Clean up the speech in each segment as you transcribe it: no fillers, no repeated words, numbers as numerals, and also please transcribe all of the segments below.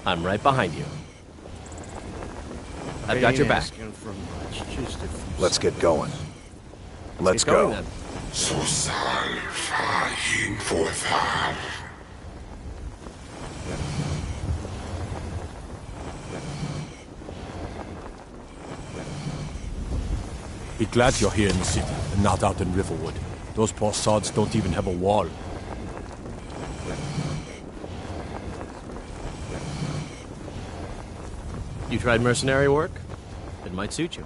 I'm right behind you. I've got your back. Let's get going. Let's Get going, go. then. Så salva inför. Be glad you're here in the city, and not out in Riverwood. Those poor sods don't even have a wall. You tried mercenary work? It might suit you.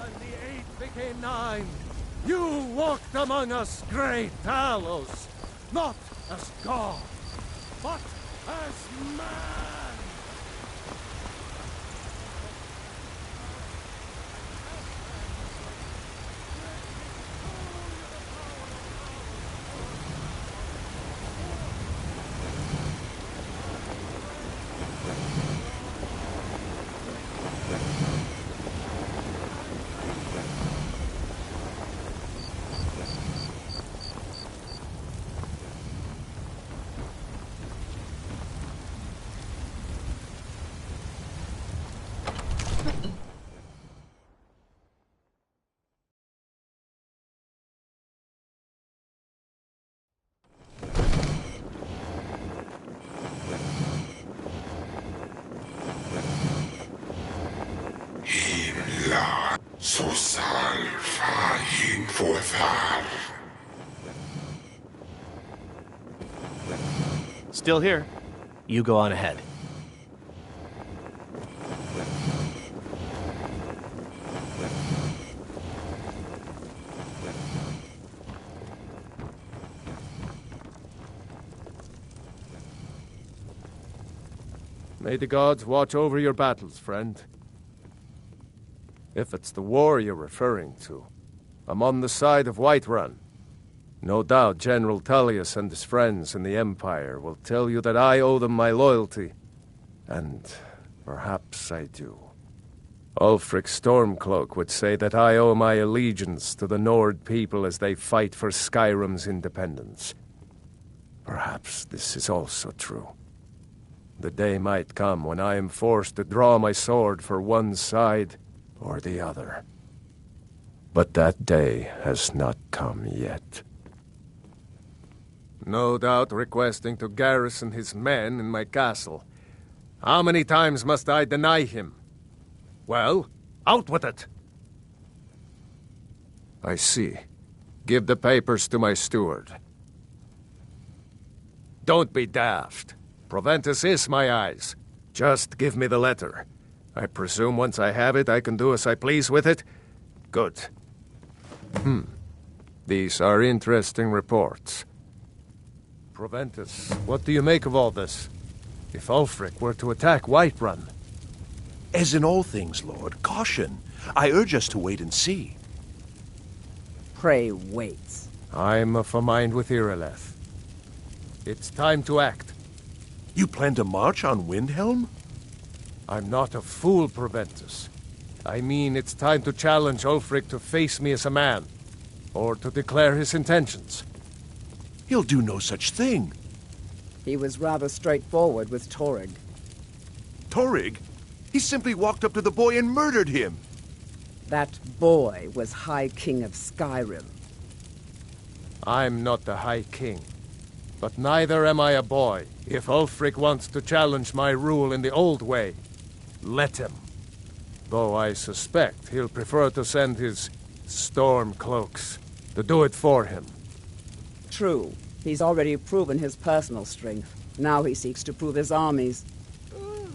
And the 8 became 9. You walked among us, great Talos, not as God, but as man! Himla, så salva inför. Still here. You go on ahead. May the gods watch over your battles, friend. If it's the war you're referring to, I'm on the side of Whiterun. No doubt General Tullius and his friends in the Empire will tell you that I owe them my loyalty. And perhaps I do. Ulfric Stormcloak would say that I owe my allegiance to the Nord people as they fight for Skyrim's independence. Perhaps this is also true. The day might come when I am forced to draw my sword for one side or the other. But that day has not come yet. No doubt requesting to garrison his men in my castle. How many times must I deny him? Well, out with it! I see. Give the papers to my steward. Don't be daft. Proventus is my eyes. Just give me the letter. I presume once I have it, I can do as I please with it? Good. These are interesting reports. Proventus, what do you make of all this? If Ulfric were to attack Whiterun? As in all things, Lord, caution. I urge us to wait and see. Pray wait. I'm of a mind with Irileth. It's time to act. You plan to march on Windhelm? I'm not a fool, Proventus. I mean, it's time to challenge Ulfric to face me as a man, or to declare his intentions. He'll do no such thing. He was rather straightforward with Torrig. Torrig? He simply walked up to the boy and murdered him. That boy was High King of Skyrim. I'm not the High King, but neither am I a boy. If Ulfric wants to challenge my rule in the old way, let him. Though I suspect he'll prefer to send his Stormcloaks to do it for him. True. He's already proven his personal strength. Now he seeks to prove his armies.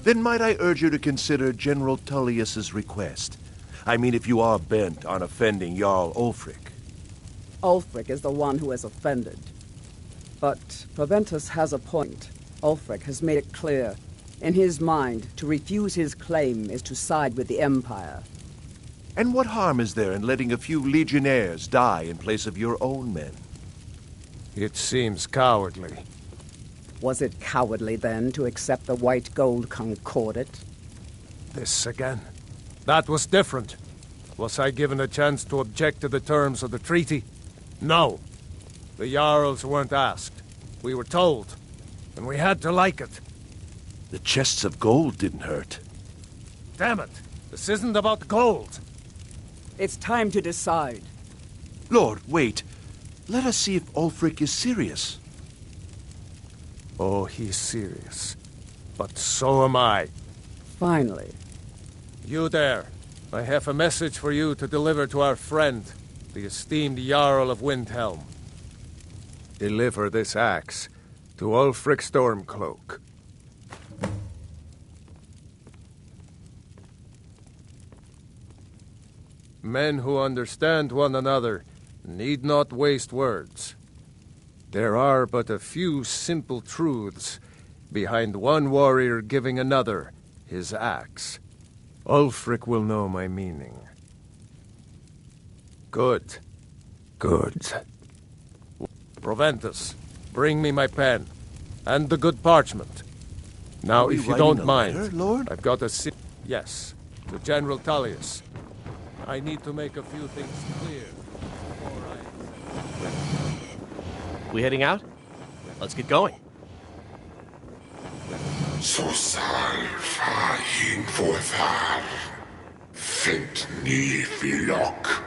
Then might I urge you to consider General Tullius's request? I mean, if you are bent on offending Jarl Ulfric. Ulfric is the one who has offended. But Proventus has a point. Ulfric has made it clear. In his mind, to refuse his claim is to side with the Empire. And what harm is there in letting a few legionnaires die in place of your own men? It seems cowardly. Was it cowardly, then, to accept the white gold concordat? This again. That was different. Was I given a chance to object to the terms of the treaty? No. The Jarls weren't asked. We were told. And we had to like it. The chests of gold didn't hurt. Damn it! This isn't about gold! It's time to decide. Lord, wait. Let us see if Ulfric is serious. Oh, he's serious. But so am I. Finally. You there. I have a message for you to deliver to our friend, the esteemed Jarl of Windhelm. Deliver this axe to Ulfric Stormcloak. Men who understand one another need not waste words. There are but a few simple truths behind one warrior giving another his axe. Ulfric will know my meaning. Good. Good. Proventus, bring me my pen, and the good parchment. Now, Are we if you writing don't a mind, letter, Lord? I've got a yes, to General Tullius. I need to make a few things clear before We heading out? Let's get going. Så sal fahin forthar. Fint ni filok.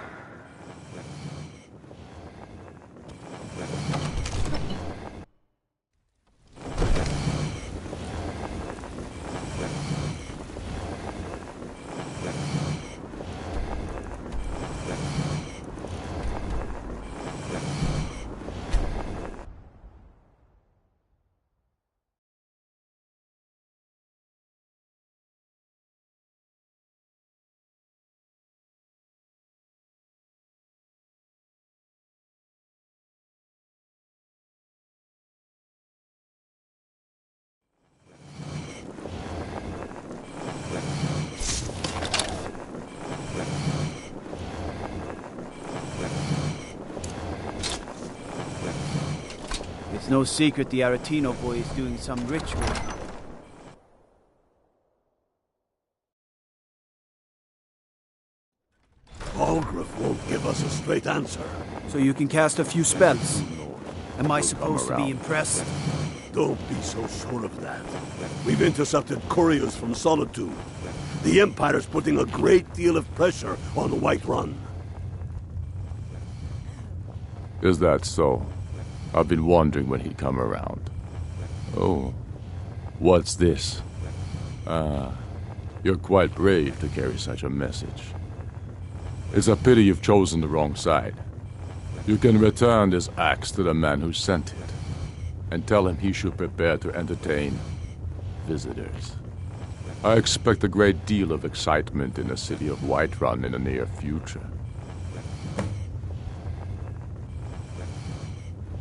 It's no secret the Aretino boy is doing some ritual. Balgruuf won't give us a straight answer. So you can cast a few spells. Am I supposed to be impressed? Don't be so sure of that. We've intercepted couriers from Solitude. The Empire's putting a great deal of pressure on Whiterun. Is that so? I've been wondering when he'd come around. Oh, what's this? You're quite brave to carry such a message. It's a pity you've chosen the wrong side. You can return this axe to the man who sent it, and tell him he should prepare to entertain visitors. I expect a great deal of excitement in the city of Whiterun in the near future.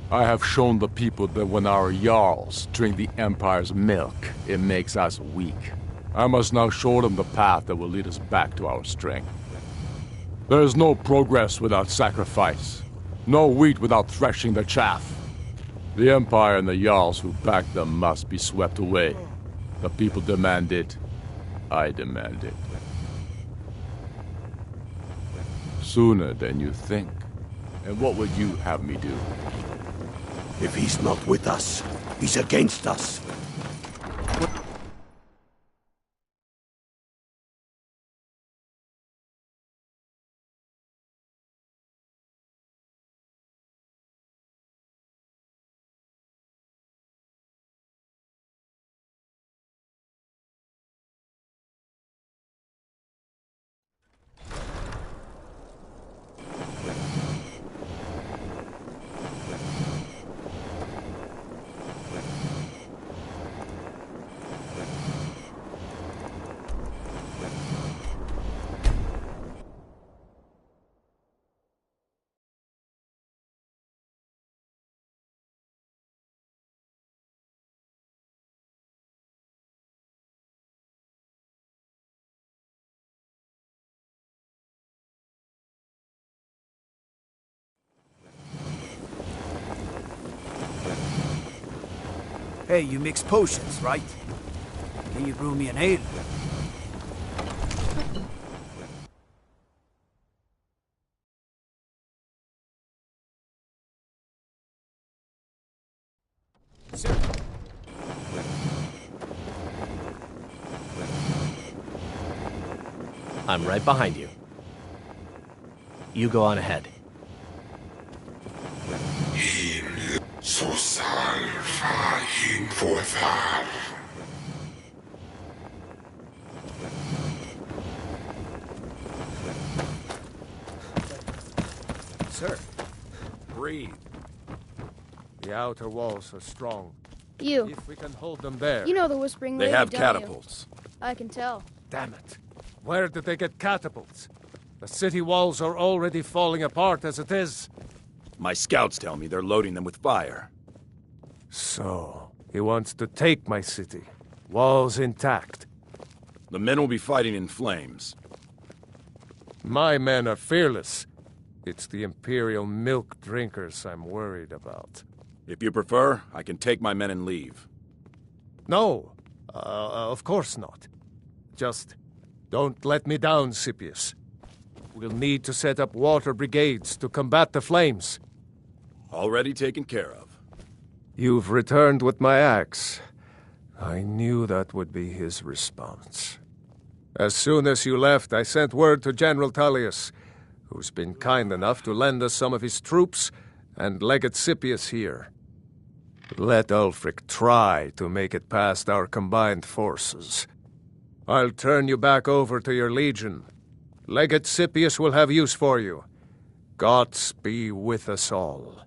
I have shown the people that when our Jarls drink the Empire's milk, it makes us weak. I must now show them the path that will lead us back to our strength. There is no progress without sacrifice, no wheat without threshing the chaff. The Empire and the Jarls who back them must be swept away. The people demand it. I demand it. Sooner than you think. And what would you have me do? If he's not with us, he's against us. Hey, you mix potions, right? Can you brew me an ale? Sir. I'm right behind you. You go on ahead. Så salva inför världen. Sir. Breathe. The outer walls are strong. You. If we can hold them there. You know the Whispering They Lady, have don't catapults. you? I can tell. Damn it. Where did they get catapults? The city walls are already falling apart as it is. My scouts tell me they're loading them with fire. So, he wants to take my city. Walls intact. The men will be fighting in flames. My men are fearless. It's the Imperial milk drinkers I'm worried about. If you prefer, I can take my men and leave. No, of course not. Just don't let me down, Scipius. We'll need to set up water brigades to combat the flames. Already taken care of. You've returned with my axe. I knew that would be his response. As soon as you left, I sent word to General Tullius, who's been kind enough to lend us some of his troops, and Legate Scipius here. Let Ulfric try to make it past our combined forces. I'll turn you back over to your legion. Legate Scipius will have use for you. Gods be with us all.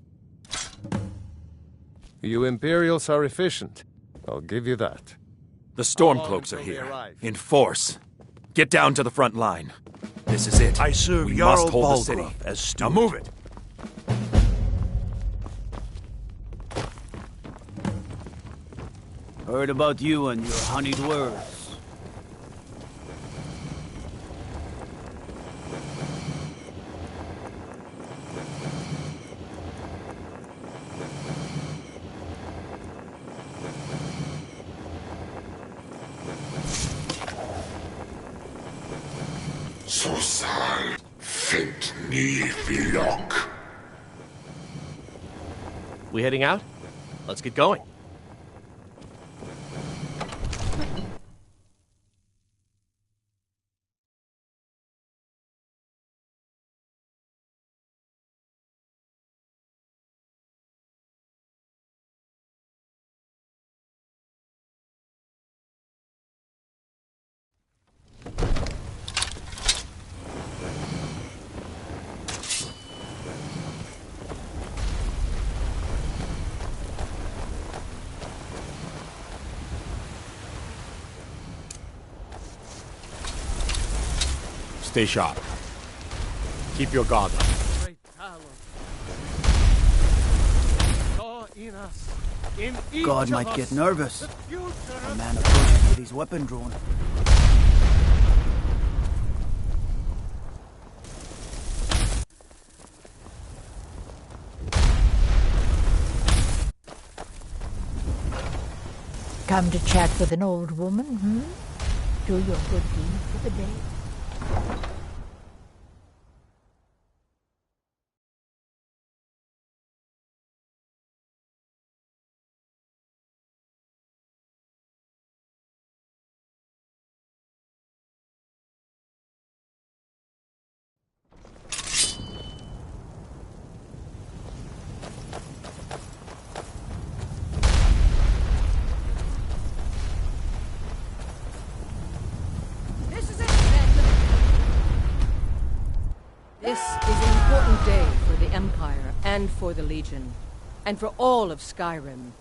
You Imperials are efficient. I'll give you that. The Stormcloaks are here. In force. Get down to the front line. This is it. I serve We Jarl must hold the city. Balgruuf as steward. Now move it. Heard about you and your honeyed words. Så sal fint ni villock. We heading out? Let's get going. Stay sharp. Keep your guard up. Great talent. Saw in us. In each God of might us, get nervous. the future A of man approaches with his weapon drawn. Come to chat with an old woman, Do your good deed for the day. This is an important day for the Empire and for the Legion, and for all of Skyrim.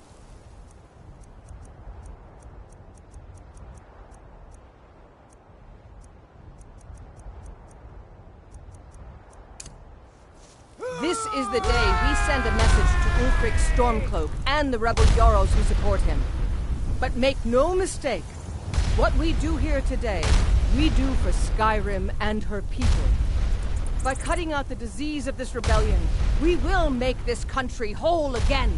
This is the day we send a message to Ulfric Stormcloak and the rebel Jarls who support him. But make no mistake, what we do here today, we do for Skyrim and her people. By cutting out the disease of this rebellion, we will make this country whole again.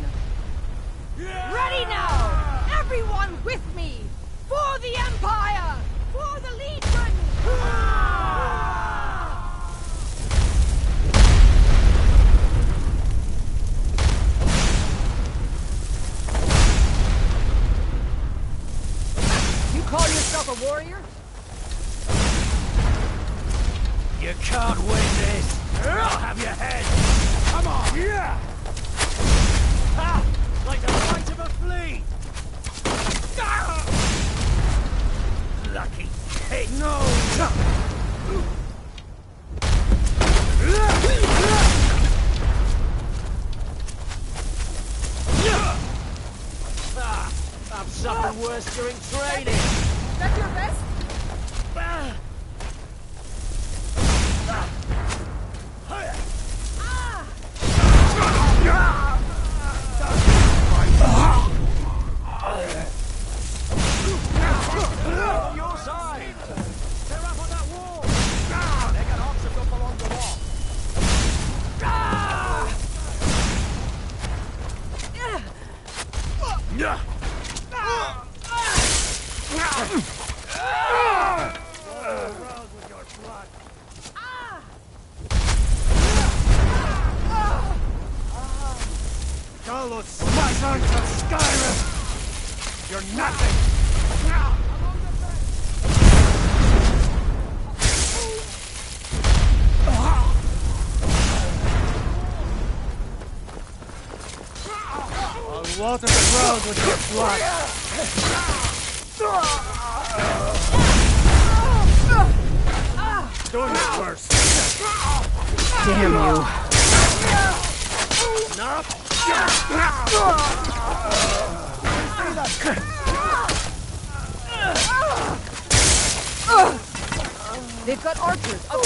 Ready now! Everyone with me! For the Empire! For the Legion! You call yourself a warrior? You can't win this! I'll have your head! Come on! Yeah! Ha! Like the bite of a flea! Ah! Lucky pig! No! I've suffered worse during training! That's your best? On your side! They're up on that wall! They got options up along the wall! Carlos, sons of Skyrim! You're nothing! I'll water the ground with your blood! Doing it worse! Damn you. They've got archers up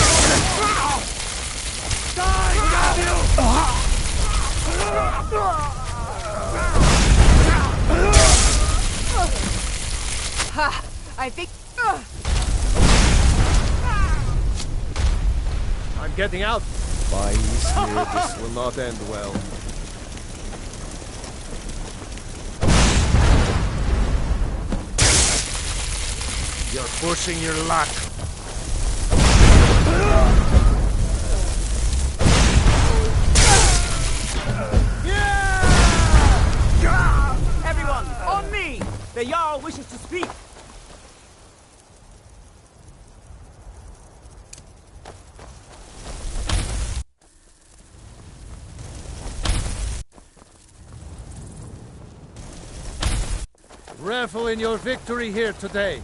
Ha! I think... I'm getting out. Spies here, this will not end well. You're pushing your luck. Everyone, on me! The Jarl wishes to speak. Revel in your victory here today,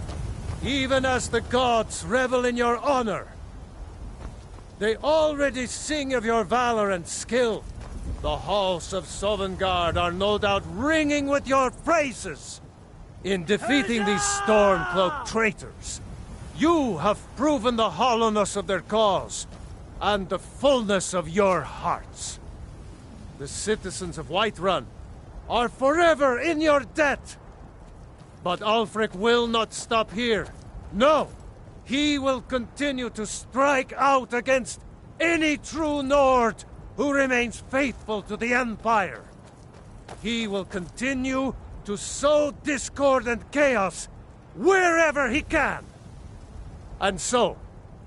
even as the gods revel in your honor. They already sing of your valor and skill. The halls of Sovngarde are no doubt ringing with your praises. In defeating these storm-cloaked traitors, you have proven the hollowness of their cause and the fullness of your hearts. The citizens of Whiterun are forever in your debt. But Ulfric will not stop here. No! He will continue to strike out against any true Nord who remains faithful to the Empire. He will continue to sow discord and chaos wherever he can. And so,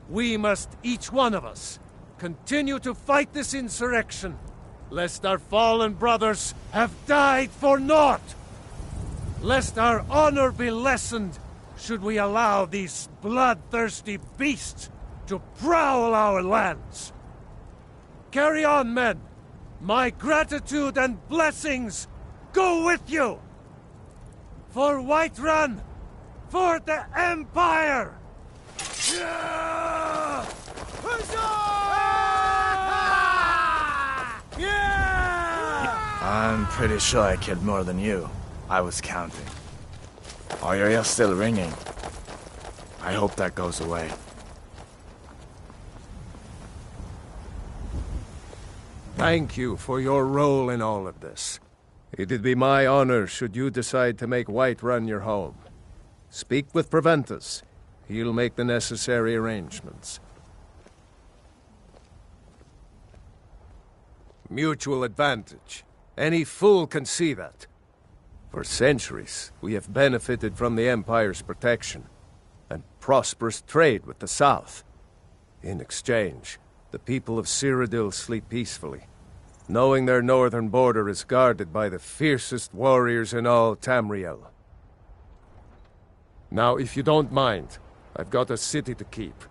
we must, each one of us, continue to fight this insurrection, lest our fallen brothers have died for naught. Lest our honor be lessened should we allow these bloodthirsty beasts to prowl our lands. Carry on, men. My gratitude and blessings go with you. For Whiterun, for the Empire! Yeah! Yeah! I'm pretty sure I killed more than you. I was counting. Are your ears still ringing? I hope that goes away. Thank you for your role in all of this. It'd be my honor should you decide to make Whiterun your home. Speak with Proventus. He'll make the necessary arrangements. Mutual advantage. Any fool can see that. For centuries, we have benefited from the Empire's protection and prosperous trade with the South. In exchange, the people of Cyrodiil sleep peacefully, knowing their northern border is guarded by the fiercest warriors in all Tamriel. Now, if you don't mind, I've got a city to keep.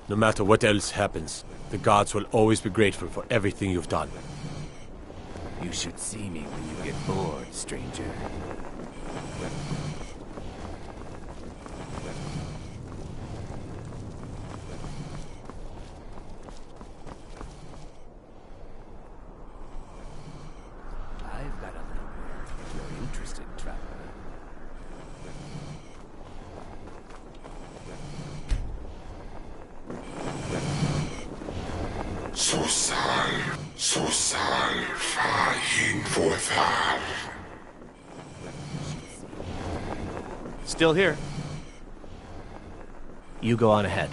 No matter what else happens, the gods will always be grateful for everything you've done. You should see me when you get bored, stranger. I've got a little more if you're interested, traveler. Så sal fahin forthar. Still here. You go on ahead.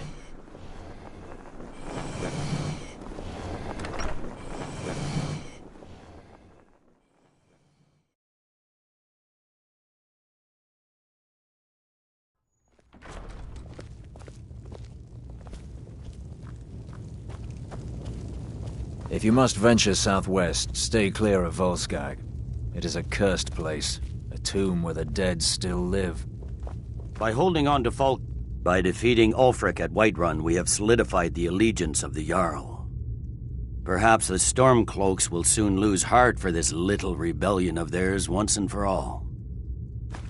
If you must venture southwest, stay clear of Volskag. It is a cursed place, a tomb where the dead still live. By holding on to by defeating Ulfric at Whiterun, we have solidified the allegiance of the Jarl. Perhaps the Stormcloaks will soon lose heart for this little rebellion of theirs once and for all.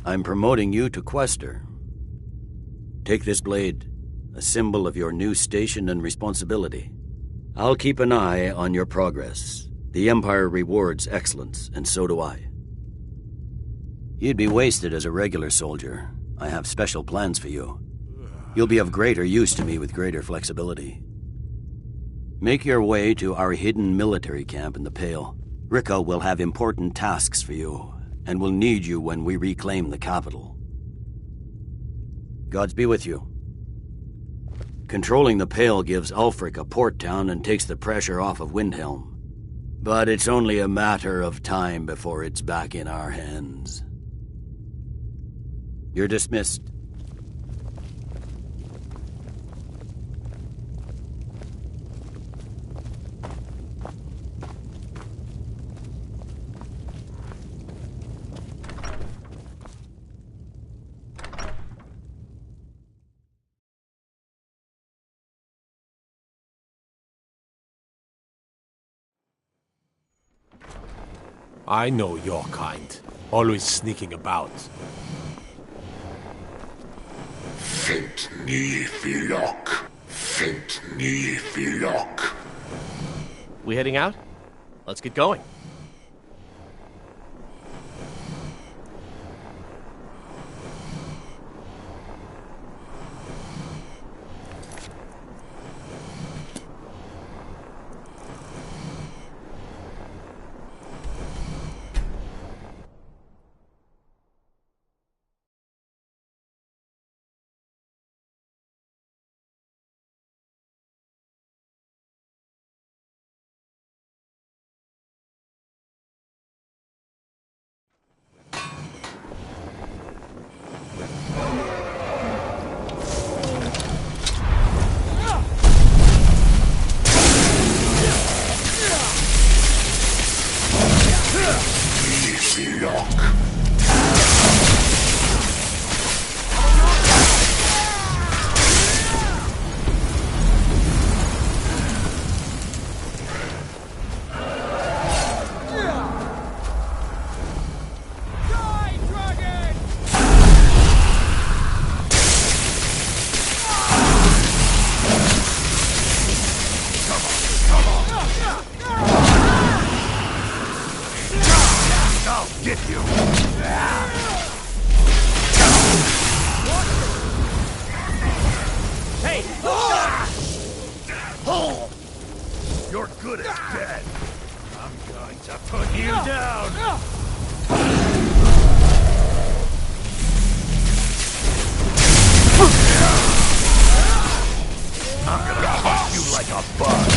I'm promoting you to Quester. Take this blade, a symbol of your new station and responsibility. I'll keep an eye on your progress. The Empire rewards excellence, and so do I. You'd be wasted as a regular soldier. I have special plans for you. You'll be of greater use to me with greater flexibility. Make your way to our hidden military camp in the Pale. Rikke will have important tasks for you, and will need you when we reclaim the capital. Gods be with you. Controlling the Pale gives Ulfric a port town and takes the pressure off of Windhelm. But it's only a matter of time before it's back in our hands. You're dismissed. I know your kind. Always sneaking about. Fint ni filok. Fint ni filok. We heading out? Let's get going. get you! Hey! Oh! You're good as dead! I'm going to put you down! I'm gonna fuck you like a bug!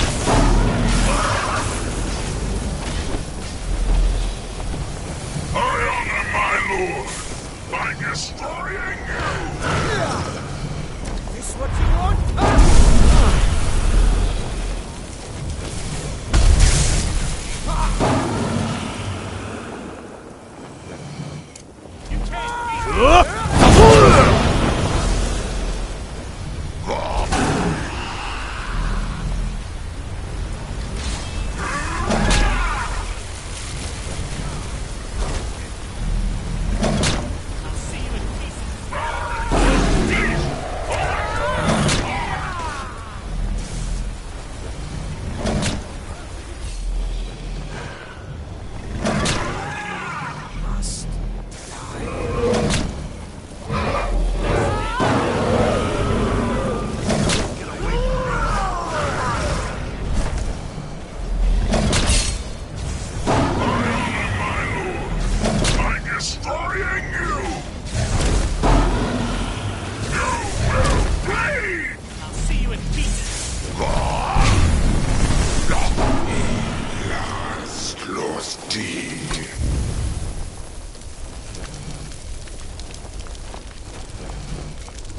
I honor my lord by destroying you! This what you want? You can't beat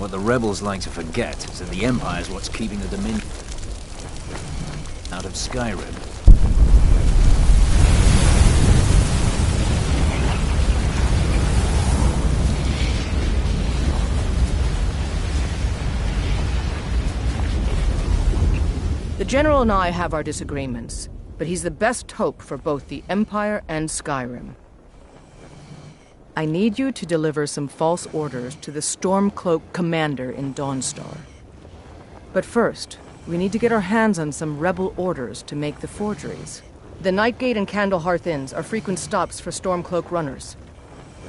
What the rebels like to forget is that the Empire's what's keeping the Dominion out of Skyrim. The General and I have our disagreements, but he's the best hope for both the Empire and Skyrim. I need you to deliver some false orders to the Stormcloak commander in Dawnstar. But first, we need to get our hands on some rebel orders to make the forgeries. The Nightgate and Candlehearth Inns are frequent stops for Stormcloak runners.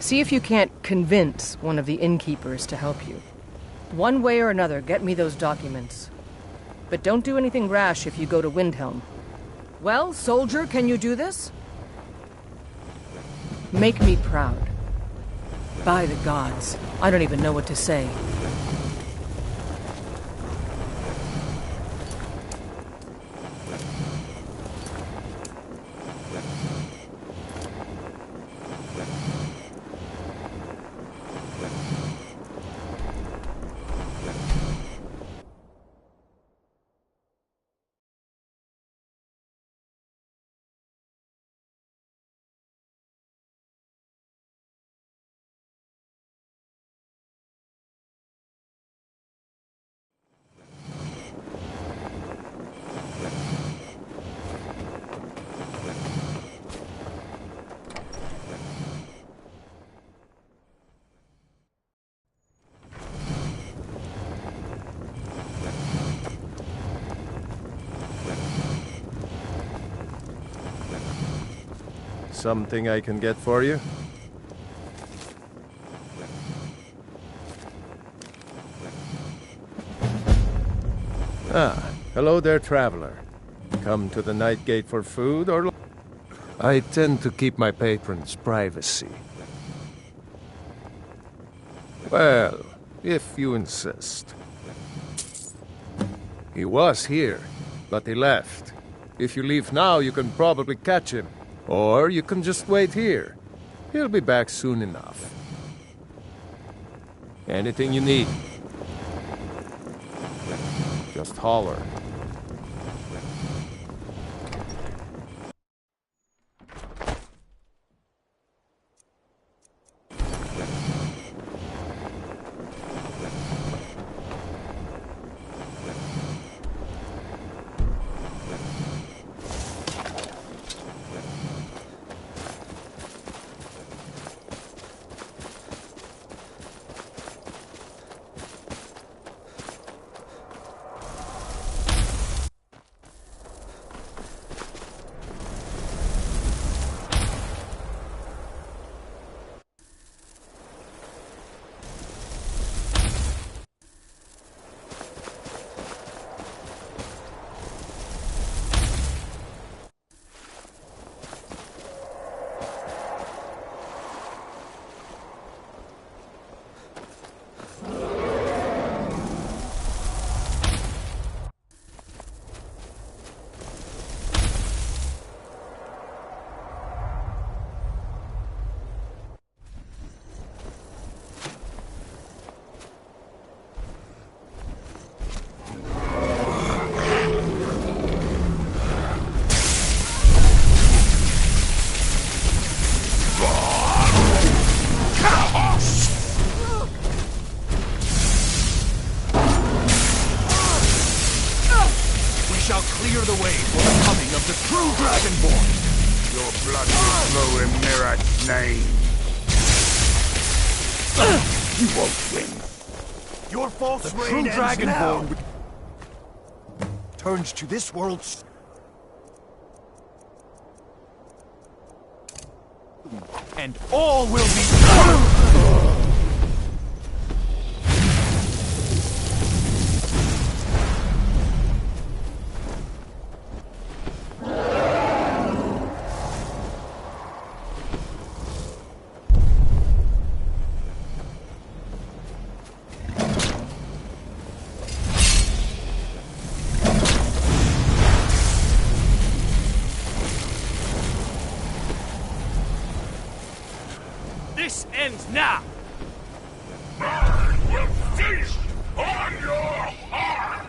See if you can't convince one of the innkeepers to help you. One way or another, get me those documents. But don't do anything rash if you go to Windhelm. Well, soldier, can you do this? Make me proud. By the gods, I don't even know what to say. Something I can get for you? Ah, hello there, traveler. Come to the Nightgate for food or... I tend to keep my patrons' privacy. Well, if you insist. He was here, but he left. If you leave now, you can probably catch him. Or you can just wait here. He'll be back soon enough. Anything you need, just holler. Blow in Mirat's name. You won't win. Your false The reign true ends Dragonborn now. Turns to this world's... And all will be... This ends now! I will feast on your heart!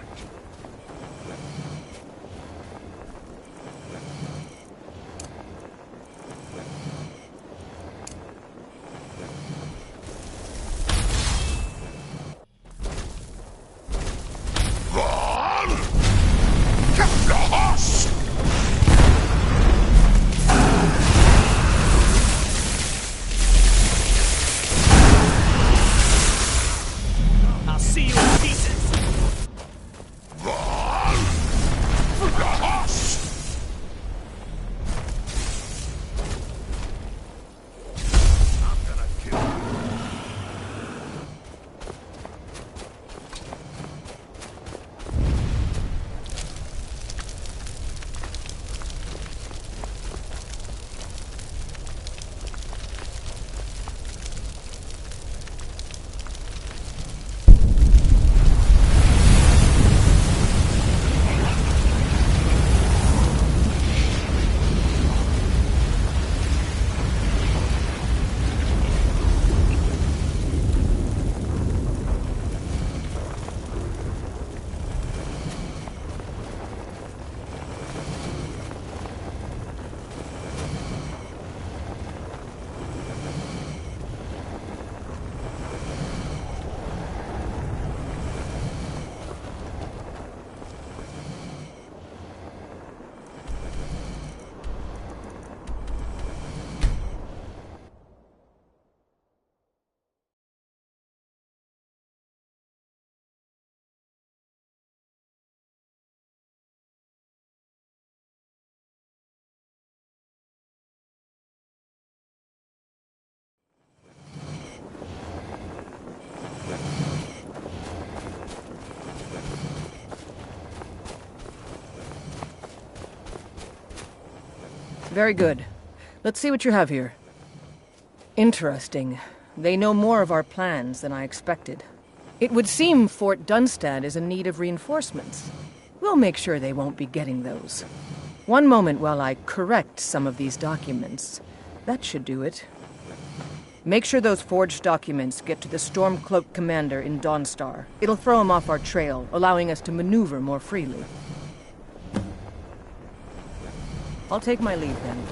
Run! Get the horse! I'll see you in pieces! Run! For the horse! I'm gonna kill you. Very good. Let's see what you have here. Interesting. They know more of our plans than I expected. It would seem Fort Dunstad is in need of reinforcements. We'll make sure they won't be getting those. One moment while I correct some of these documents. That should do it. Make sure those forged documents get to the Stormcloak commander in Dawnstar. It'll throw him off our trail, allowing us to maneuver more freely. I'll take my leave then.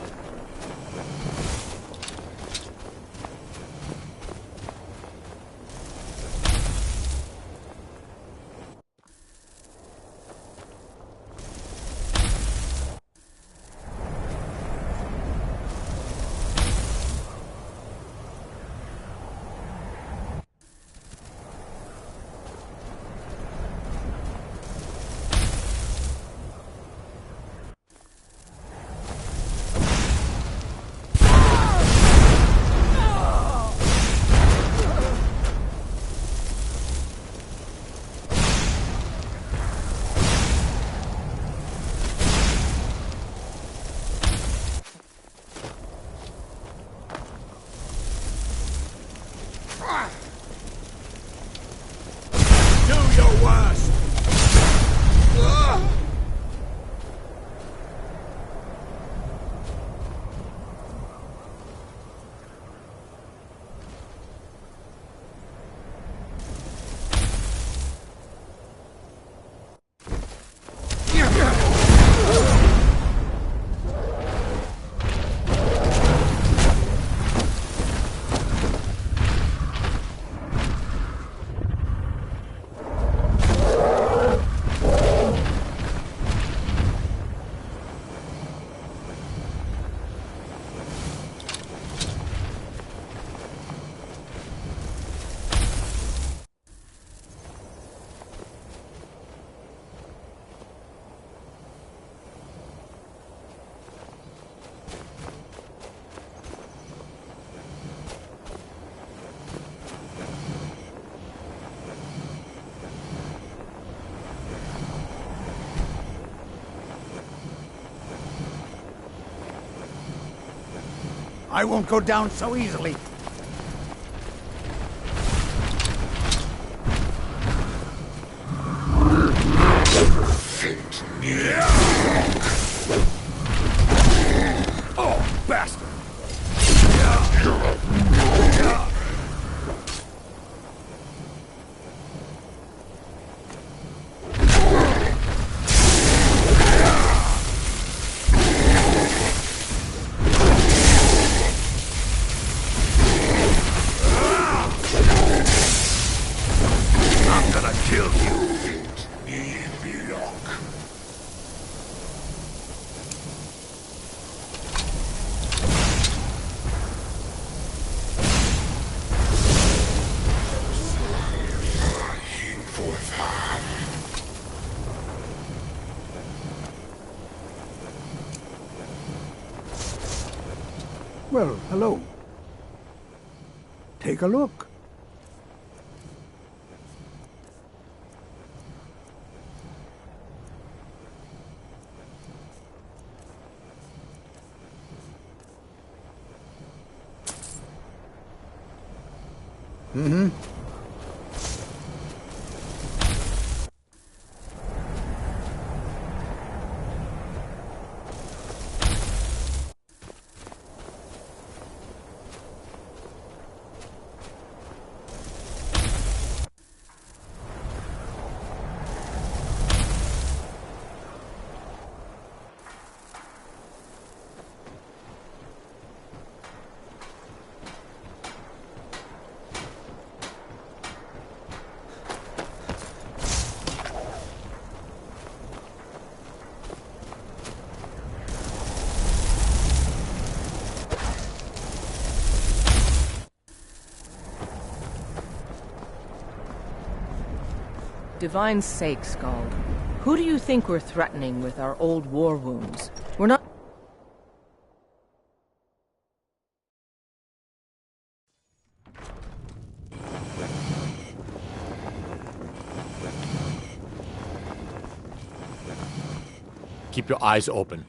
I won't go down so easily. Oh, bastard! I'm gonna kill you. Well, hello. Take a look. Mm-hmm. Divine sake, Scald. Who do you think we're threatening with our old war wounds? We're not... Keep your eyes open.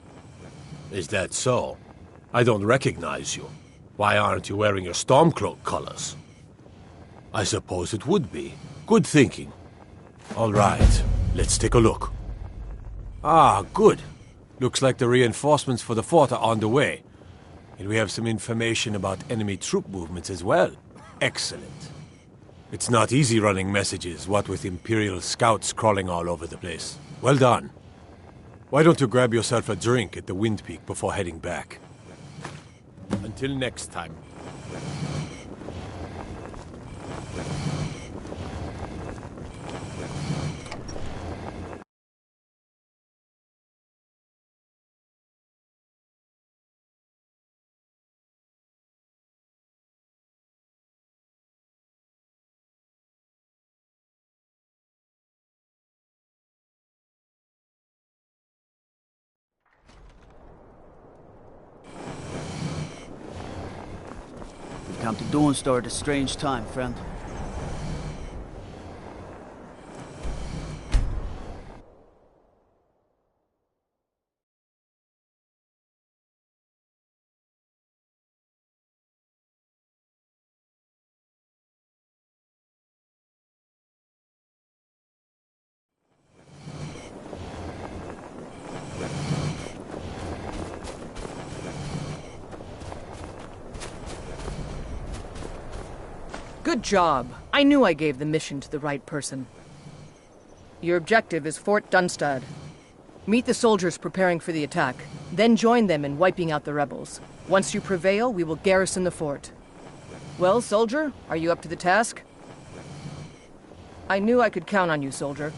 Is that so? I don't recognize you. Why aren't you wearing your Stormcloak colors? I suppose it would be. Good thinking. All right, let's take a look. Ah, good. Looks like the reinforcements for the fort are on the way. And we have some information about enemy troop movements as well. Excellent. It's not easy running messages, what with Imperial scouts crawling all over the place. Well done. Why don't you grab yourself a drink at the Wind Peak before heading back? Until next time. We've come to Dawnstar at a strange time, friend. Good job. I knew I gave the mission to the right person. Your objective is Fort Dunstad. Meet the soldiers preparing for the attack, then join them in wiping out the rebels. Once you prevail, we will garrison the fort. Well, soldier, are you up to the task? I knew I could count on you, soldier.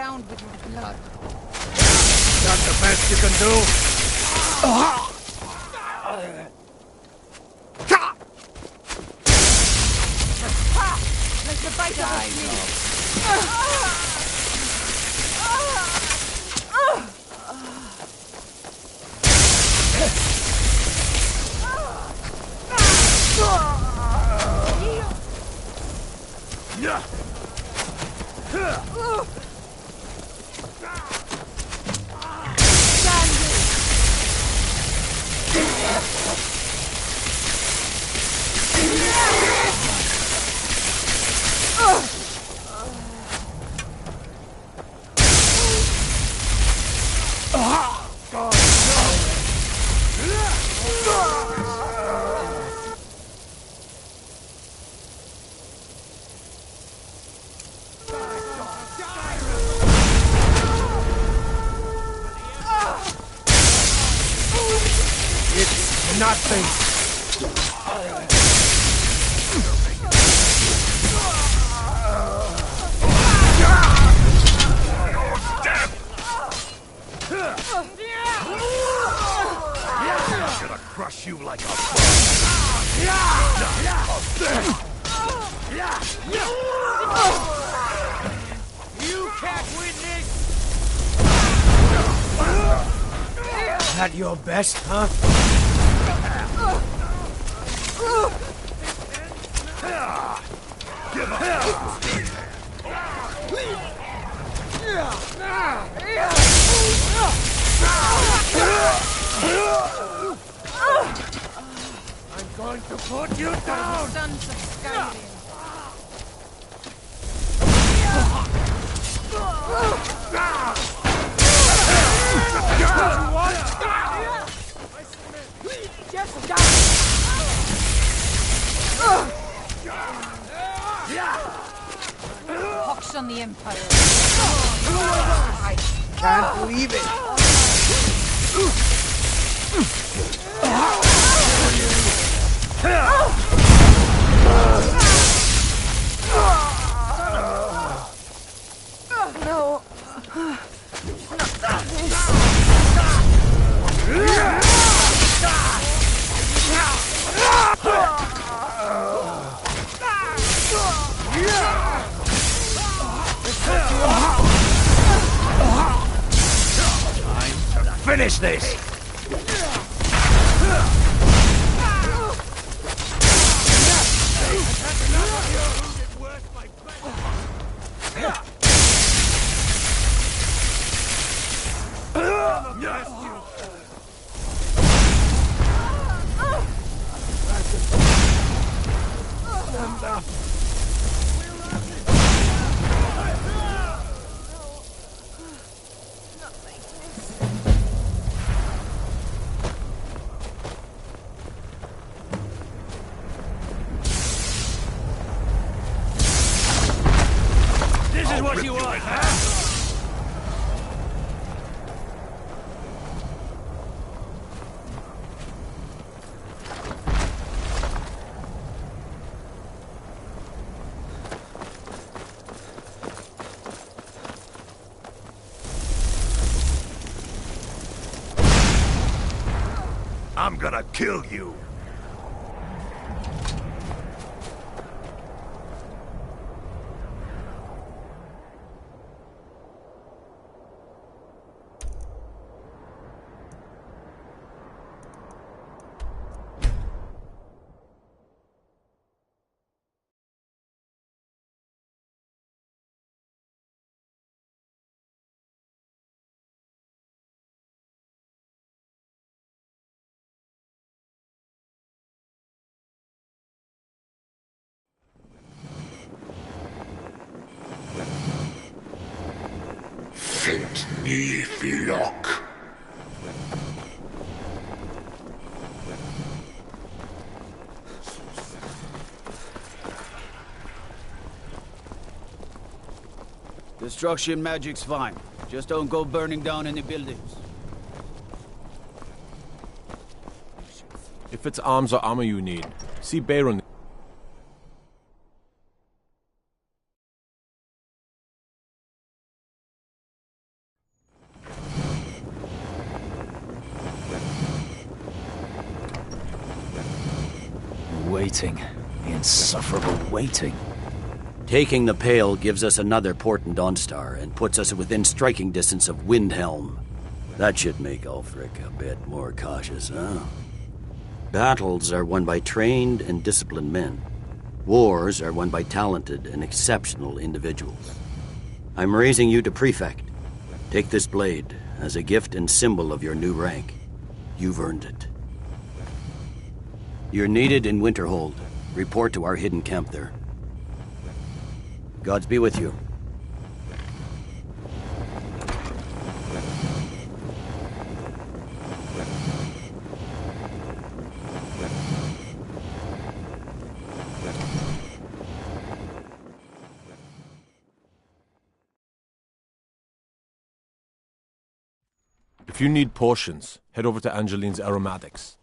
ground with your blood. That's the best you can do. Like the bite of a flea. It's nothing. I'm gonna crush you like a bug. You can't win this! That your best, huh? Give up! I'm going to put you down! Sons of Skyrim. Just die! Hawks on the Empire. I can't believe it. No. Finish this! Stand up! This is what you want, huh? I'm gonna kill you. Fint ni filok. Destruction magic's fine. Just don't go burning down any buildings. If it's arms or armor you need, see Baron. waiting. The insufferable waiting. Taking the Pale gives us another port in Dawnstar and puts us within striking distance of Windhelm. That should make Ulfric a bit more cautious, huh? Battles are won by trained and disciplined men. Wars are won by talented and exceptional individuals. I'm raising you to Prefect. Take this blade as a gift and symbol of your new rank. You've earned it. You're needed in Winterhold. Report to our hidden camp there. Gods be with you. If you need potions, head over to Angeline's Aromatics.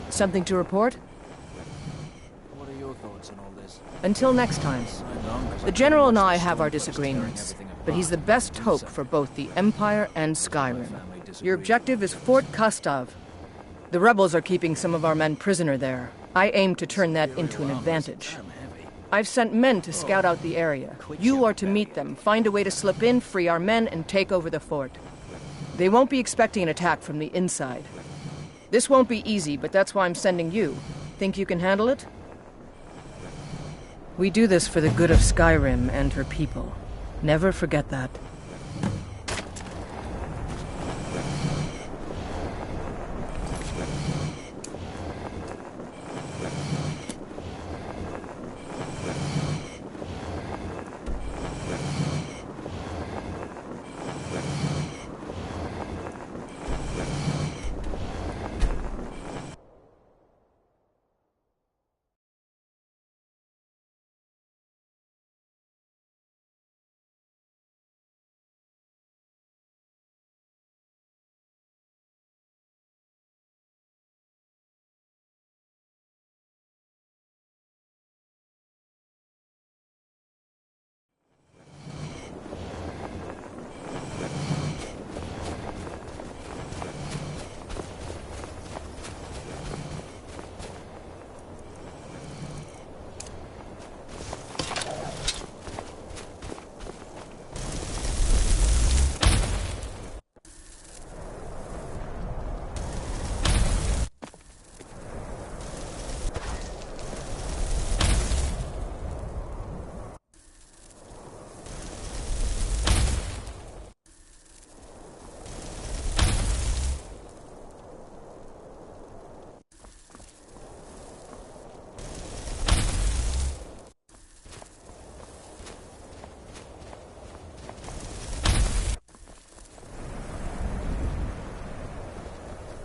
Something to report? What are your thoughts on all this? Until next time. The General and I have our disagreements, but he's the best hope for both the Empire and Skyrim. Your objective is Fort Kustov. The rebels are keeping some of our men prisoner there. I aim to turn that into an advantage. I've sent men to scout out the area. You are to meet them, find a way to slip in, free our men, and take over the fort. They won't be expecting an attack from the inside. This won't be easy, but that's why I'm sending you. Think you can handle it? We do this for the good of Skyrim and her people. Never forget that.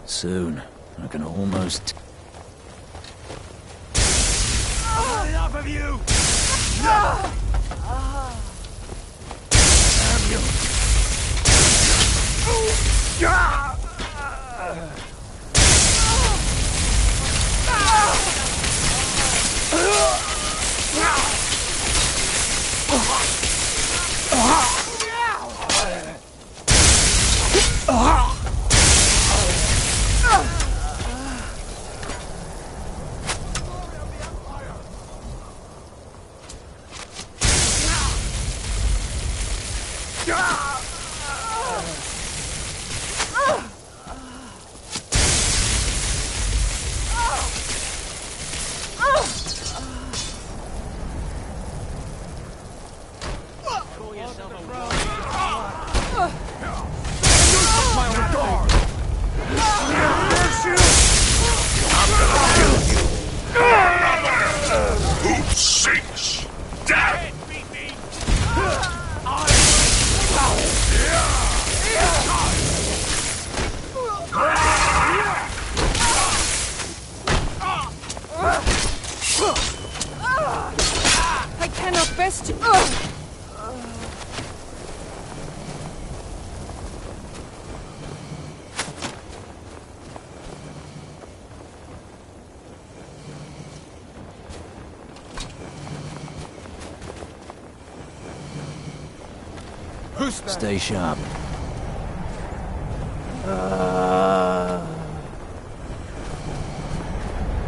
Soon, I can almost... Enough of you! Stay sharp.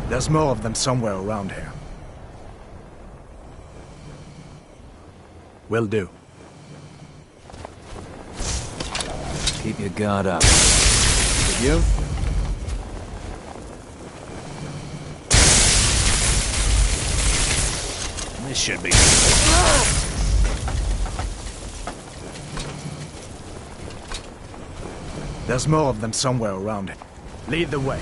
There's more of them somewhere around here. Will do. Keep your guard up. Did you? This should be... There's more of them somewhere around it. Lead the way.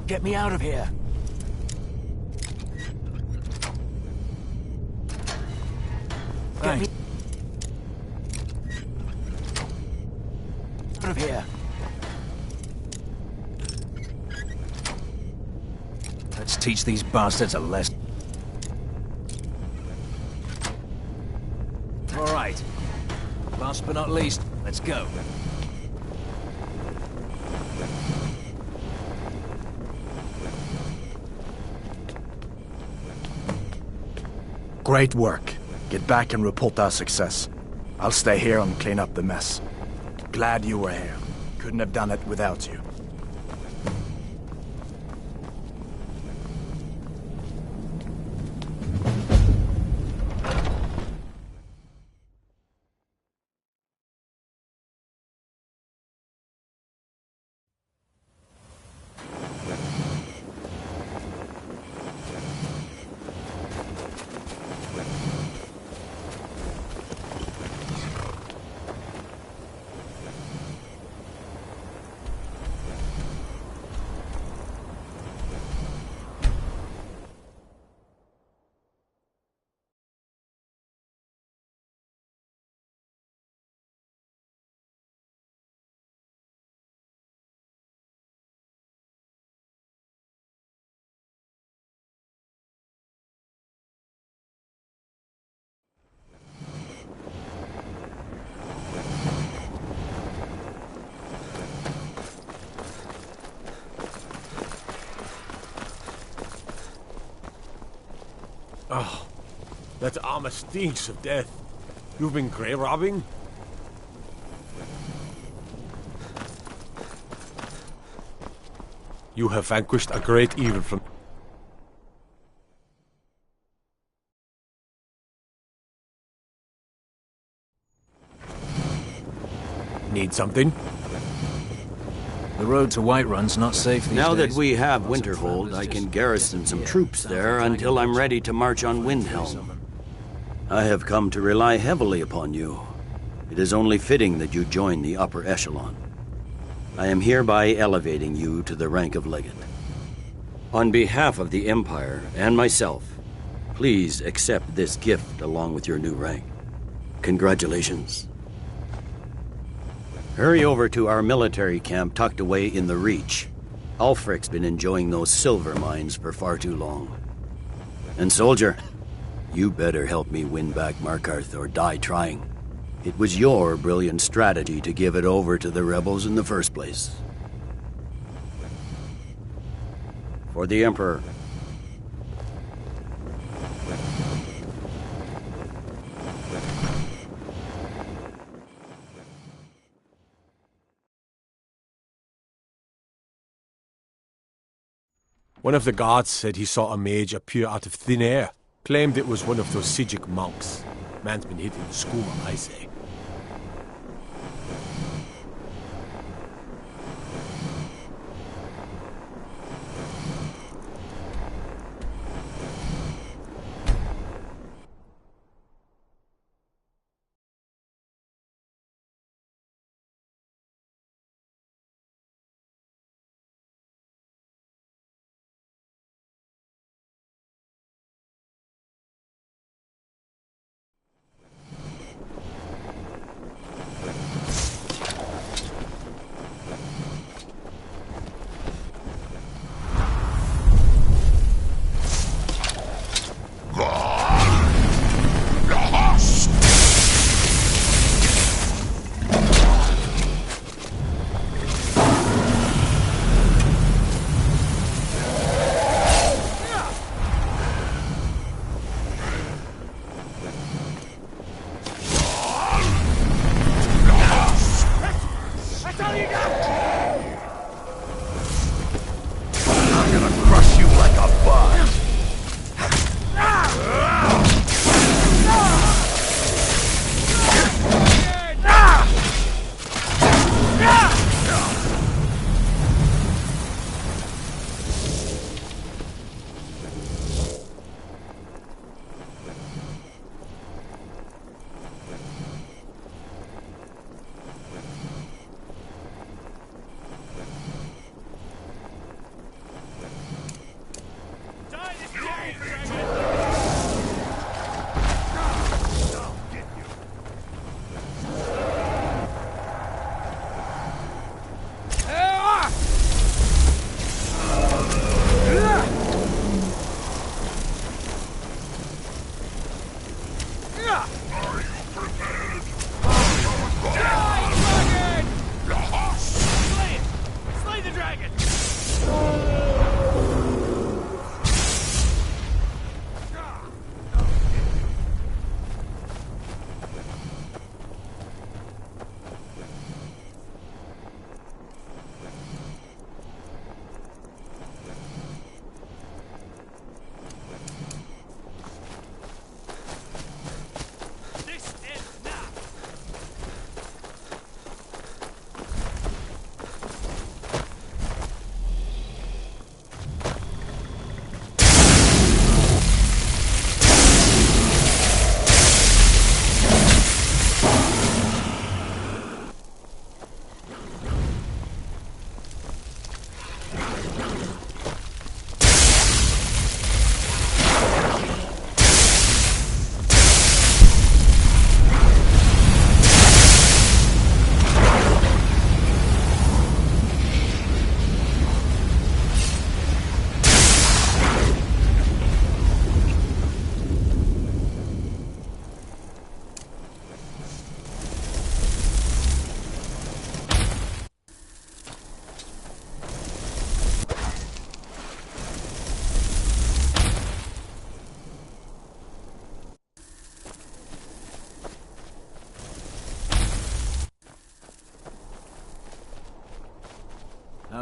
Get me out of here. Thanks. Out of here. Let's teach these bastards a lesson. All right. Last but not least, let's go. Great work. Get back and report our success. I'll stay here and clean up the mess. Glad you were here. Couldn't have done it without you. Oh, that armor stinks of death. You've been grave robbing? You have vanquished a great evil from... Need something? The road to Whiterun's not safe these Now days. that we have Winterhold, I can garrison some troops there until I'm ready to march on Windhelm. I have come to rely heavily upon you. It is only fitting that you join the upper echelon. I am hereby elevating you to the rank of Legate. On behalf of the Empire and myself, please accept this gift along with your new rank. Congratulations. Hurry over to our military camp tucked away in the Reach. Ulfric's been enjoying those silver mines for far too long. And soldier, you better help me win back Markarth or die trying. It was your brilliant strategy to give it over to the rebels in the first place. For the Emperor. One of the guards said he saw a mage appear out of thin air. Claimed it was one of those Sijic monks. Man's been hitting the skooma, I say.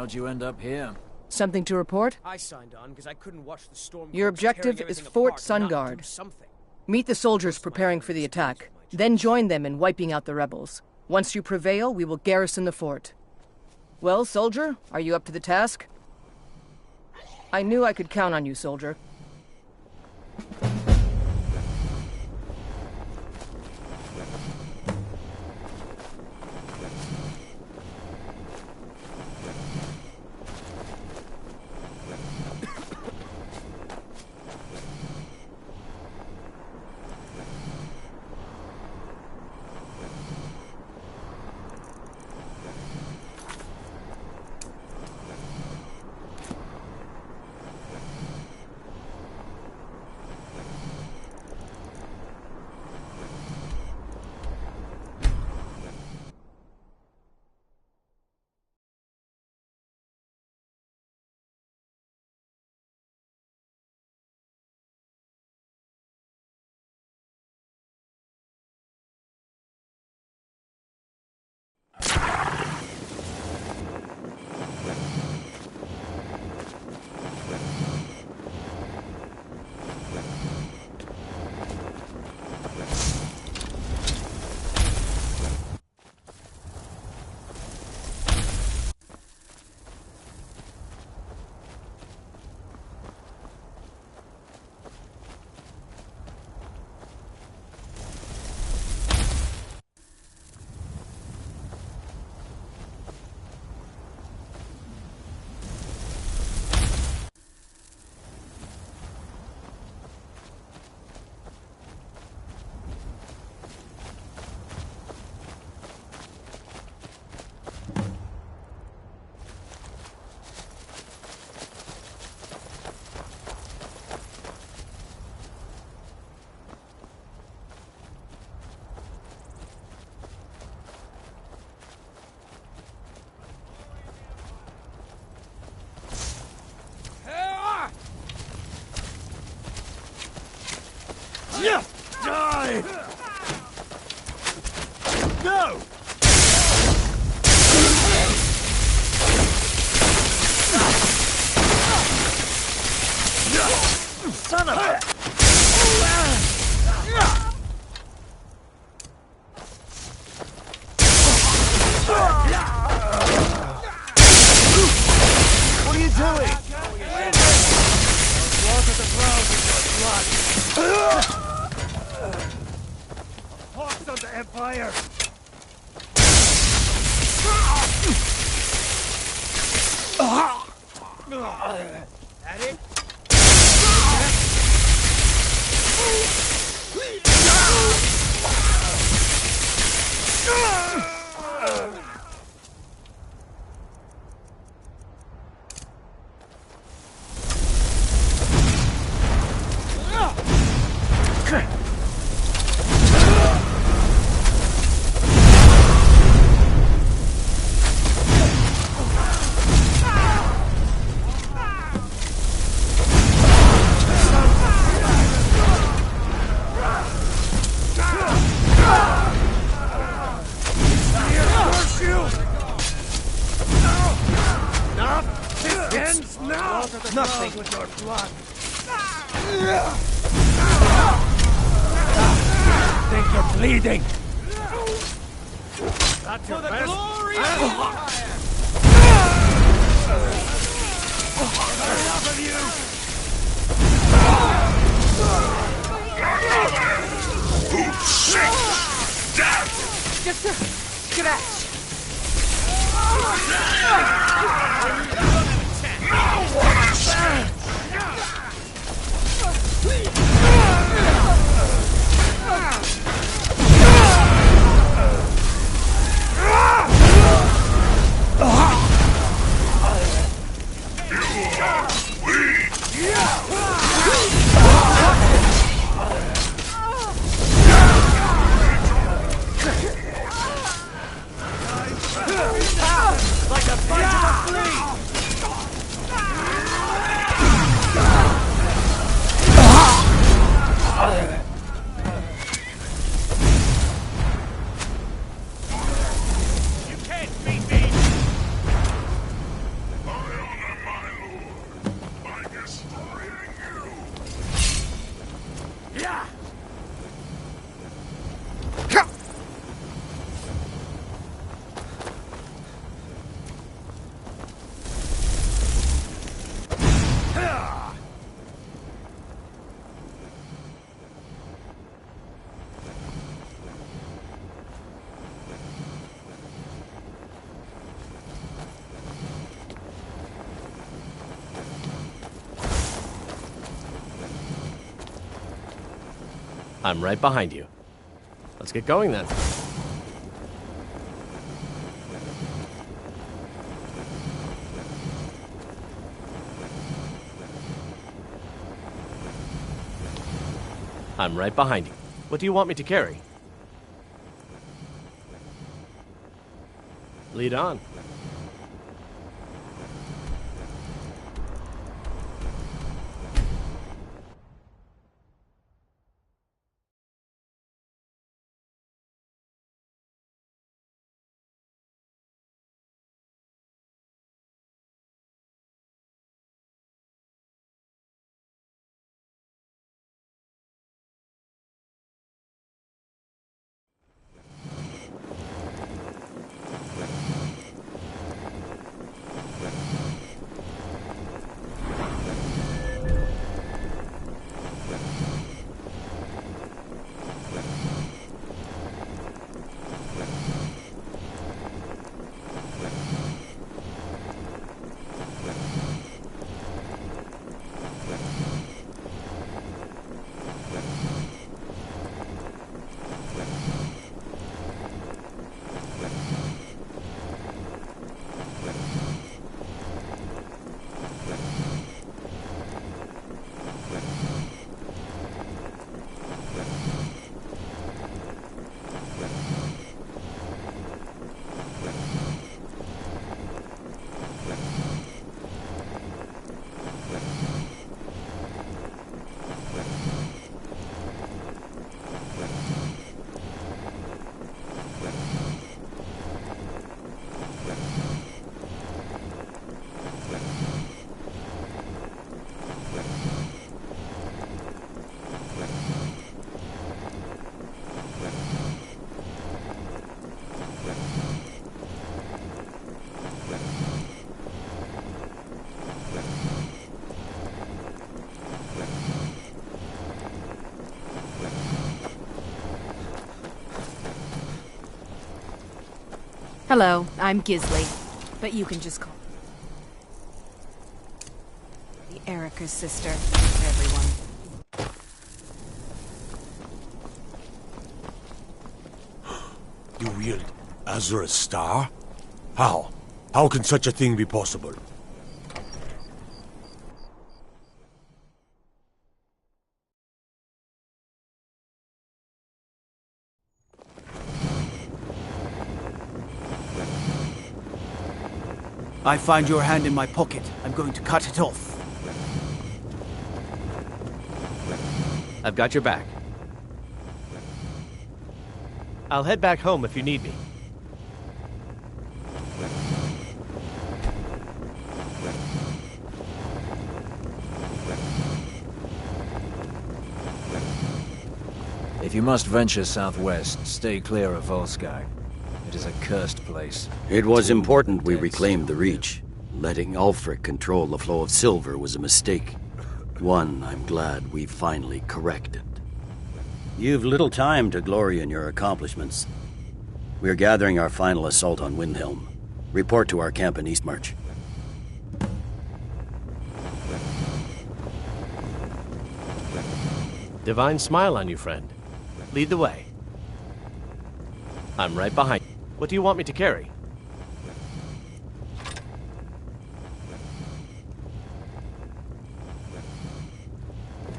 How'd you end up here? Something to report? I signed on because I couldn't watch the storm. Your objective is Fort Sunguard. Meet the soldiers preparing for the attack, then join them in wiping out the rebels. Once you prevail, we will garrison the fort. Well, soldier, are you up to the task? I knew I could count on you, soldier. Yeah! Die! No! Son of a... What are you doing? Water the ground with your blood. Hawks of the Empire! That it? Nothing with your blood. Think you're bleeding. That's your best. Glory of the Empire. Enough of you. Shit! Death! Just get out. I'm right behind you. Let's get going then. I'm right behind you. What do you want me to carry? Lead on. Hello, I'm Gisley, but you can just call me Erica's sister to everyone. You wield Azura's star? How? How can such a thing be possible? I find your hand in my pocket. I'm going to cut it off. I've got your back. I'll head back home if you need me. If you must venture southwest, stay clear of Volskag. It is a cursed place. It was important we reclaimed the Reach. Letting Ulfric control the flow of silver was a mistake. One I'm glad we finally corrected. You've little time to glory in your accomplishments. We're gathering our final assault on Windhelm. Report to our camp in Eastmarch. Divine smile on you, friend. Lead the way. I'm right behind you. What do you want me to carry?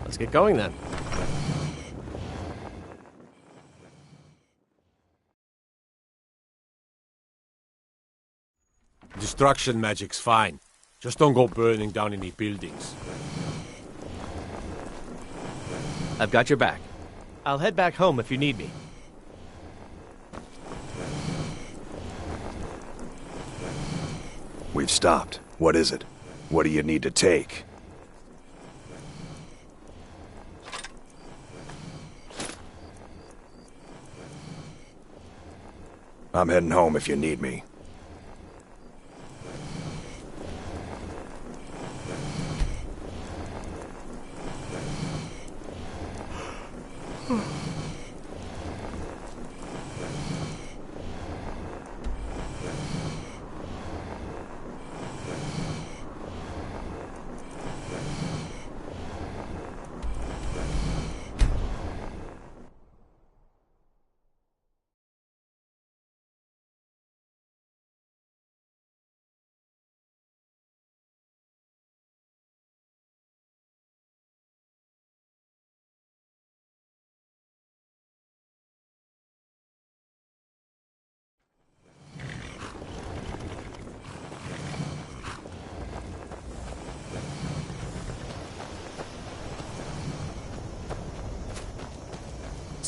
Let's get going then. Destruction magic's fine. Just don't go burning down any buildings. I've got your back. I'll head back home if you need me. We've stopped. What is it? What do you need to take? I'm heading home if you need me.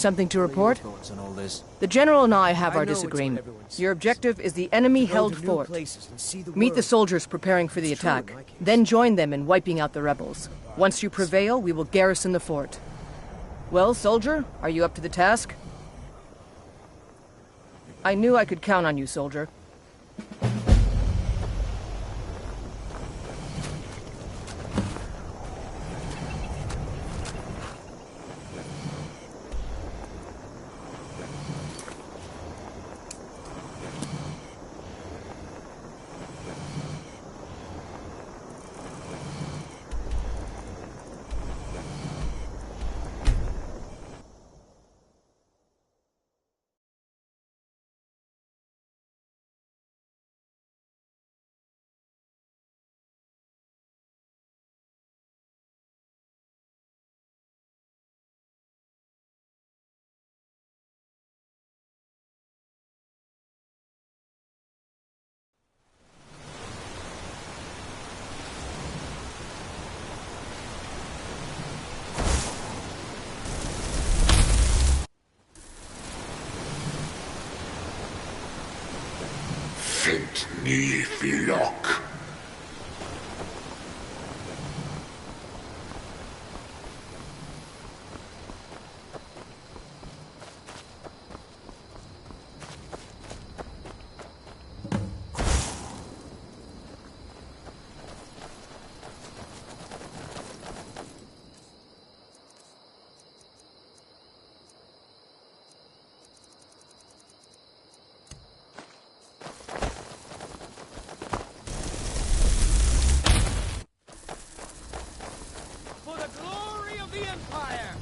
something to report? Thoughts on all this? The General and I have I our know it's what disagreement. everyone says. Your objective is the enemy-held To go to new fort. places and see the Meet the world. soldiers preparing for the It's true in attack. my case. Then join them in wiping out the rebels. Once you prevail, we will garrison the fort. Well, soldier, are you up to the task? I knew I could count on you, soldier. Fint ni filok. For the glory of the Empire!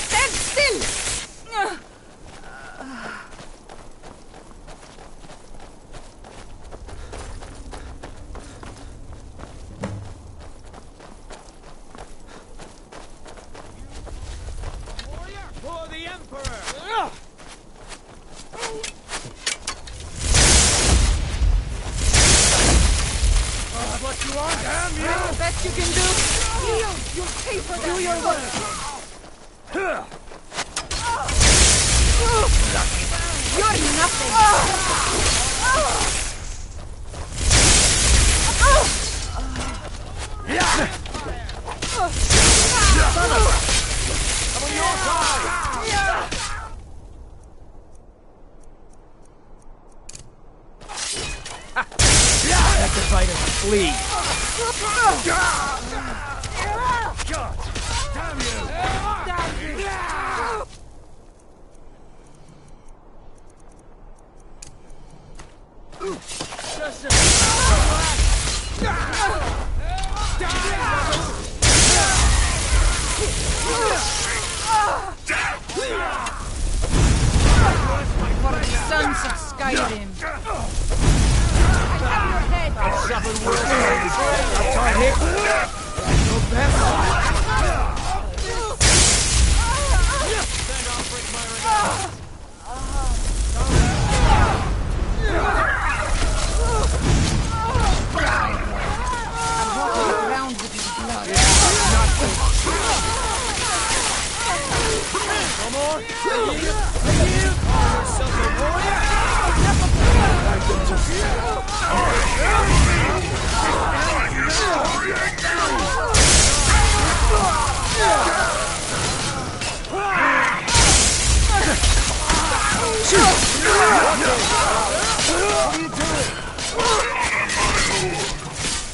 Stand still! For the Emperor! What you want, damn you! The best you can do? You'll pay for that. Do your work. You're nothing. Let the fighters flee. Sons of Skyrim. Around with his blood.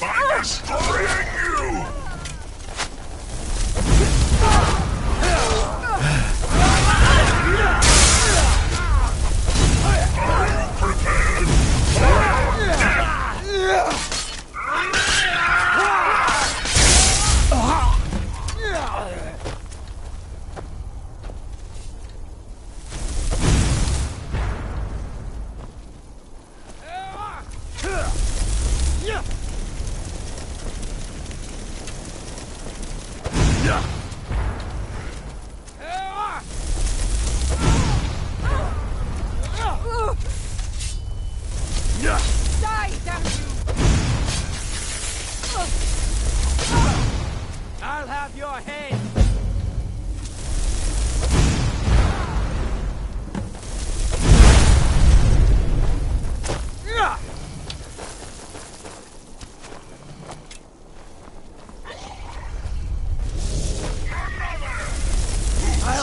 By destroying you!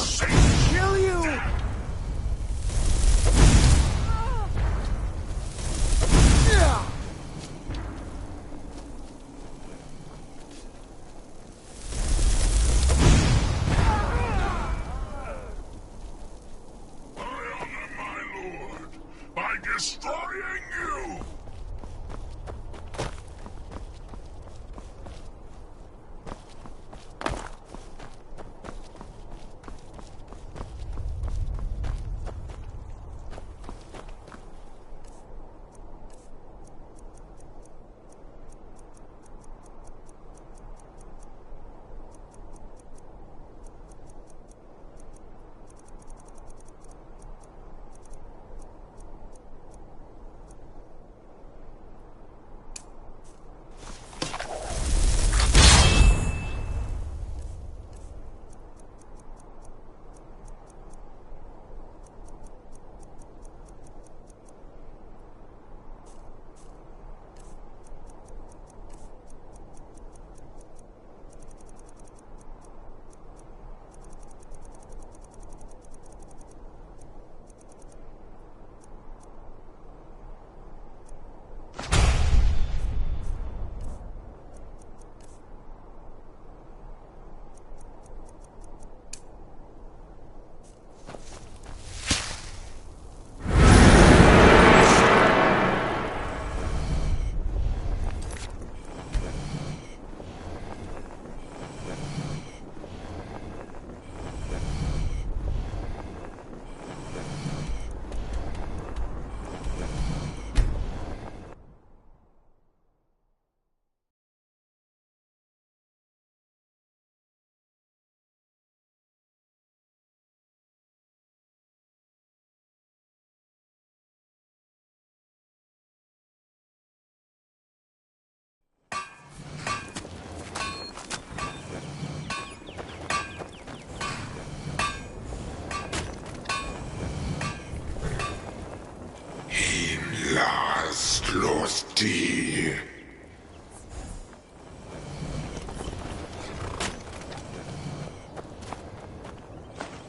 Kill you! By destroying you! Lustig.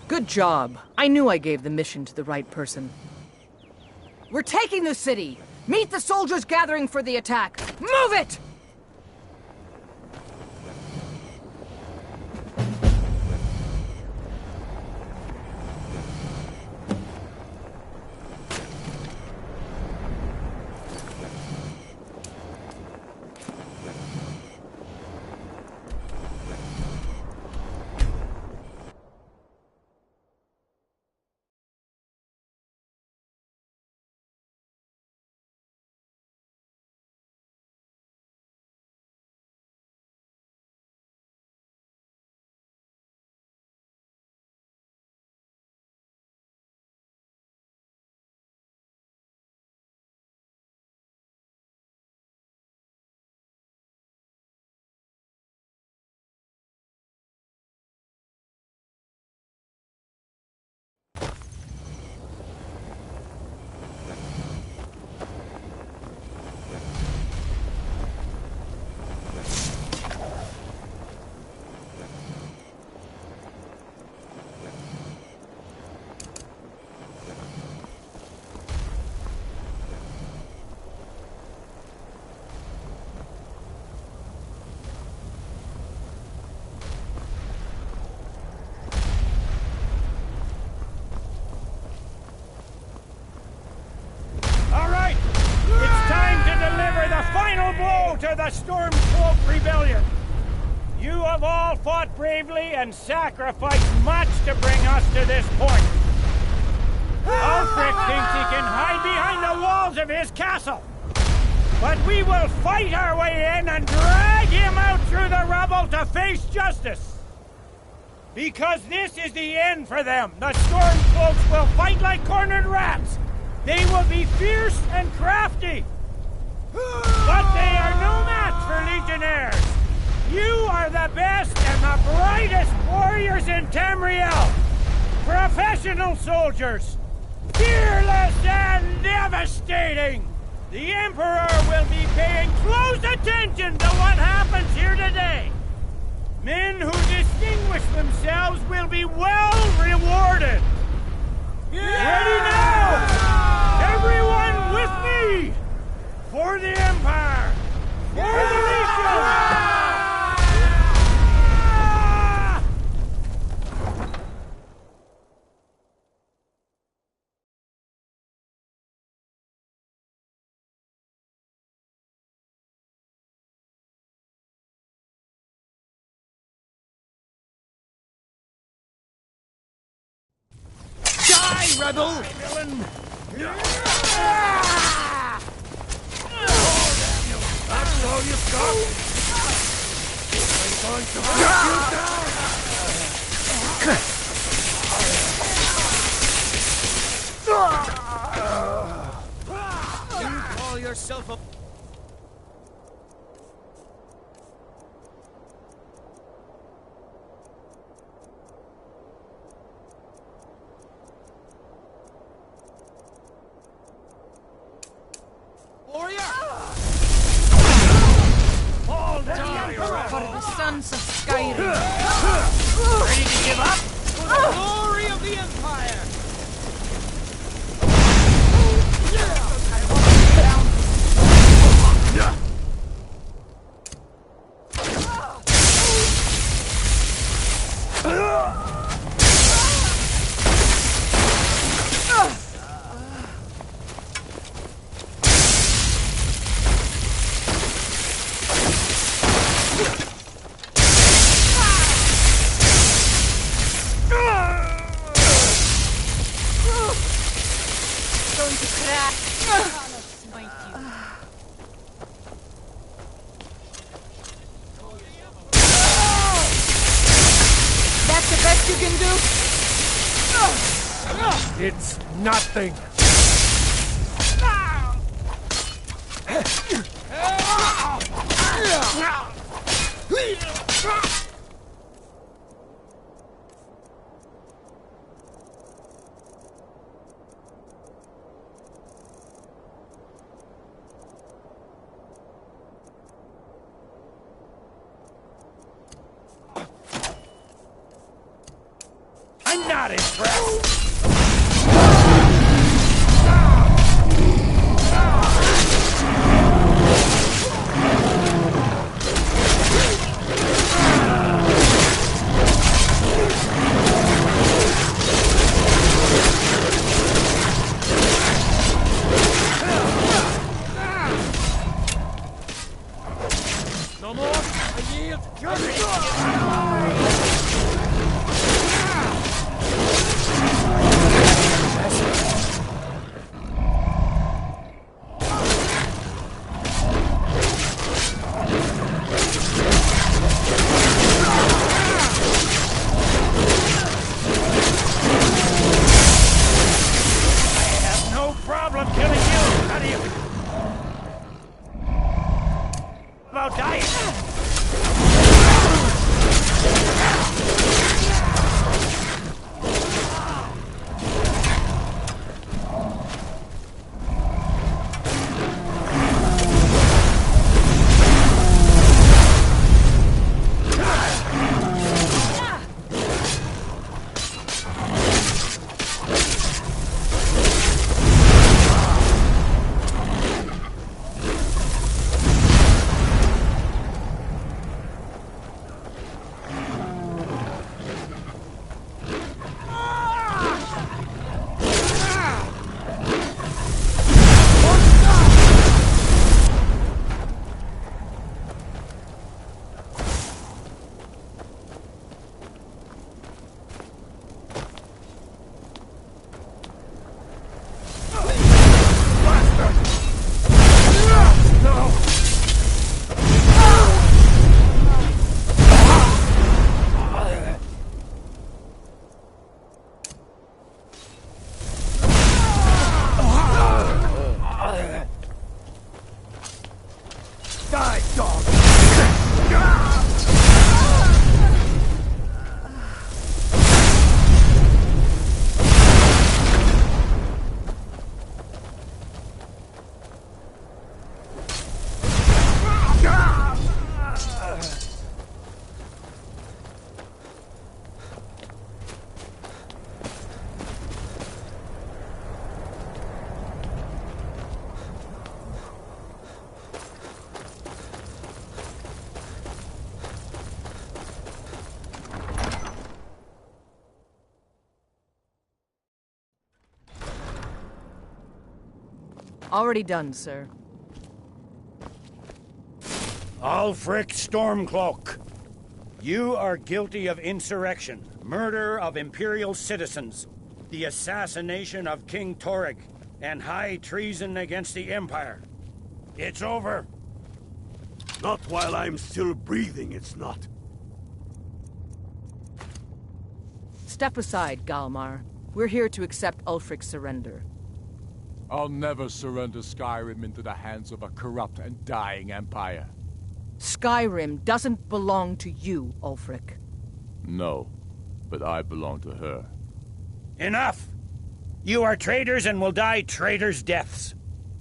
Good job. I knew I gave the mission to the right person. We're taking the city! Meet the soldiers gathering for the attack! Move it! To the Stormcloak Rebellion. You have all fought bravely and sacrificed much to bring us to this point. Ulfric thinks he can hide behind the walls of his castle. But we will fight our way in and drag him out through the rubble to face justice. Because this is the end for them. The Stormcloaks will fight like cornered rats. They will be fierce and crafty. But they are no match for Legionnaires! You are the best and the brightest warriors in Tamriel! Professional soldiers! Fearless and devastating! The Emperor will be paying close attention to what happens here today! Men who distinguish themselves will be well rewarded! started! Ready now! Everyone with me! For the Empire! For the Legion! Die, rebel! That's all you've got? I'm going to break you down! You call yourself a... warrior? Fall For down! the sons of Skyrim. Ready to give up? For the glory of the Empire! Going to crack. I'll smite you. That's the best you can do? It's nothing! I'm not impressed! No more? I yield! Already done, sir. Ulfric Stormcloak, you are guilty of insurrection, murder of Imperial citizens, the assassination of King Torrig, and high treason against the Empire. It's over. Not while I'm still breathing, it's not. Step aside, Galmar. We're here to accept Ulfric's surrender. I'll never surrender Skyrim into the hands of a corrupt and dying empire. Skyrim doesn't belong to you, Ulfric. No, but I belong to her. Enough! You are traitors and will die traitors' deaths.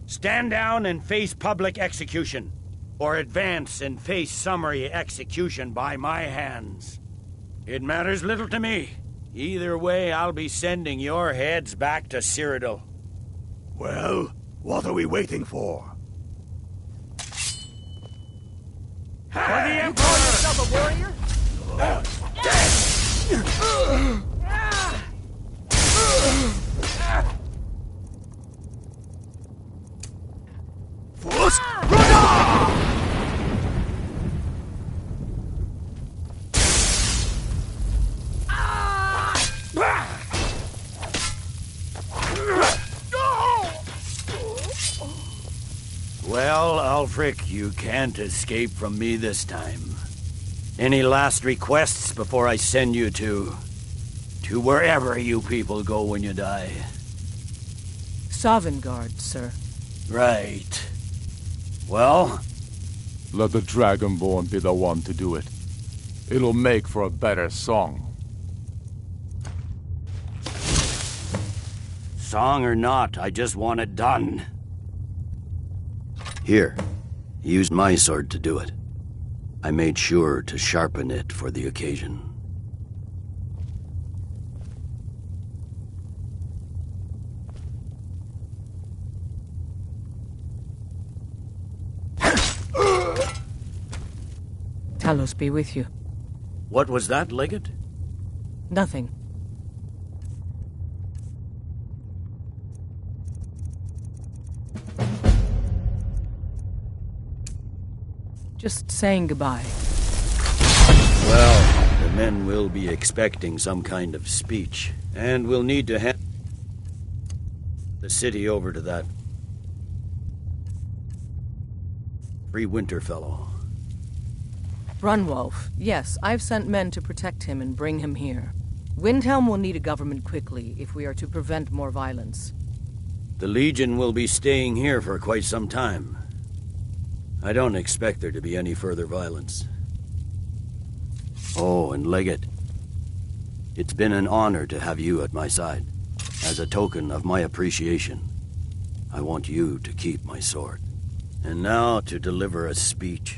Stand down and face public execution, or advance and face summary execution by my hands. It matters little to me. Either way, I'll be sending your heads back to Cyrodiil. Well, what are we waiting for? For the Emperor! Call yourself a warrior? Well, Ulfric, you can't escape from me this time. Any last requests before I send you to wherever you people go when you die? Sovngarde, sir. Right. Well? Let the Dragonborn be the one to do it. It'll make for a better song. Song or not, I just want it done. Here, use my sword to do it. I made sure to sharpen it for the occasion. Talos be with you. What was that, Legate? Nothing. Just saying goodbye. Well, the men will be expecting some kind of speech, and we'll need to hand the city over to that free winter fellow. Brunwolf, yes, I've sent men to protect him and bring him here. Windhelm will need a government quickly if we are to prevent more violence. The Legion will be staying here for quite some time. I don't expect there to be any further violence. Oh, and Legate, it's been an honor to have you at my side. As a token of my appreciation, I want you to keep my sword. And now to deliver a speech.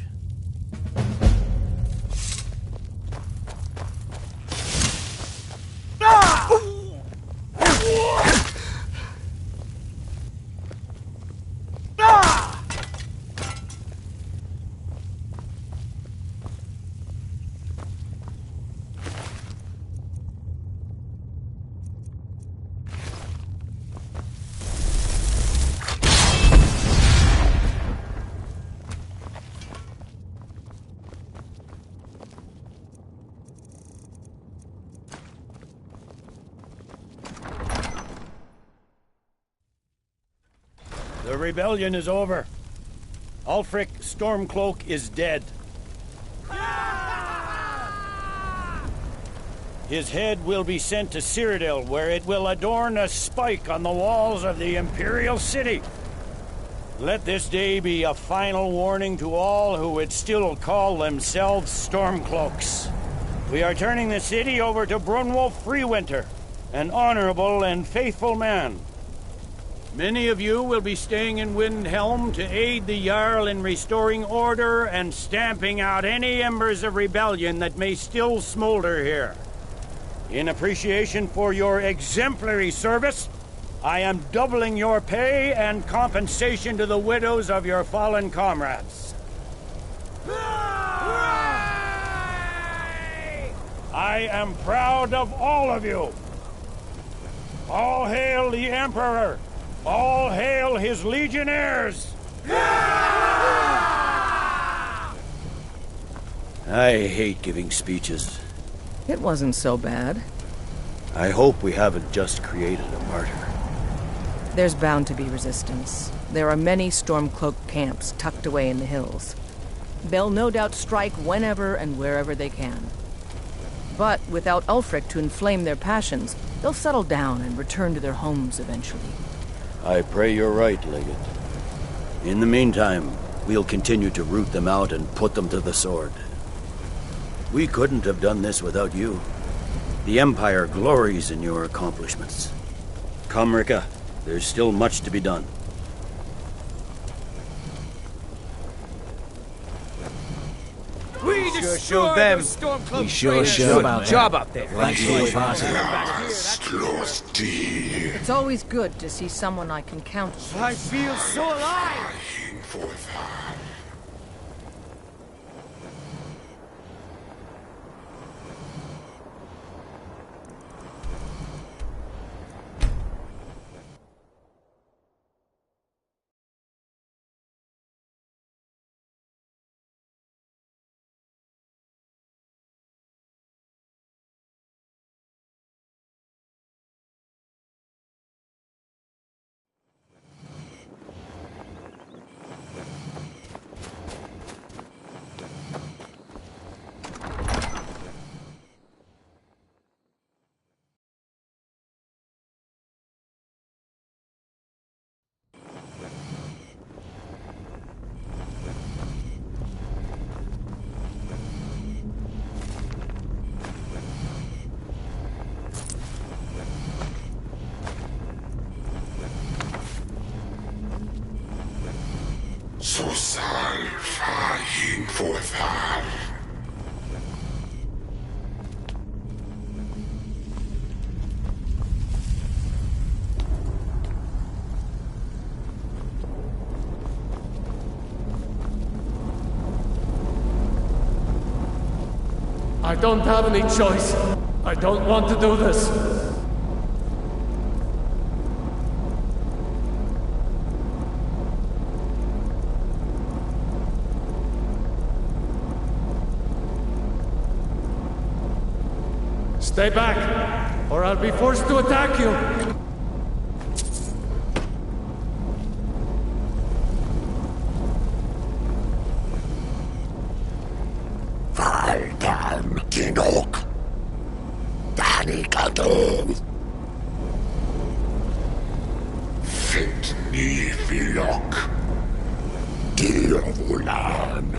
The rebellion is over. Ulfric Stormcloak is dead. His head will be sent to Cyrodiil, where it will adorn a spike on the walls of the Imperial City. Let this day be a final warning to all who would still call themselves Stormcloaks. We are turning the city over to Brunwolf Freewinter, an honorable and faithful man. Many of you will be staying in Windhelm to aid the Jarl in restoring order and stamping out any embers of rebellion that may still smolder here. In appreciation for your exemplary service, I am doubling your pay and compensation to the widows of your fallen comrades. I am proud of all of you. All hail the Emperor! All hail his legionnaires! I hate giving speeches. It wasn't so bad. I hope we haven't just created a martyr. There's bound to be resistance. There are many Stormcloak camps tucked away in the hills. They'll no doubt strike whenever and wherever they can. But without Ulfric to inflame their passions, they'll settle down and return to their homes eventually. I pray you're right, Legate. In the meantime, we'll continue to root them out and put them to the sword. We couldn't have done this without you. The Empire glories in your accomplishments. Come, Rika. There's still much to be done. We sure showed them. We sure showed them. Job up there. Like you a party. It's always good to see someone I can count on. I feel so alive. Så salva in forfall. I don't have any choice. I don't want to do this. Stay back, or I'll be forced to attack you. Valdan Kinok. Danikadov. Fit ni filok. Diovulan.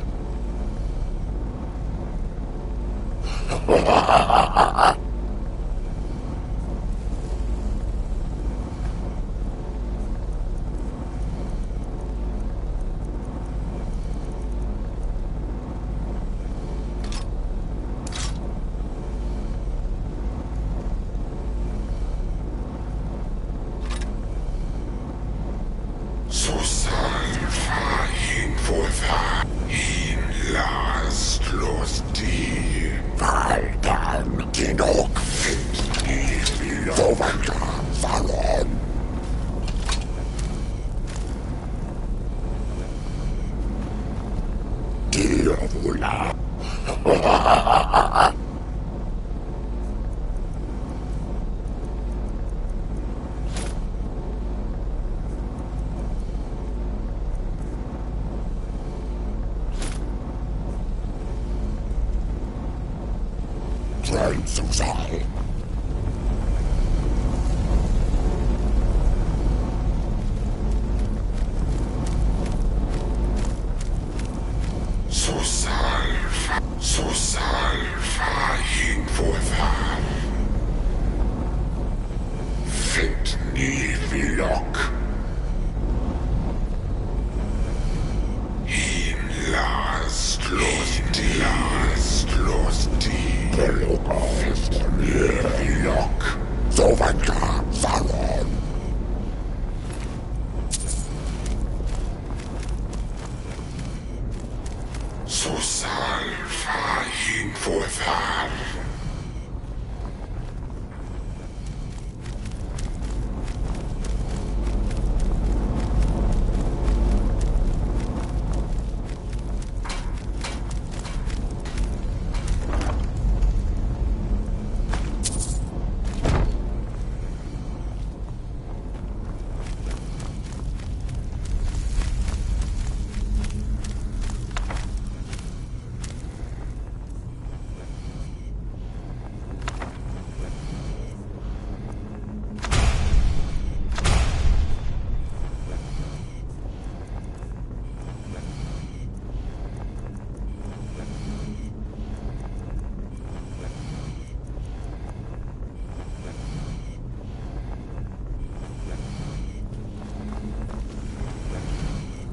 Så salva in forfall. In last los di. Valdan Kinok. Fit ni filok. Dovanka Valon. Diovulan. Train Susal. Så salva in forfall. Fit ni filok. In last los di. Last los di. Fit ni filok. Dovanka Valon. Så salva in forfall.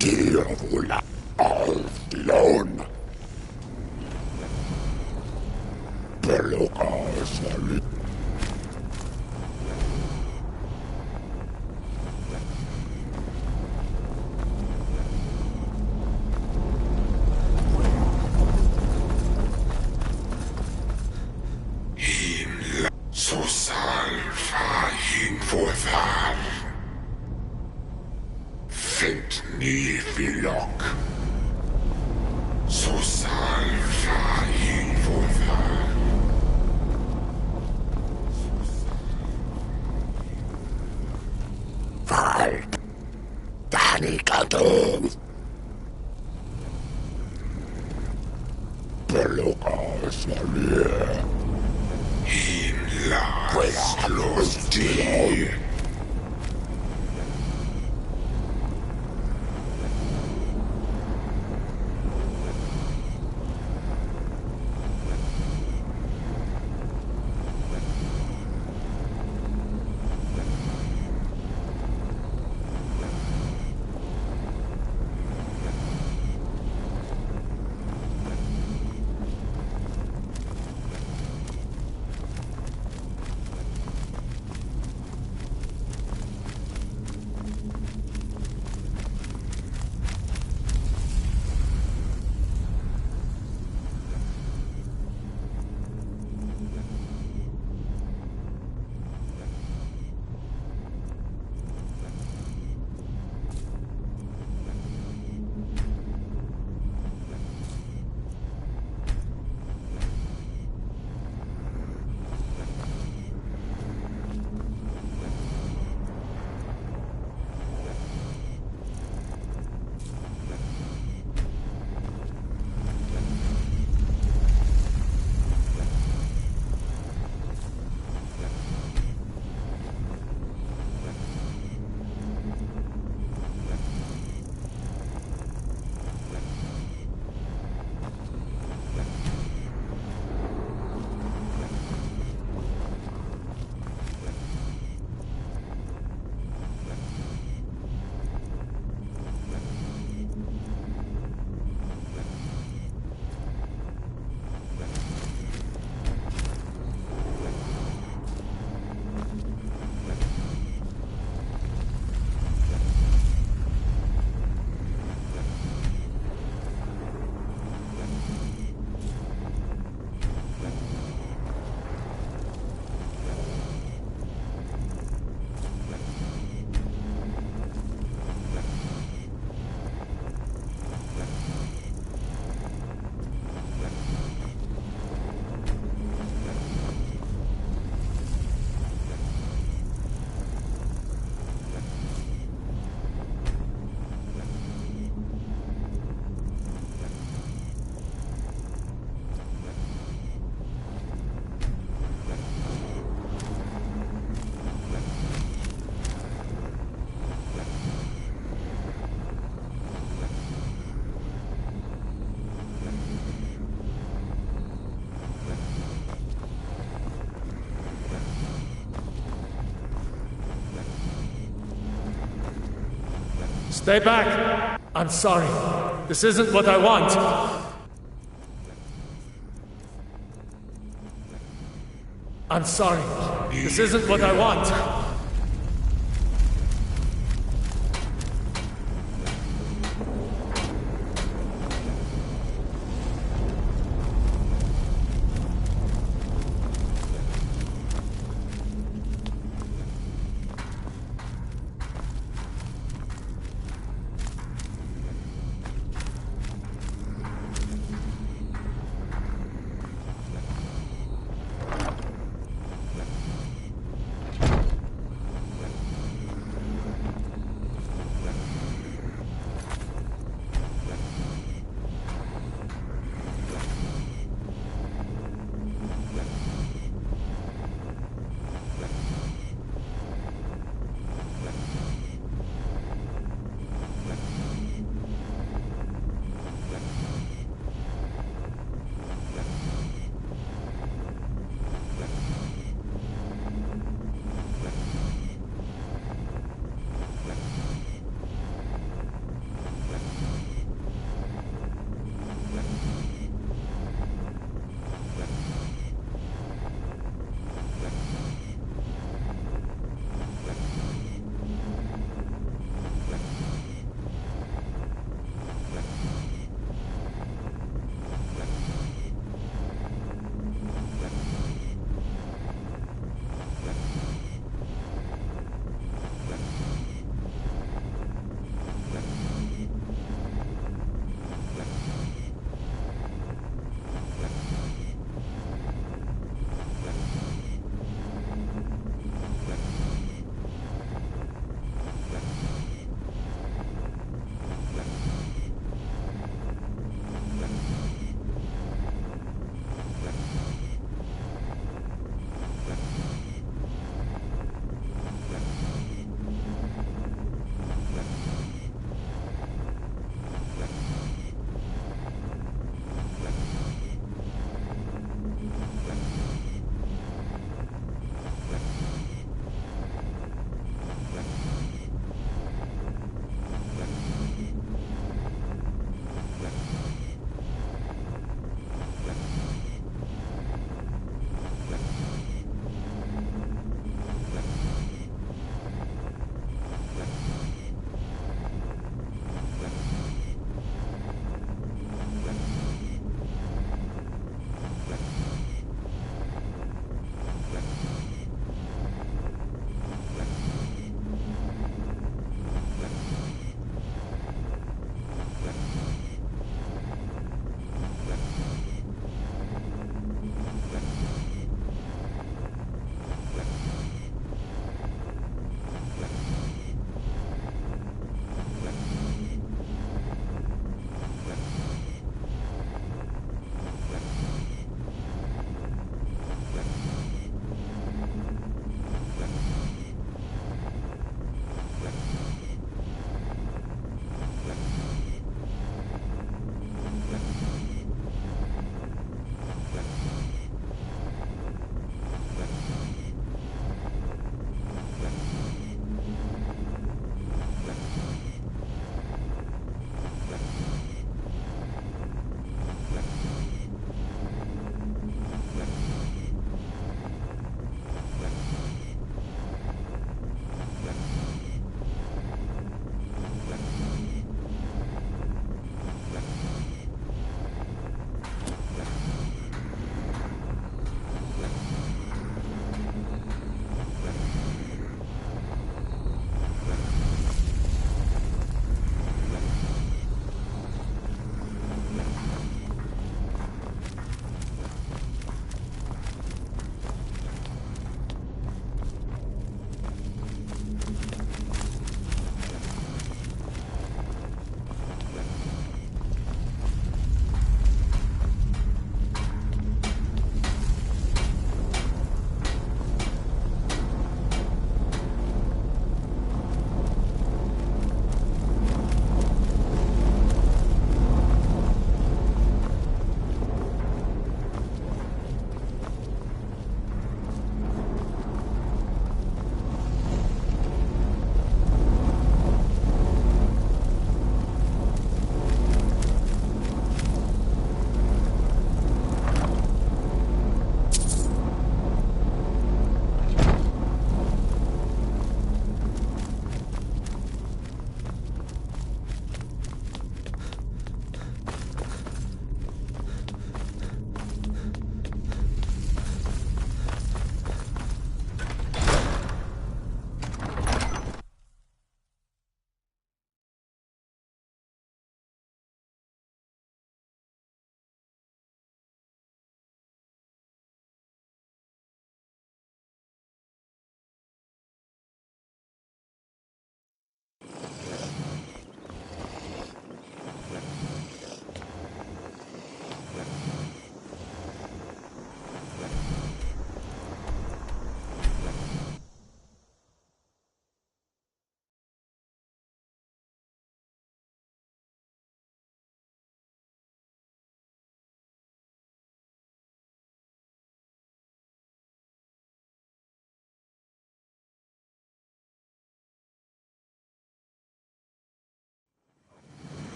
Dyrvula avlån. Belogasali. Himla så salva hinforthar. Fint nyfilok. Så salva hinforthar. Vald. Danikadon. Belogasali. Himla slosti. Stay back! I'm sorry. This isn't what I want. I'm sorry. This isn't what I want.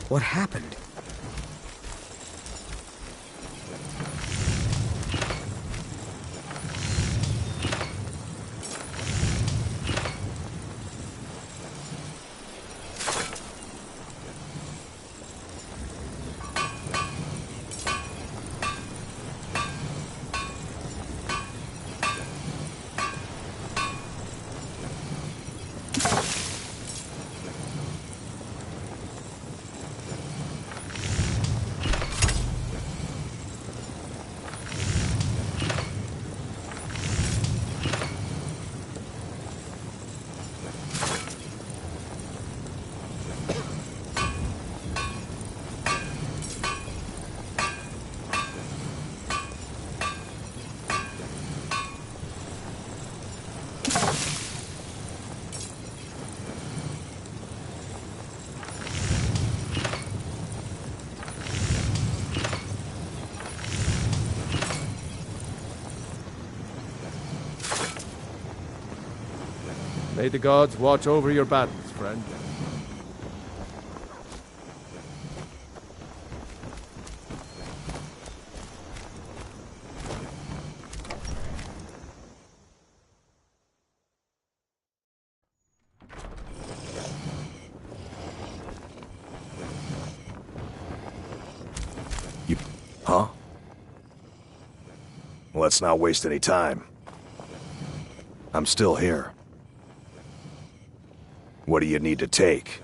What happened? May the gods watch over your battles, friend. Huh? Let's not waste any time. I'm still here. What do you need to take?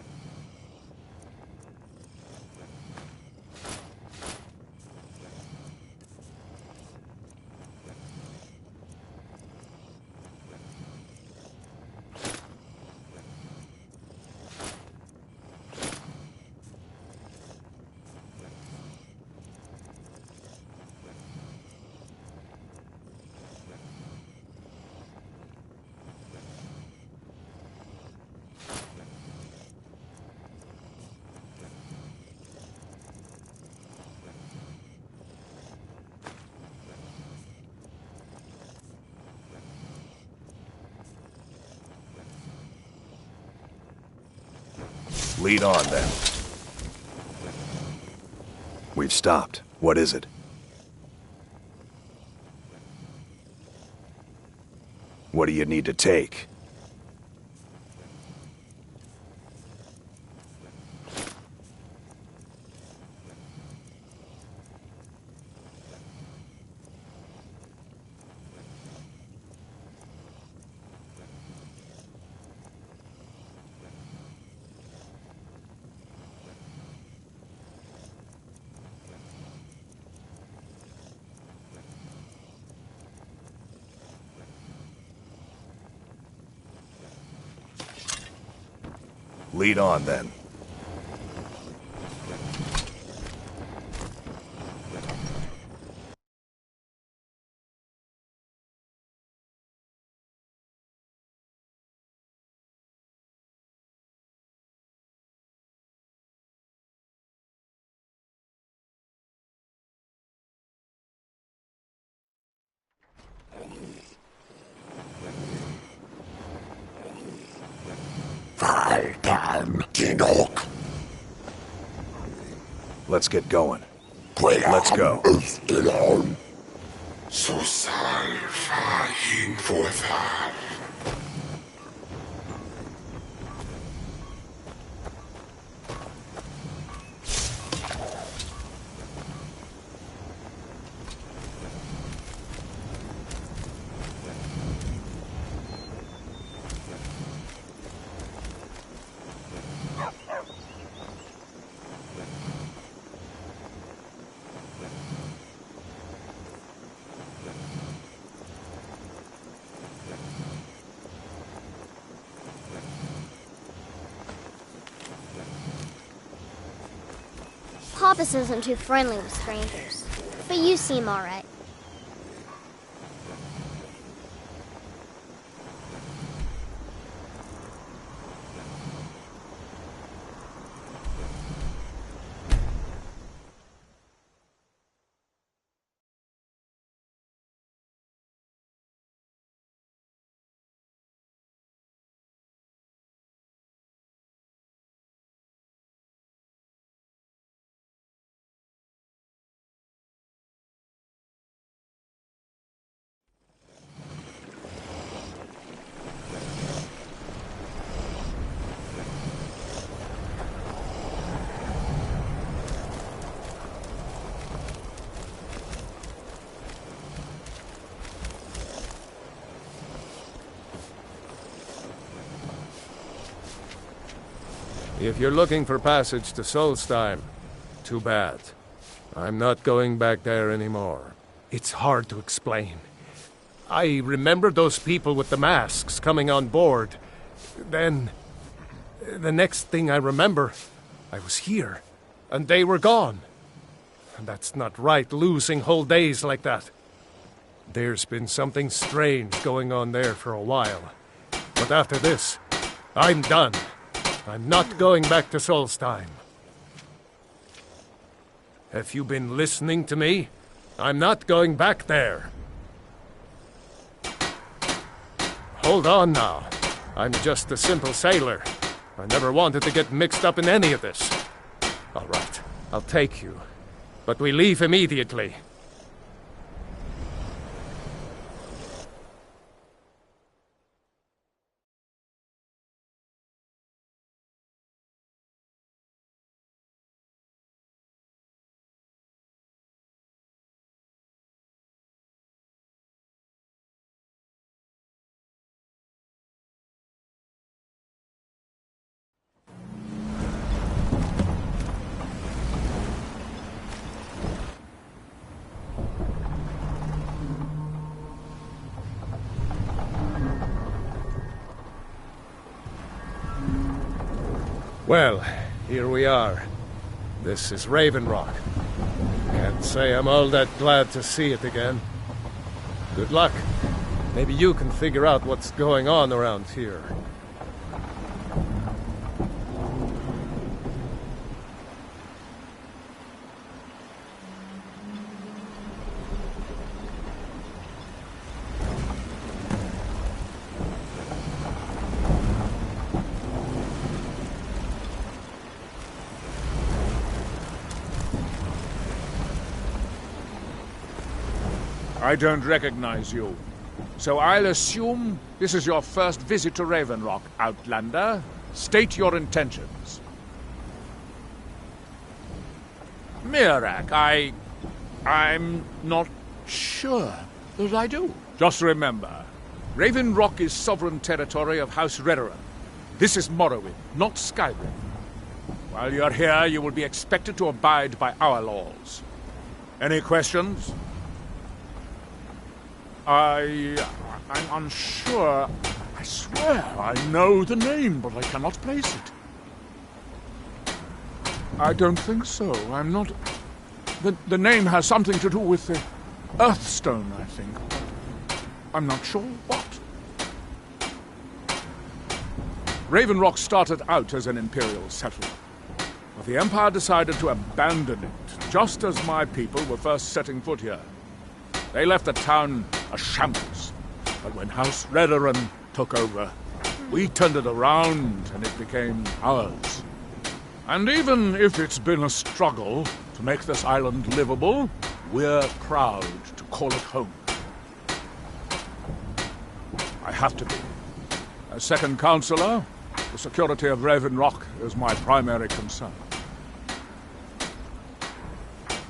Lead on, then. We've stopped. What is it? What do you need to take? Lead on, then. Let's get going. Let's go. Så salva inför Pappas isn't too friendly with strangers, but you seem alright. If you're looking for passage to Solstheim, too bad. I'm not going back there anymore. It's hard to explain. I remember those people with the masks coming on board. Then, the next thing I remember, I was here, and they were gone. And that's not right, losing whole days like that. There's been something strange going on there for a while. But after this, I'm done. I'm not going back to Solstheim. Have you been listening to me? I'm not going back there. Hold on now. I'm just a simple sailor. I never wanted to get mixed up in any of this. All right, I'll take you. But we leave immediately. Well, here we are. This is Raven Rock. Can't say I'm all that glad to see it again. Good luck. Maybe you can figure out what's going on around here. I don't recognize you. So I'll assume this is your first visit to Raven Rock, Outlander. State your intentions. Mirak, I'm not sure that I do. Just remember, Raven Rock is sovereign territory of House Redoran. This is Morrowind, not Skyrim. While you're here, you will be expected to abide by our laws. Any questions? I'm unsure. I swear I know the name, but I cannot place it. I don't think so. I'm not... The name has something to do with the Earthstone, I think. I'm not sure what. Raven Rock started out as an Imperial settlement, but the Empire decided to abandon it, just as my people were first setting foot here. They left the town a shambles, but when House Redoran took over, we turned it around and it became ours. And even if it's been a struggle to make this island livable, we're proud to call it home. I have to be. As second counselor, the security of Raven Rock is my primary concern.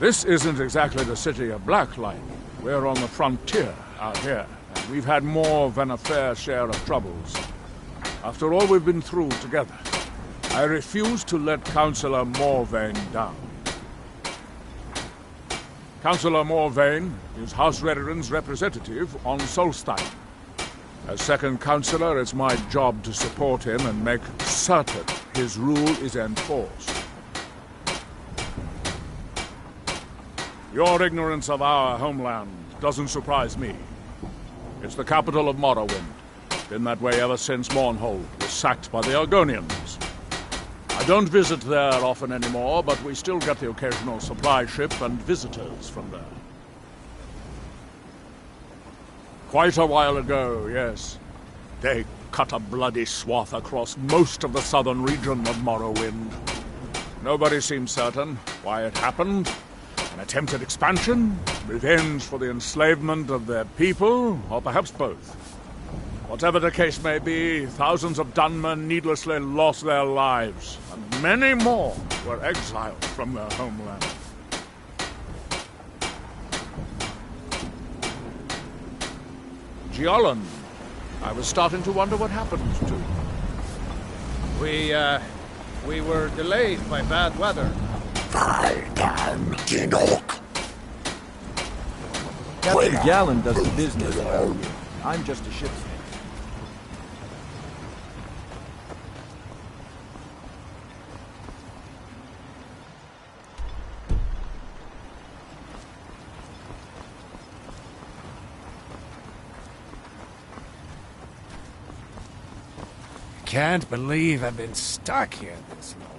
This isn't exactly the city of Blacklight. We're on the frontier out here, and we've had more than a fair share of troubles. After all we've been through together, I refuse to let Councillor Morvain down. Councillor Morvain is House Redoran's representative on Solstheim. As second councillor, it's my job to support him and make certain his rule is enforced. Your ignorance of our homeland doesn't surprise me. It's the capital of Morrowind. Been that way ever since Mournhold was sacked by the Argonians. I don't visit there often anymore, but we still get the occasional supply ship and visitors from there. Quite a while ago, yes. They cut a bloody swath across most of the southern region of Morrowind. Nobody seems certain why it happened. An attempted expansion, revenge for the enslavement of their people, or perhaps both. Whatever the case may be, thousands of Dunmen needlessly lost their lives, and many more were exiled from their homeland. Giolan, I was starting to wonder what happened to you. We were delayed by bad weather. Captain Gallen does the business around here. I'm just a ship's man. Can't believe I've been stuck here this long.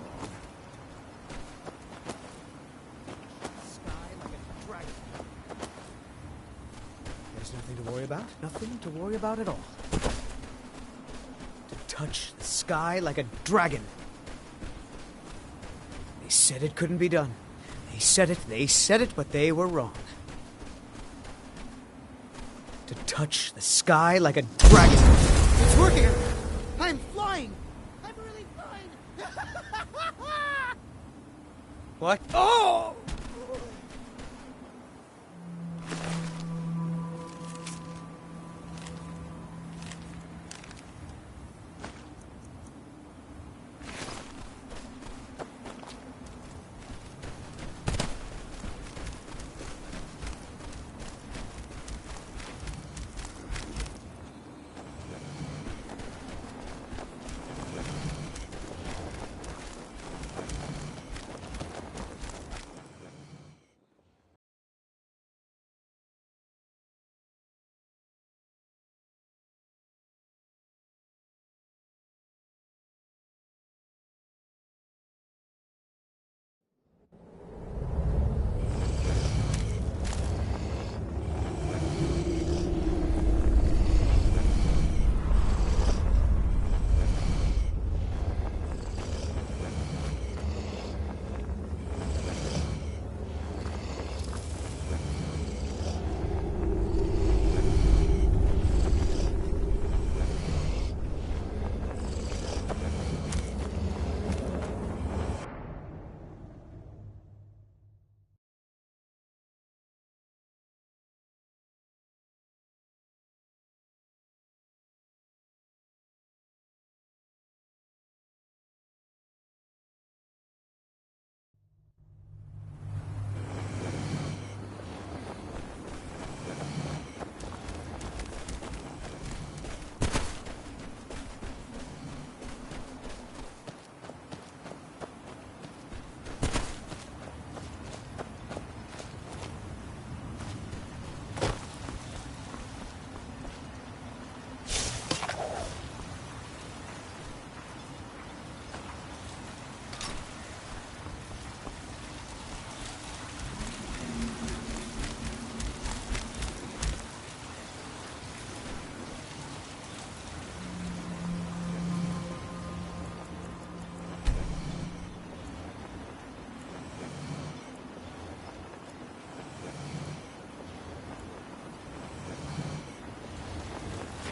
There's nothing to worry about. Nothing to worry about at all. To touch the sky like a dragon. They said it couldn't be done. They said it, but they were wrong. To touch the sky like a dragon. It's working! I'm flying! I'm really flying! What? Oh!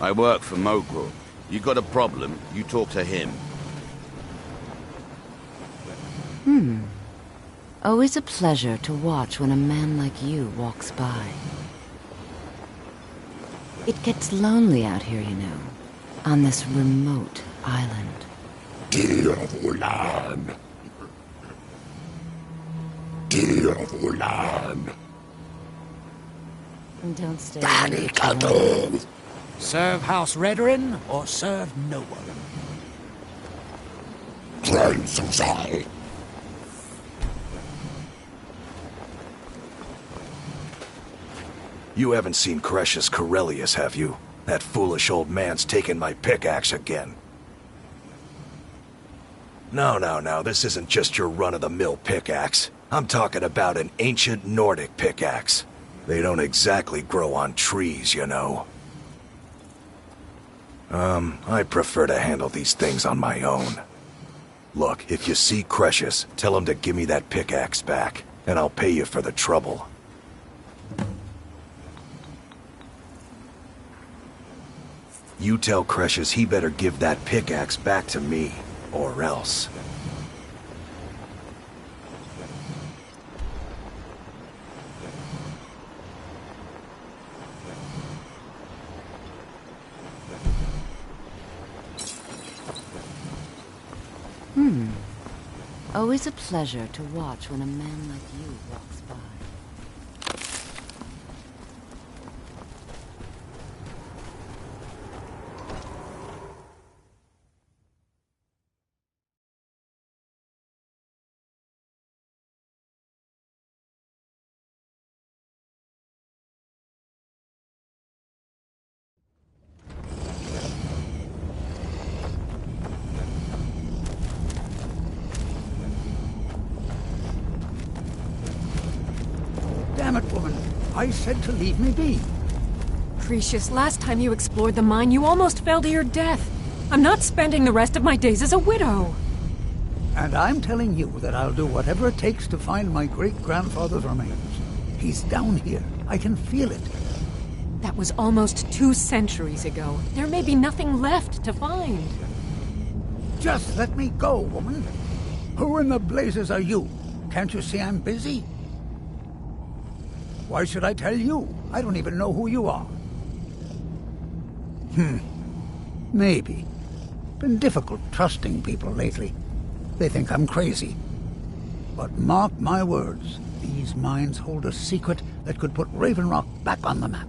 I work for Mogul. You got a problem, you talk to him. Always a pleasure to watch when a man like you walks by. It gets lonely out here, you know, on this remote island. Diavolan. Diavolan. Don't stay. Serve House Redorin or serve no one? You haven't seen Cretius Corellius, have you? That foolish old man's taken my pickaxe again. No, this isn't just your run-of-the-mill pickaxe. I'm talking about an ancient Nordic pickaxe. They don't exactly grow on trees, you know. I prefer to handle these things on my own. Look, if you see Cretius, tell him to give me that pickaxe back, and I'll pay you for the trouble. You tell Cretius he better give that pickaxe back to me, or else. always a pleasure to watch when a man like you walks by. Damn it, woman. I said to leave me be. Cretius, last time you explored the mine, you almost fell to your death. I'm not spending the rest of my days as a widow. And I'm telling you that I'll do whatever it takes to find my great-grandfather's remains. He's down here. I can feel it. That was almost 2 centuries ago. There may be nothing left to find. Just let me go, woman. Who in the blazes are you? Can't you see I'm busy? Why should I tell you? I don't even know who you are. Maybe. Been difficult trusting people lately. They think I'm crazy. But mark my words, these mines hold a secret that could put Raven Rock back on the map.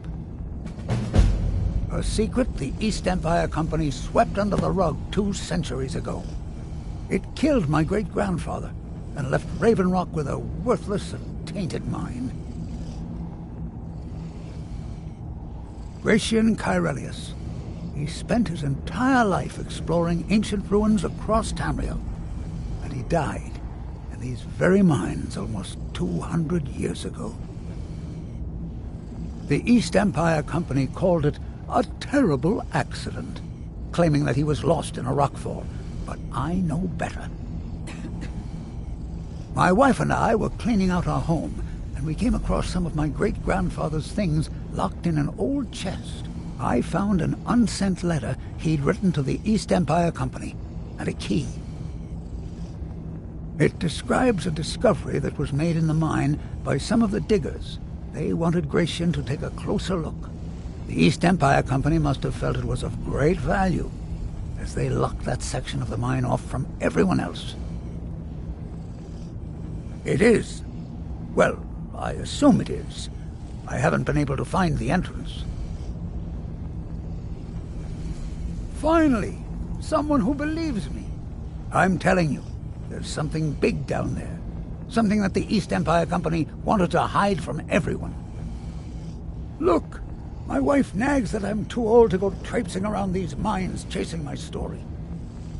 A secret the East Empire Company swept under the rug 2 centuries ago. It killed my great-grandfather and left Raven Rock with a worthless and tainted mine. Gratian Kyrelius. He spent his entire life exploring ancient ruins across Tamriel, and he died in these very mines almost 200 years ago. The East Empire Company called it a terrible accident, claiming that he was lost in a rockfall, but I know better. My wife and I were cleaning out our home, and we came across some of my great-grandfather's things locked in an old chest. I found an unsent letter he'd written to the East Empire Company, and a key. It describes a discovery that was made in the mine by some of the diggers. They wanted Gratian to take a closer look. The East Empire Company must have felt it was of great value, as they locked that section of the mine off from everyone else. It is. Well, I assume it is. I haven't been able to find the entrance. Finally, someone who believes me. I'm telling you, there's something big down there. Something that the East Empire Company wanted to hide from everyone. Look, my wife nags that I'm too old to go traipsing around these mines chasing my story.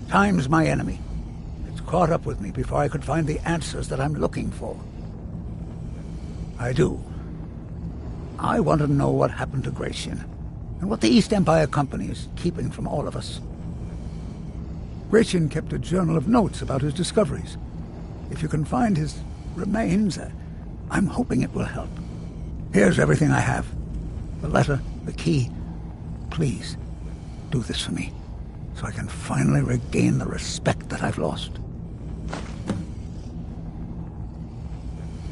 Time's my enemy. It's caught up with me before I could find the answers that I'm looking for. I do. I want to know what happened to Gratian, and what the East Empire Company is keeping from all of us. Gratian kept a journal of notes about his discoveries. If you can find his remains, I'm hoping it will help. Here's everything I have. The letter, the key. Please, do this for me, so I can finally regain the respect that I've lost.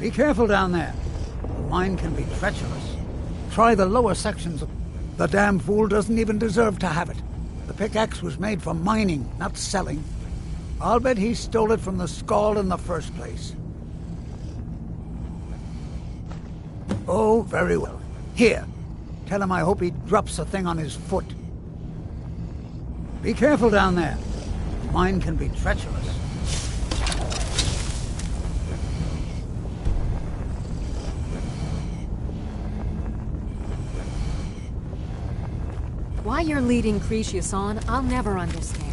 Be careful down there. The mine can be treacherous. Try the lower sections. The damn fool doesn't even deserve to have it. The pickaxe was made for mining, not selling. I'll bet he stole it from the Skald in the first place. Oh, very well. Here. Tell him I hope he drops the thing on his foot. Be careful down there. The mine can be treacherous. Why you're leading Cretius on, I'll never understand.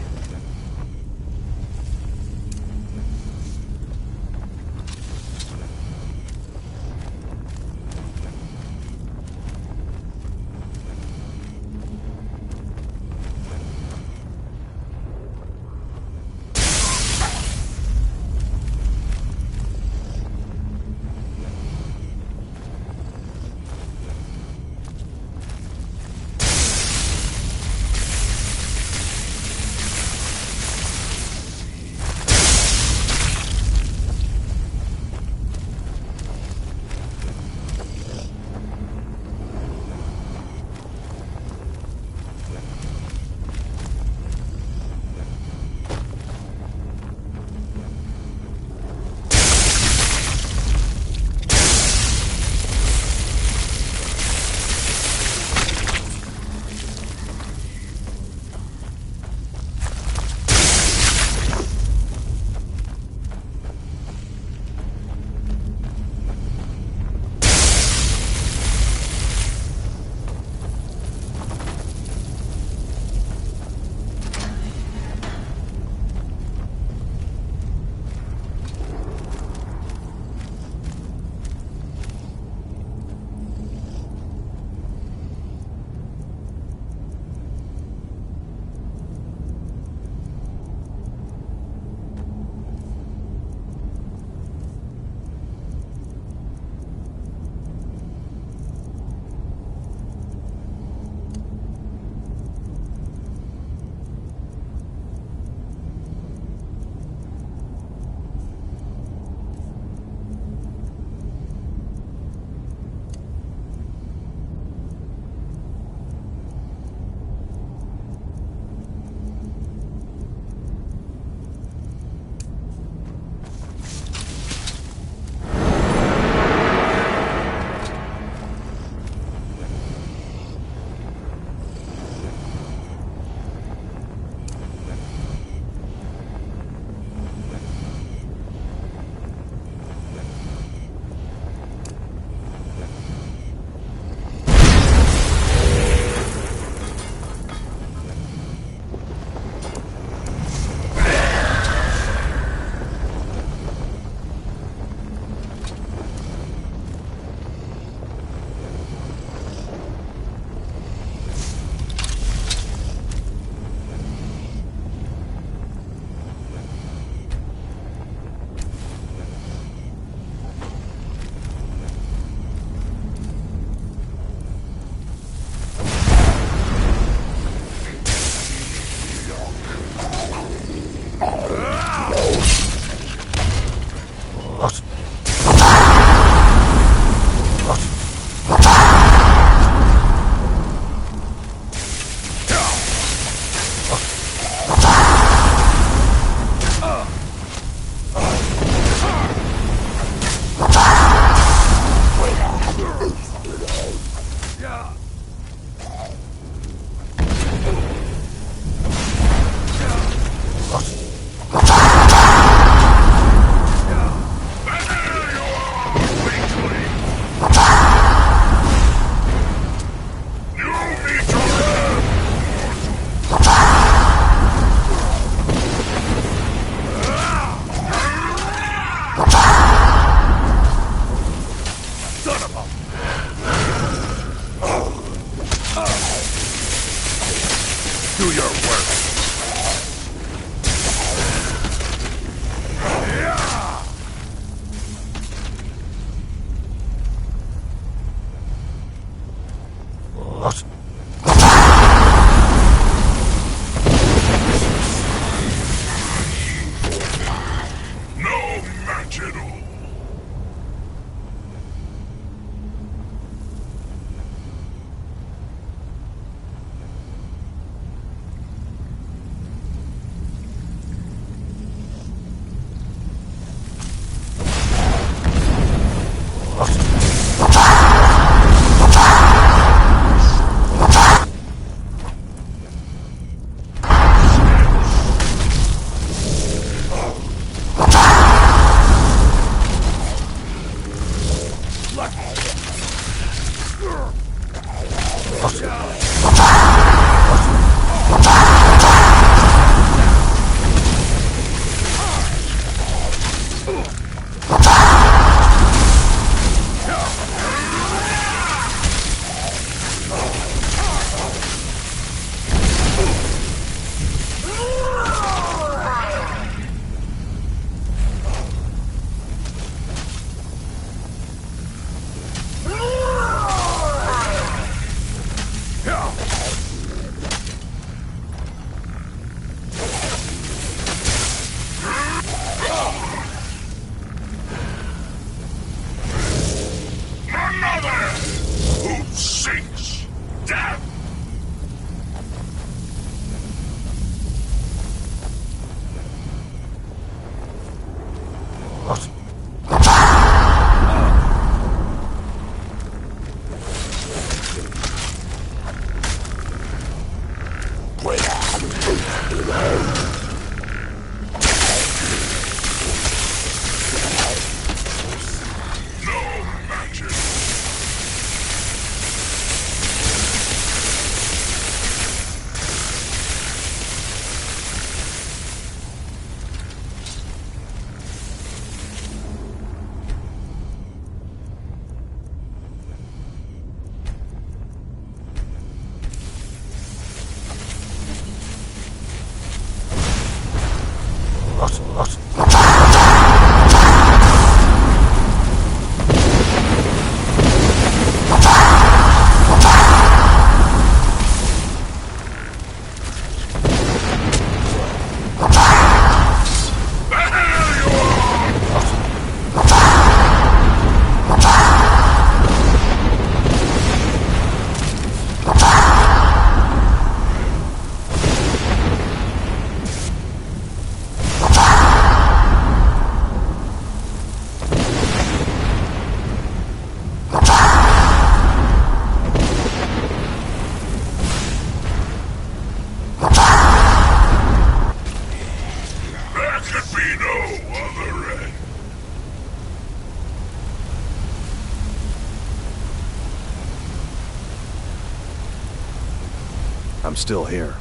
I'm still here.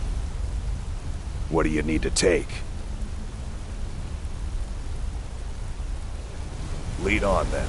What do you need to take? Lead on, then.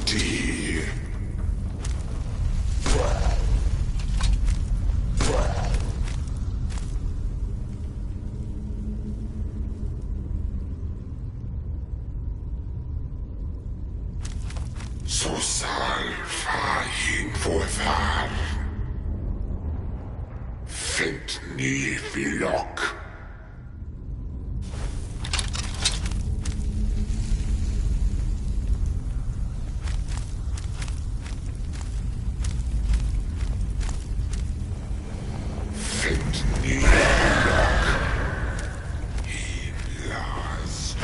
empty. Så salva hinforthar. Find ni vilok. Find ni vilok. Hilas.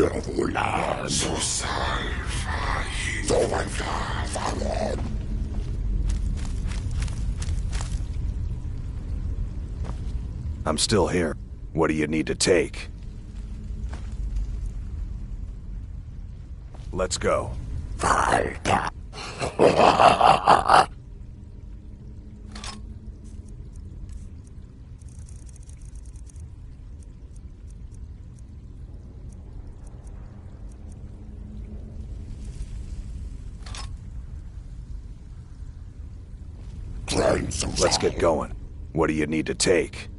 So salvahin vorfahren. I'm still here. What do you need to take? Let's go. Let's get going. What do you need to take?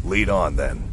Lead on, then.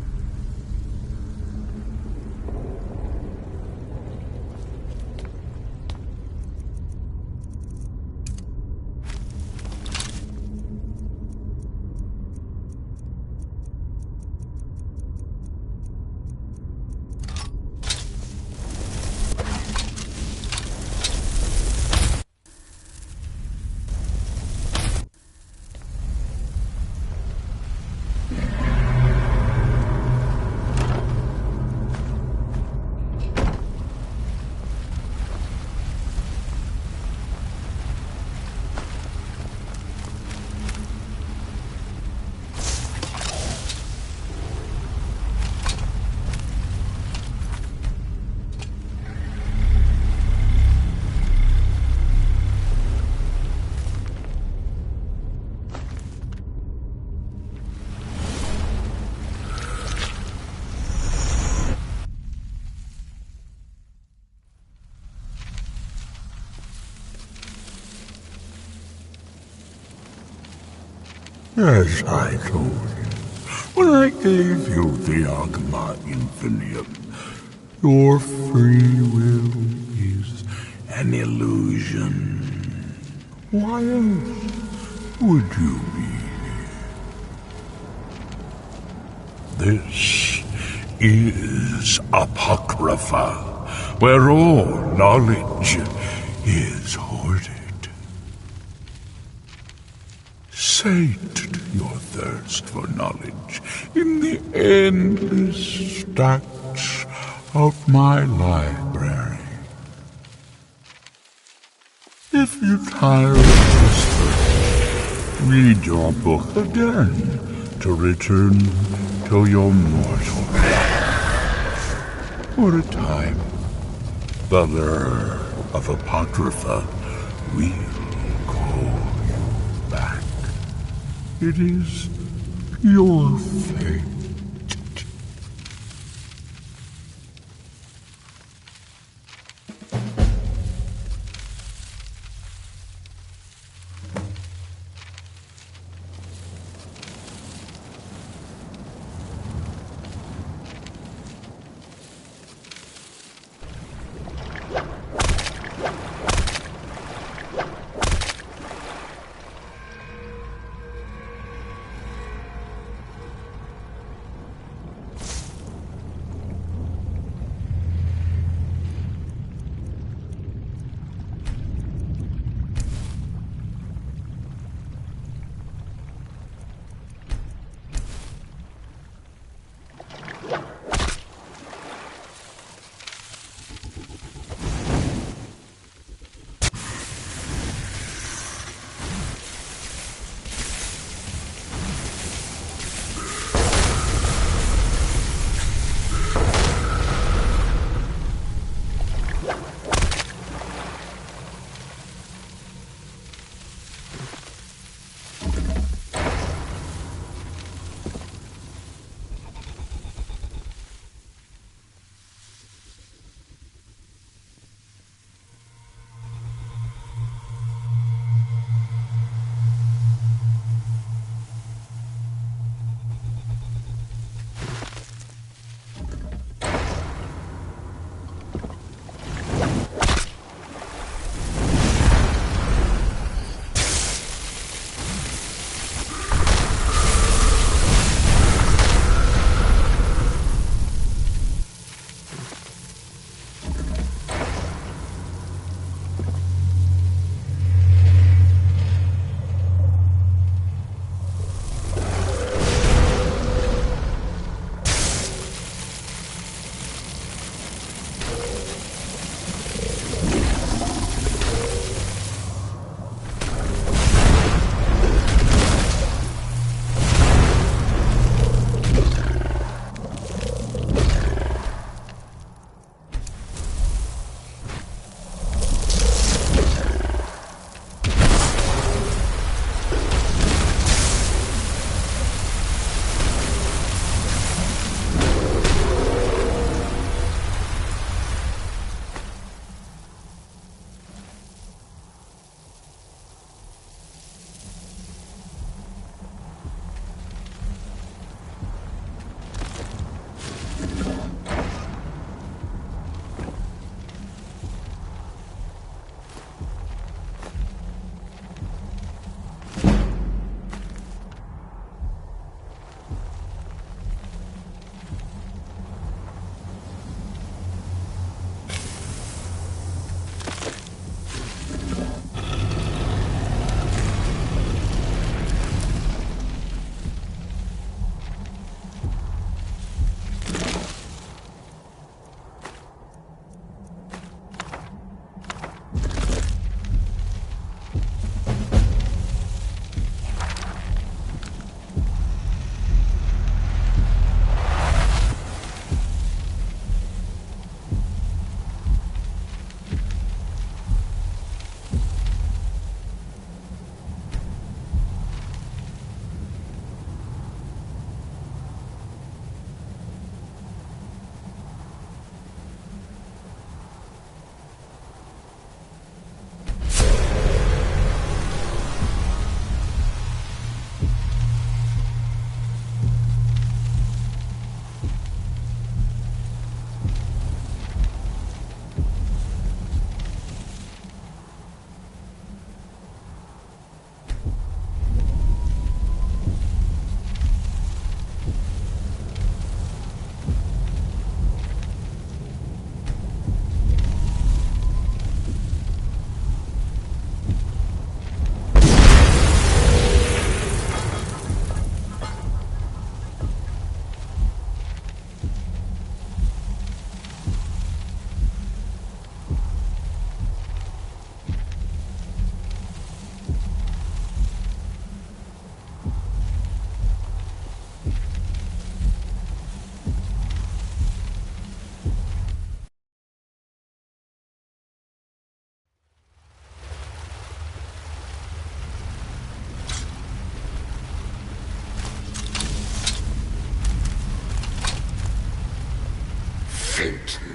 As I told you, when I gave you the Agma Infinium, your free will is an illusion. Why else would you be here? This is Apocrypha, where all knowledge is hoarded. Sate your thirst for knowledge in the endless stacks of my library. If you tire of this thirst, read your book again to return to your mortal life. For a time, the lure of Apocrypha will call you back. It is your fate.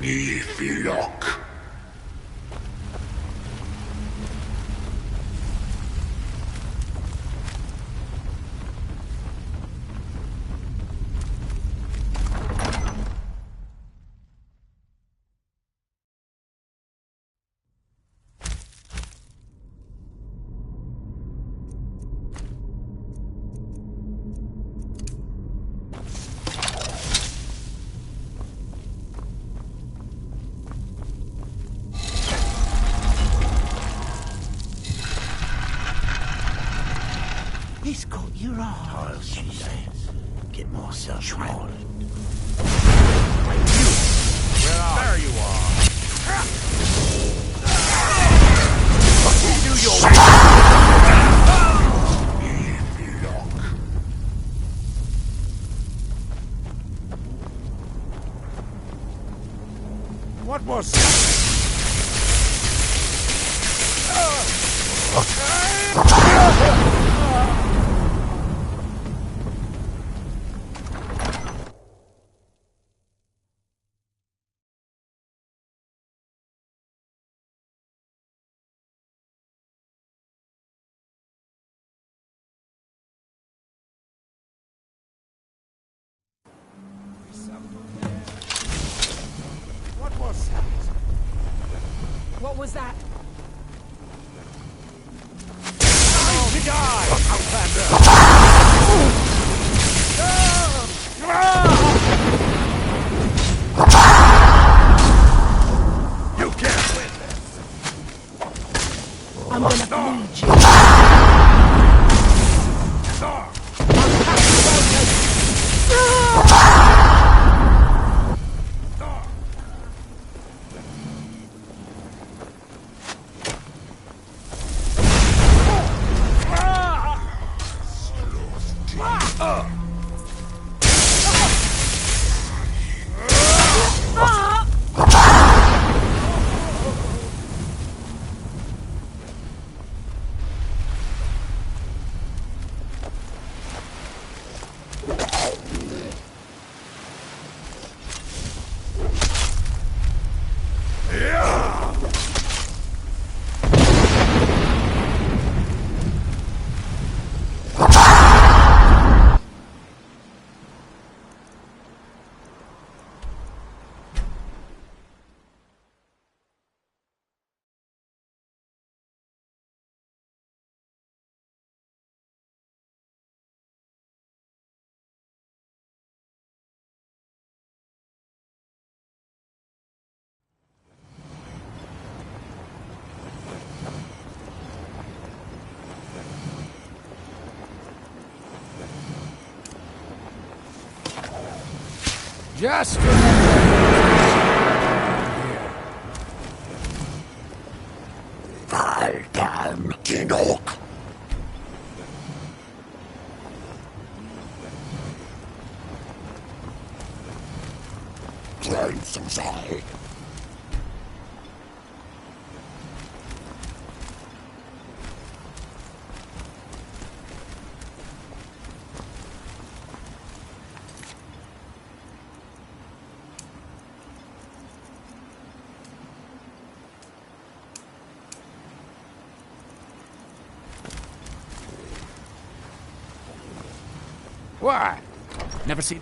Nifilok. He's got your eye, she says. Get more self-control. There you are. Do your What was that? What was that? What was that? To die, Outlander! You can't win this. I'm gonna bleed you. Just Valdan Kinok. Klein som sig. Why? Never seen...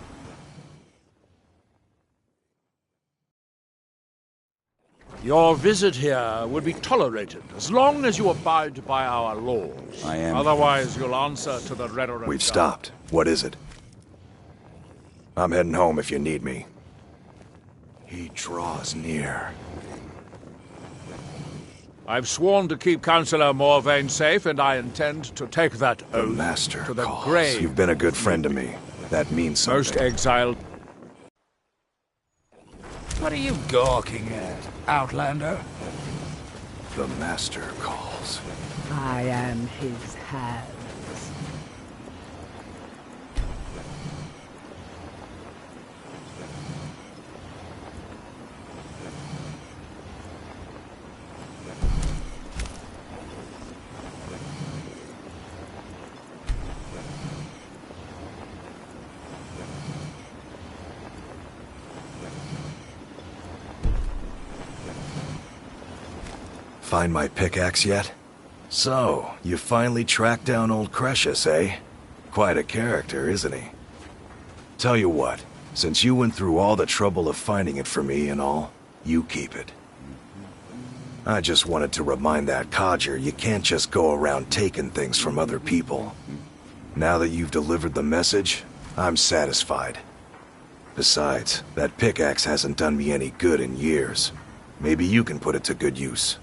Your visit here would be tolerated as long as you abide by our laws. I am. Otherwise, you'll answer to the Redder. We've stopped. What is it? I'm heading home if you need me. He draws near. I've sworn to keep Councillor Morvain safe, and I intend to take that The oath Master to the calls. grave. You've been a good friend to me. That means something. Most exiled. What are you gawking at, Outlander? The Master calls. I am his hands. find my pickaxe yet? So, you finally tracked down old Cretius, eh? Quite a character, isn't he? Tell you what, since you went through all the trouble of finding it for me and all, you keep it. I just wanted to remind that codger you can't just go around taking things from other people. Now that you've delivered the message, I'm satisfied. Besides, that pickaxe hasn't done me any good in years. Maybe you can put it to good use.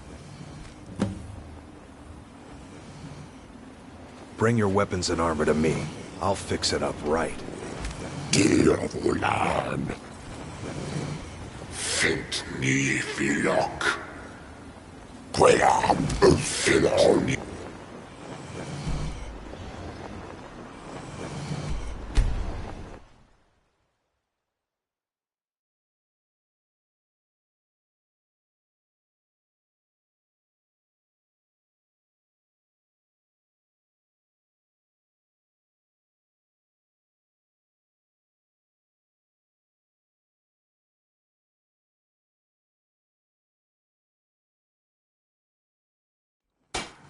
Bring your weapons and armor to me. I'll fix it up right. Diavolan. Fit ni filok. Queam filoni.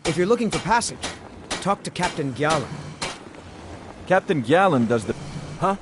If you're looking for passage, talk to Captain Gjallan. Captain Gjallan does the... Huh?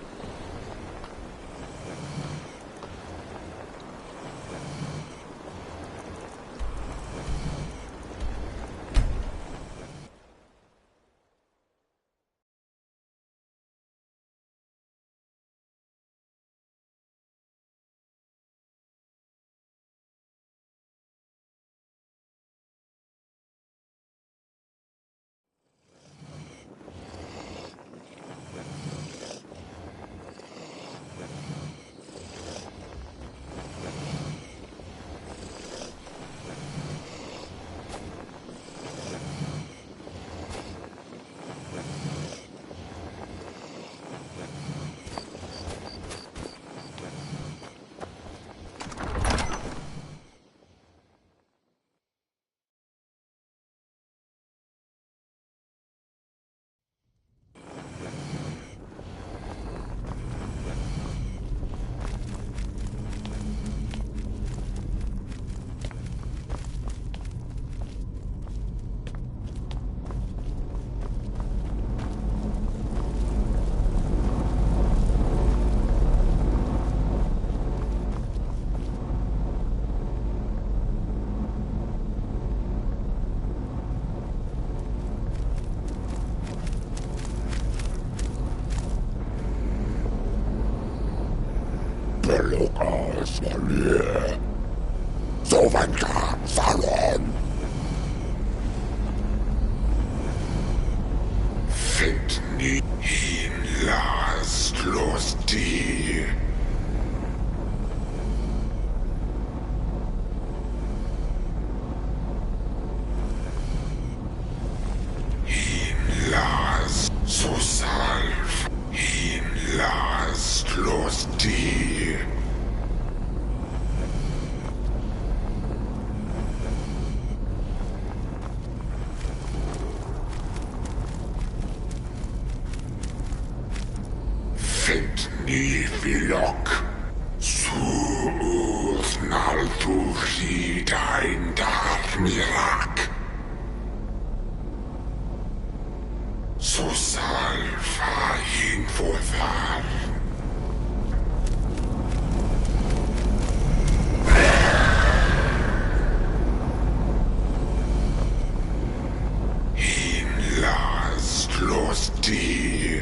Fit ni hin las los di. Hin las susalf. Hin las los di. Fit ni filok. Suuth nalthu hyd ein dar mirac. Sosal fa hin foddar. Hin las los di.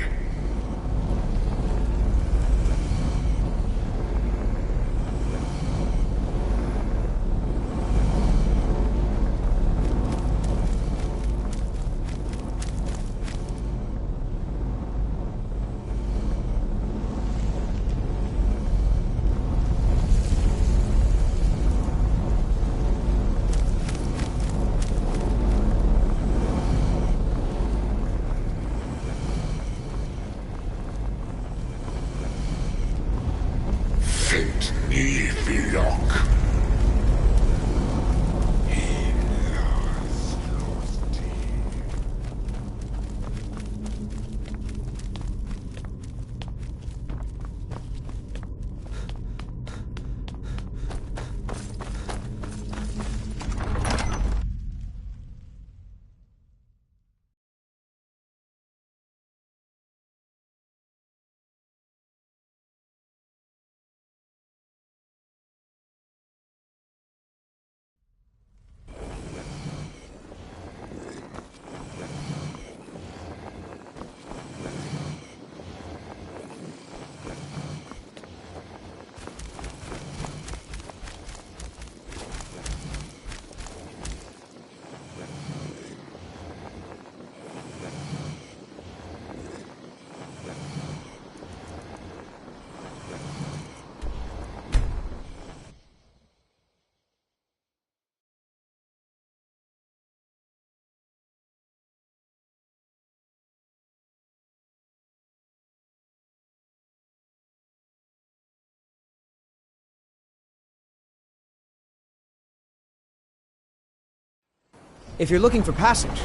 If you're looking for passage,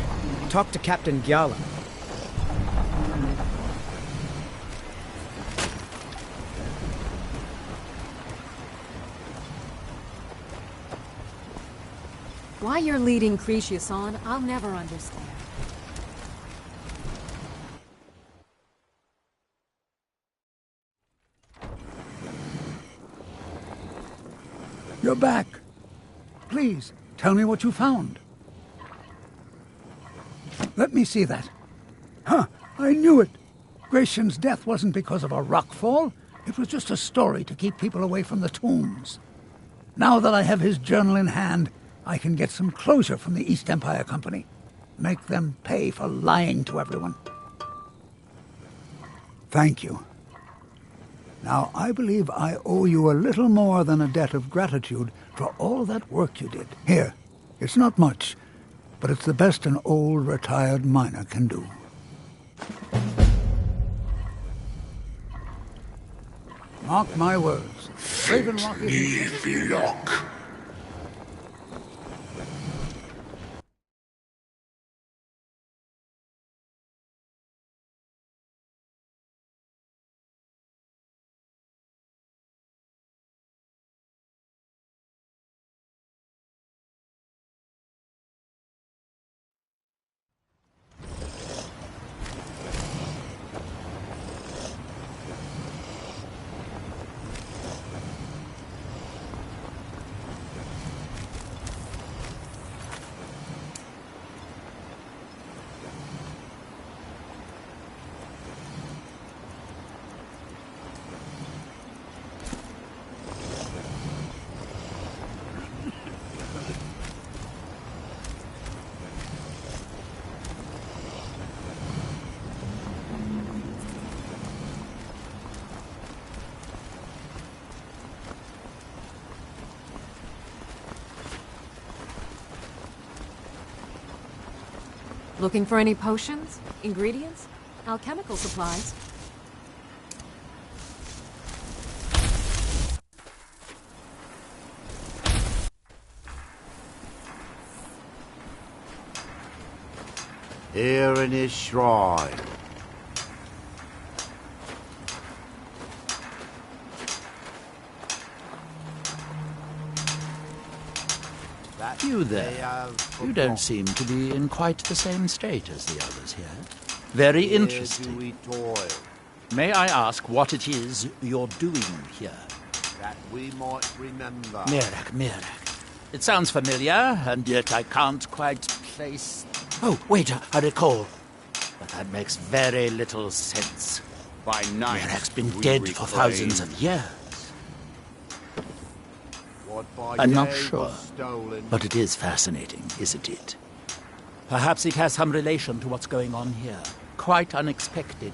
talk to Captain Gyala. Why you're leading Cretius on, I'll never understand. You're back. Please, tell me what you found. Let me see that. Huh, I knew it. Gratian's death wasn't because of a rockfall. It was just a story to keep people away from the tombs. Now that I have his journal in hand, I can get some closure from the East Empire Company. Make them pay for lying to everyone. Thank you. Now, I believe I owe you a little more than a debt of gratitude for all that work you did. Here, it's not much, but it's the best an old retired miner can do. Mark my words. Raven Rock is... Looking for any potions? Ingredients? Alchemical supplies? Here in his shrine. You there. You don't seem to be in quite the same state as the others here. Very interesting. May I ask what it is you're doing here? That we might remember. Mirak. It sounds familiar, and yet I can't quite place... Oh, wait, I recall. But that makes very little sense. By night, Mirak's been dead for thousands of years. I'm not sure, but it is fascinating, isn't it? Perhaps it has some relation to what's going on here. Quite unexpected.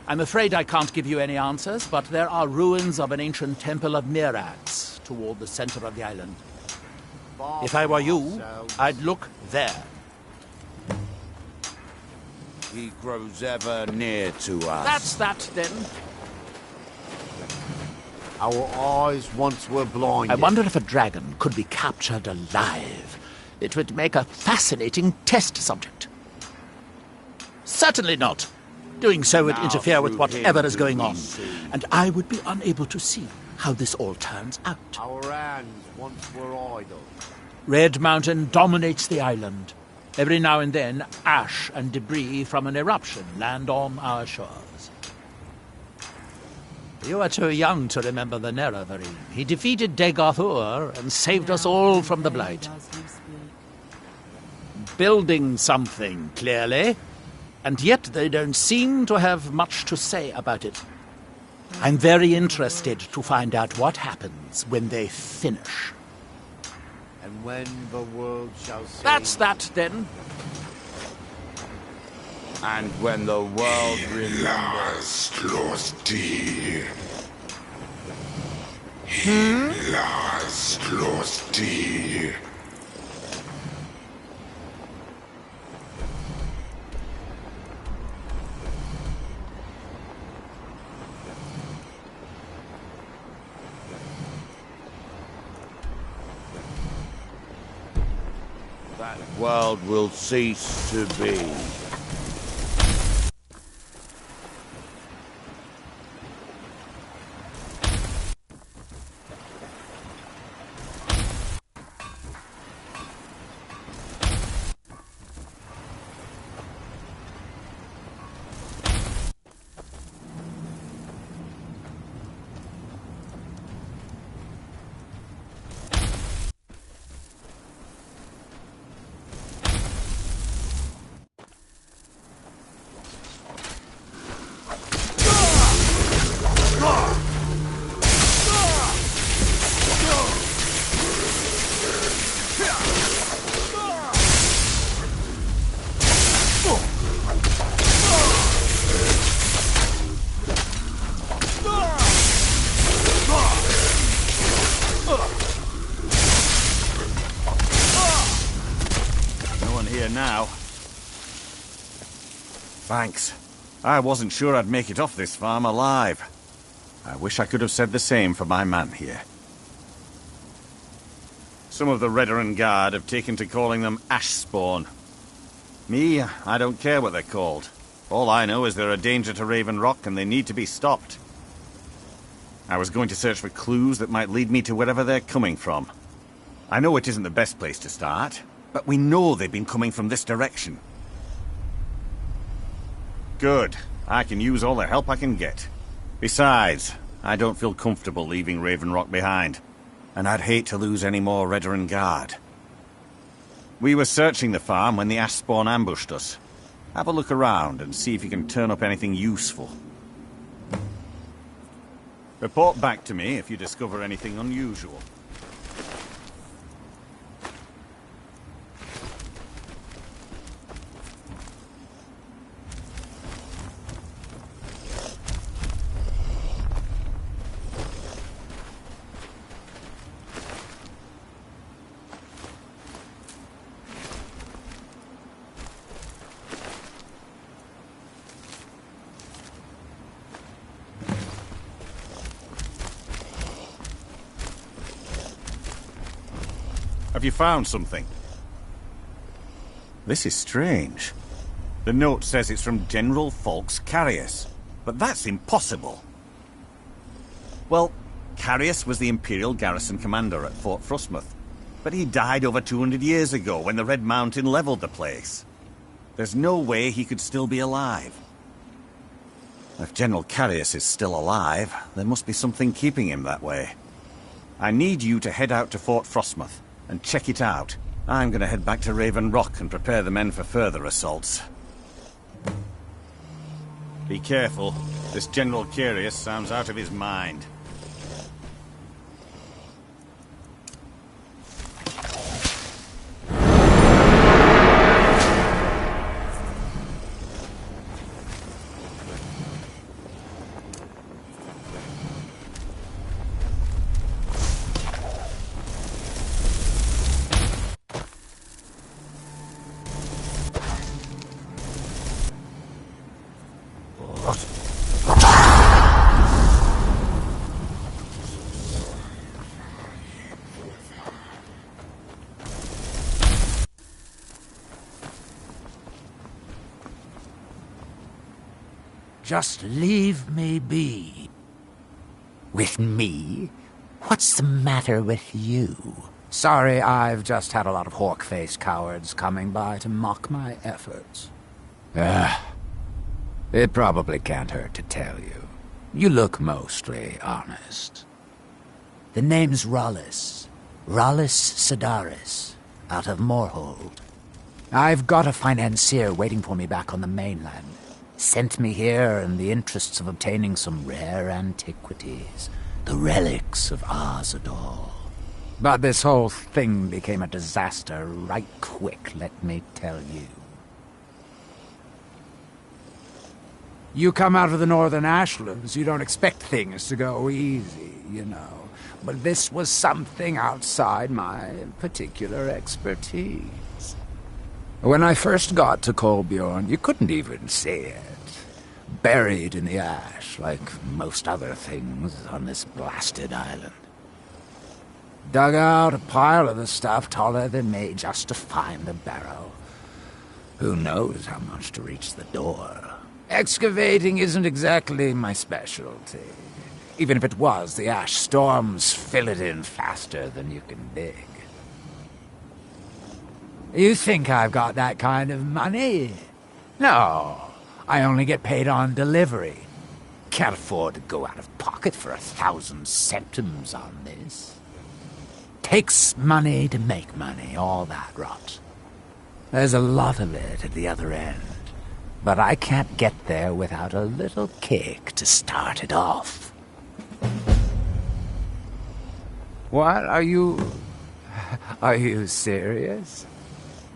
I'm afraid I can't give you any answers, but there are ruins of an ancient temple of Mirax toward the center of the island. If I were you, I'd look there. He grows ever near to us. That's that, then. Our eyes once were blinded. I wonder if a dragon could be captured alive. It would make a fascinating test subject. Certainly not. Doing so would interfere with whatever is going on, and I would be unable to see how this all turns out. Our hands once were idle. Red Mountain dominates the island. Every now and then, ash and debris from an eruption land on our shores. You are too young to remember the Nerevarine. He defeated Degathur and saved us all from the Blight. Building something, clearly. And yet they don't seem to have much to say about it. I'm very interested to find out what happens when they finish. And when the world shall see... That's that, then. And when the world remembers... Last lost dear. Last lost dear. that world will cease to be. Now. Thanks. I wasn't sure I'd make it off this farm alive. I wish I could have said the same for my man here. Some of the Redoran Guard have taken to calling them Ashspawn. Me, I don't care what they're called. All I know is they're a danger to Raven Rock and they need to be stopped. I was going to search for clues that might lead me to wherever they're coming from. I know it isn't the best place to start, but we know they've been coming from this direction. Good. I can use all the help I can get. Besides, I don't feel comfortable leaving Raven Rock behind, and I'd hate to lose any more Redoran Guard. We were searching the farm when the Ashspawn ambushed us. Have a look around and see if you can turn up anything useful. Report back to me if you discover anything unusual. Have you found something? This is strange. The note says it's from General Falks Carius, but that's impossible. Well, Carius was the Imperial garrison commander at Fort Frostmoth, but he died over 200 years ago when the Red Mountain leveled the place. There's no way he could still be alive. If General Carius is still alive, there must be something keeping him that way. I need you to head out to Fort Frostmoth and check it out. I'm gonna head back to Raven Rock and prepare the men for further assaults. Be careful. This General Carius sounds out of his mind. Just leave me be. With me? What's the matter with you? Sorry, I've just had a lot of hawk-faced cowards coming by to mock my efforts. It probably can't hurt to tell you. You look mostly honest. The name's Rollis. Rollis Sedaris, out of Moorhold. I've got a financier waiting for me back on the mainland. Sent me here in the interests of obtaining some rare antiquities. The relics of Azador. But this whole thing became a disaster right quick, let me tell you. You come out of the Northern Ashlands, you don't expect things to go easy, you know. But this was something outside my particular expertise. When I first got to Kolbjorn, you couldn't even see it. Buried in the ash, like most other things on this blasted island. Dug out a pile of the stuff taller than me just to find the barrow. Who knows how much to reach the door? Excavating isn't exactly my specialty. Even if it was, the ash storms fill it in faster than you can dig. You think I've got that kind of money? No, I only get paid on delivery. Can't afford to go out of pocket for 1,000 centimes on this. Takes money to make money, all that rot. There's a lot of it at the other end, but I can't get there without a little kick to start it off. What? Are you serious?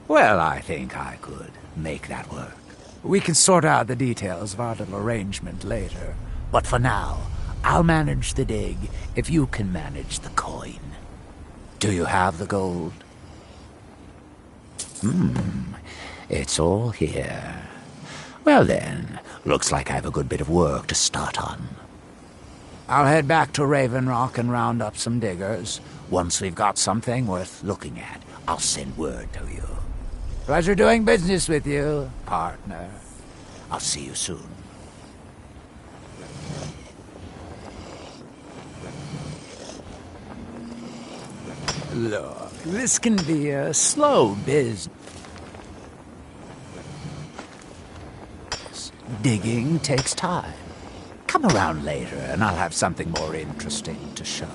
Well, I think I could make that work. We can sort out the details of our little arrangement later. But for now, I'll manage the dig if you can manage the coin. Do you have the gold? It's all here. Well then, looks like I have a good bit of work to start on. I'll head back to Raven Rock and round up some diggers. Once we've got something worth looking at, I'll send word to you. Pleasure doing business with you, partner. I'll see you soon. Look, this can be a slow business. Digging takes time. Come around later and I'll have something more interesting to show.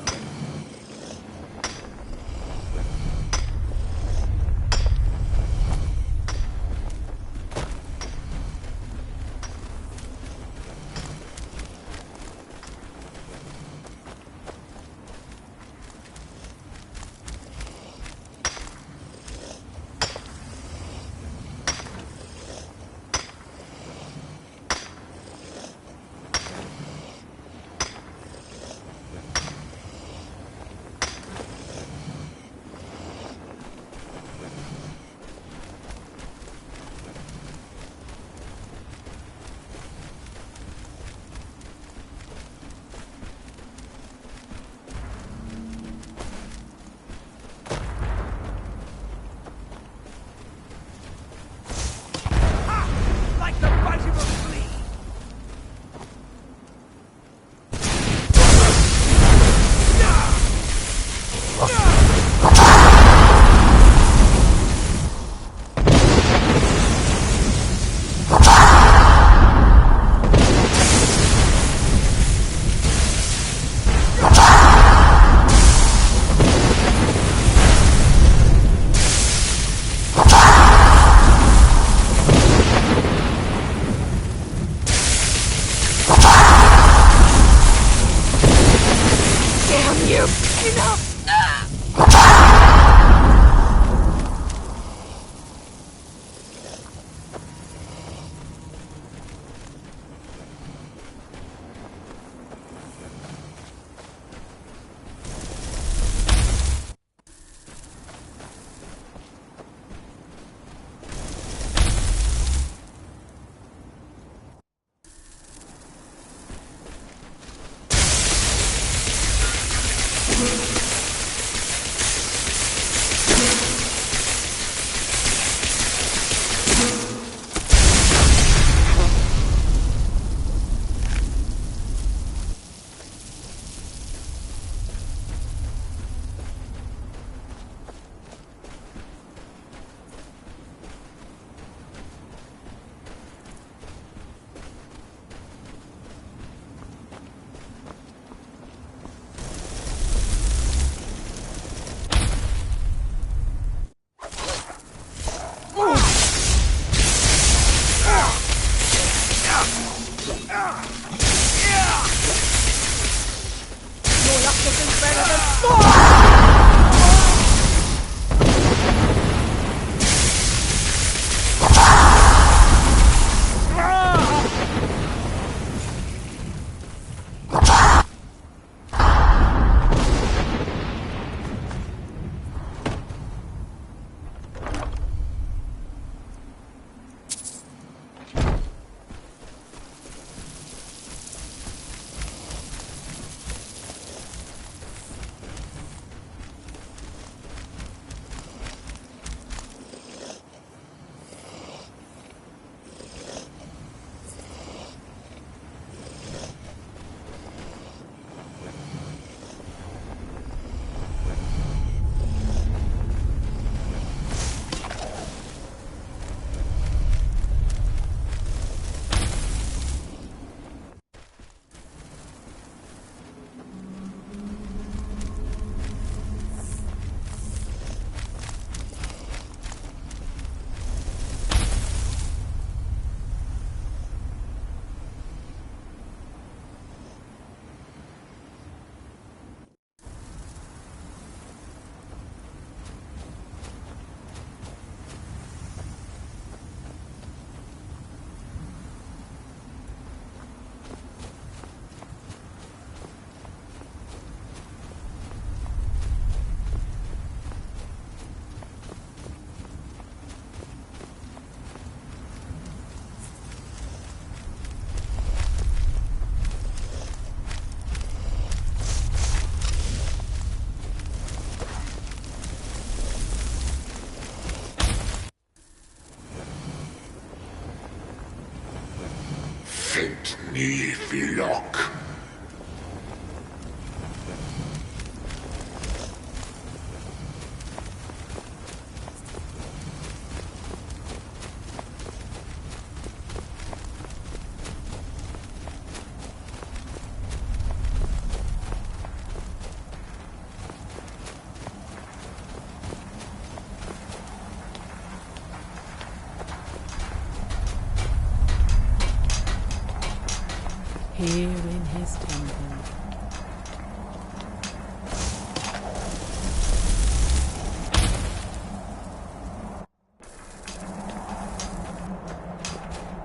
Ent ni filok. Here in his temple.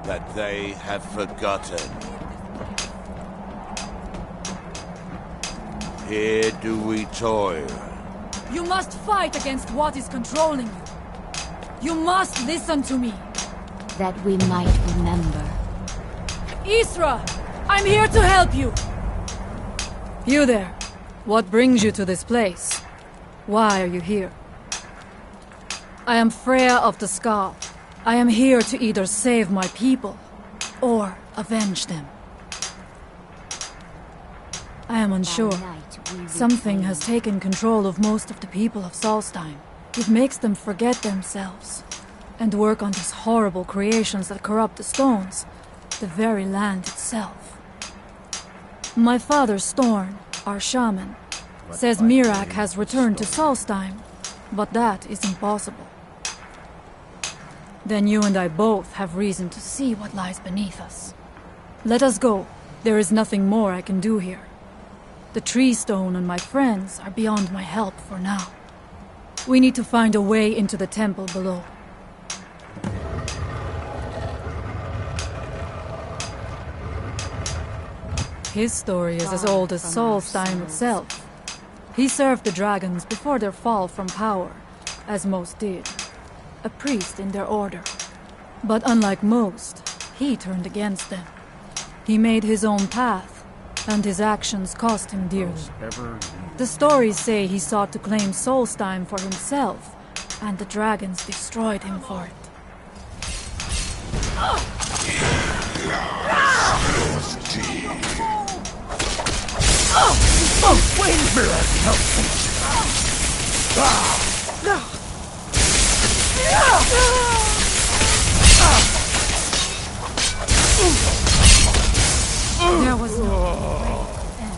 That they have forgotten. Here do we toil. You must fight against what is controlling you. You must listen to me. That we might remember. Isra! I'm here to help you! You there. What brings you to this place? Why are you here? I am Freya of the Scar. I am here to either save my people, or avenge them. I am unsure. Something has taken control of most of the people of Solstheim. It makes them forget themselves, and work on these horrible creations that corrupt the stones, the very land itself. My father, Storn, our shaman, says Mirak has returned to Solstheim, but that is impossible. Then you and I both have reason to see what lies beneath us. Let us go. There is nothing more I can do here. The tree stone and my friends are beyond my help for now. We need to find a way into the temple below. His story is as old as Solstheim itself. He served the dragons before their fall from power, as most did. A priest in their order. But unlike most, he turned against them. He made his own path, and his actions cost him dearly. The stories say he sought to claim Solstheim for himself, and the dragons destroyed him for it. Wait a minute, help me! There was no end.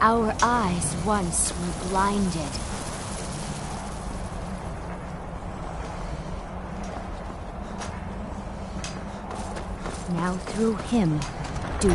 Our eyes once were blinded. Now through him, do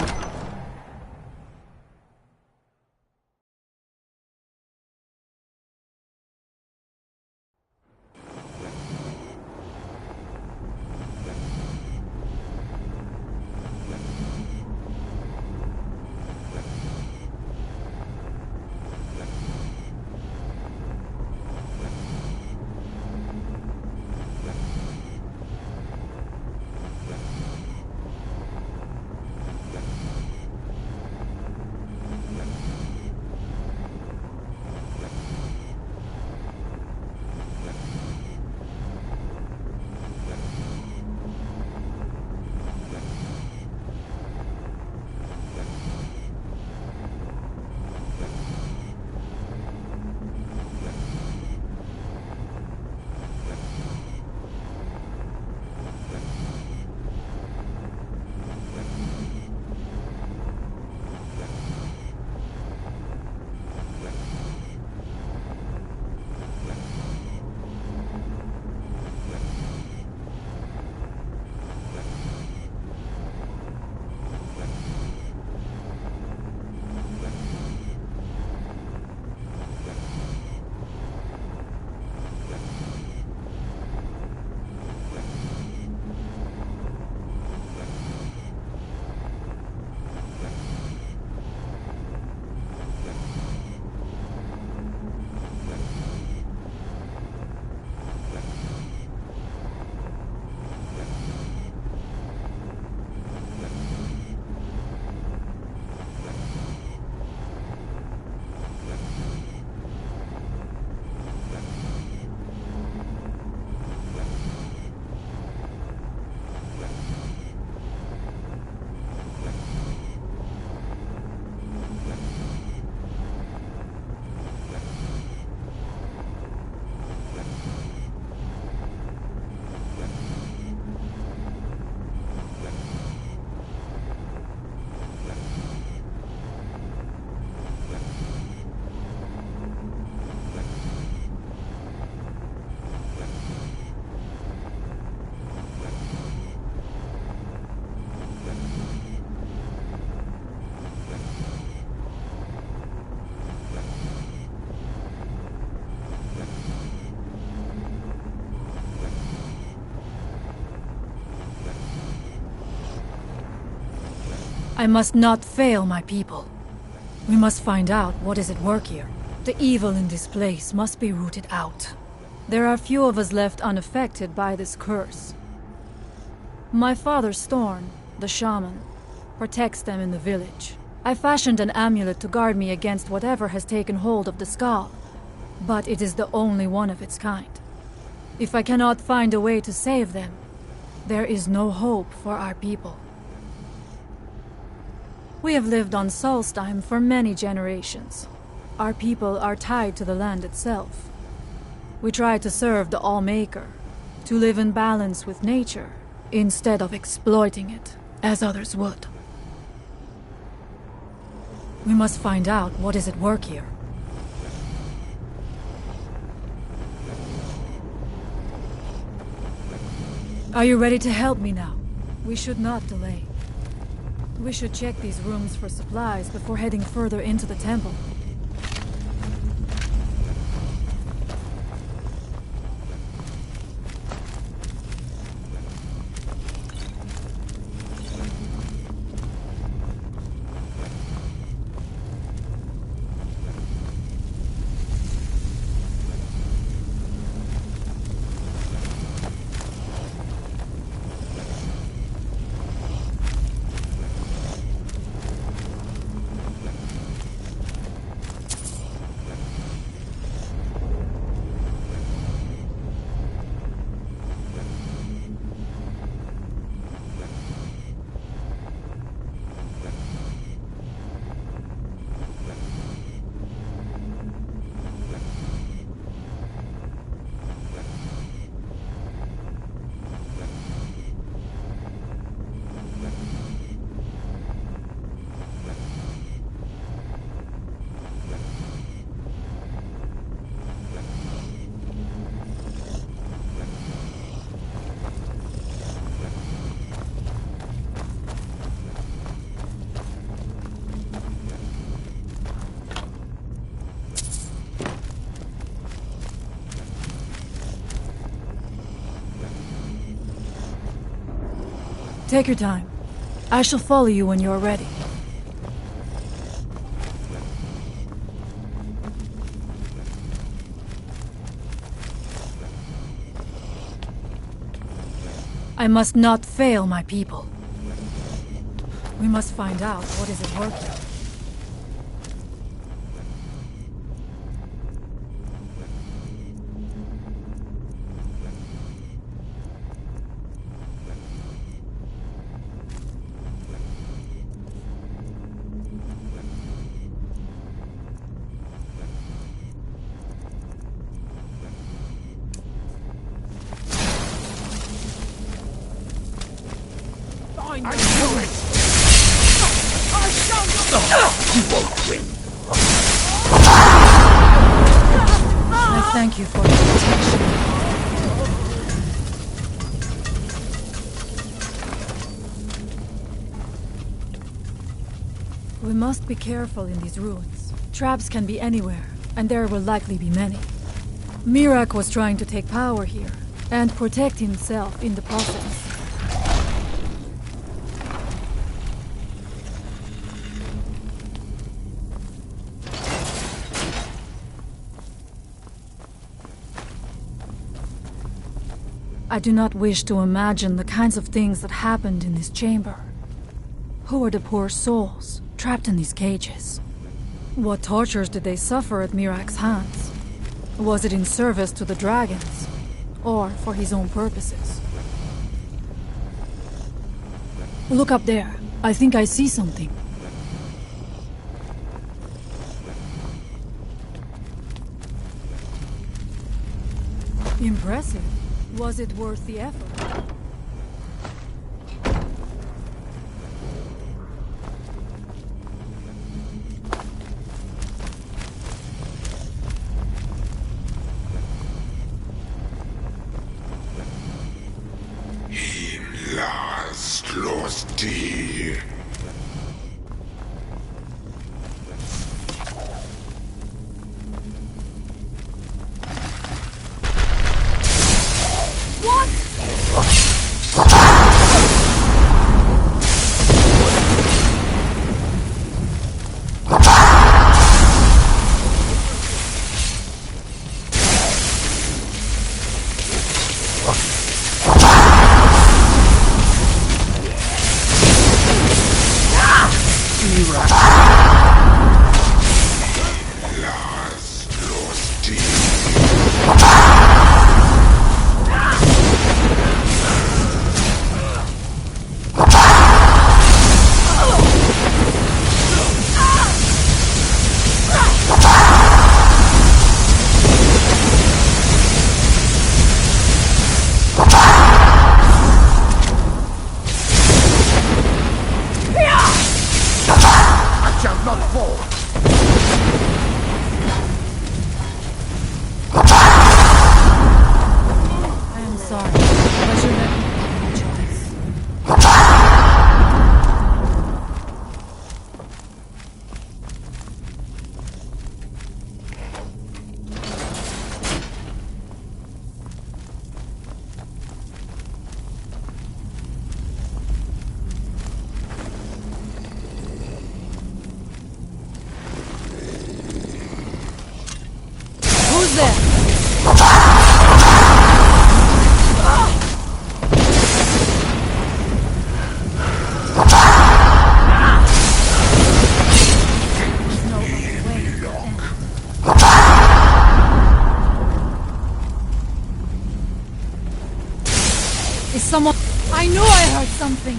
I must not fail my people. We must find out what is at work here. The evil in this place must be rooted out. There are few of us left unaffected by this curse. My father Storn, the shaman, protects them in the village. I fashioned an amulet to guard me against whatever has taken hold of the skull, but it is the only one of its kind. If I cannot find a way to save them, there is no hope for our people. We have lived on Solstheim for many generations. Our people are tied to the land itself. We try to serve the All-Maker, to live in balance with nature, instead of exploiting it, as others would. We must find out what is at work here. Are you ready to help me now? We should not delay. We should check these rooms for supplies before heading further into the temple. Take your time. I shall follow you when you're ready. I must not fail my people. We must find out what is at work here. I knew it! I shall not... You won't win. I thank you for your protection. We must be careful in these ruins. Traps can be anywhere, and there will likely be many. Miraak was trying to take power here, and protect himself in the process. I do not wish to imagine the kinds of things that happened in this chamber. Who are the poor souls trapped in these cages? What tortures did they suffer at Miraak's hands? Was it in service to the dragons, or for his own purposes? Look up there. I think I see something. Impressive. Was it worth the effort? In last lost dear. Is someone... I knew I heard something!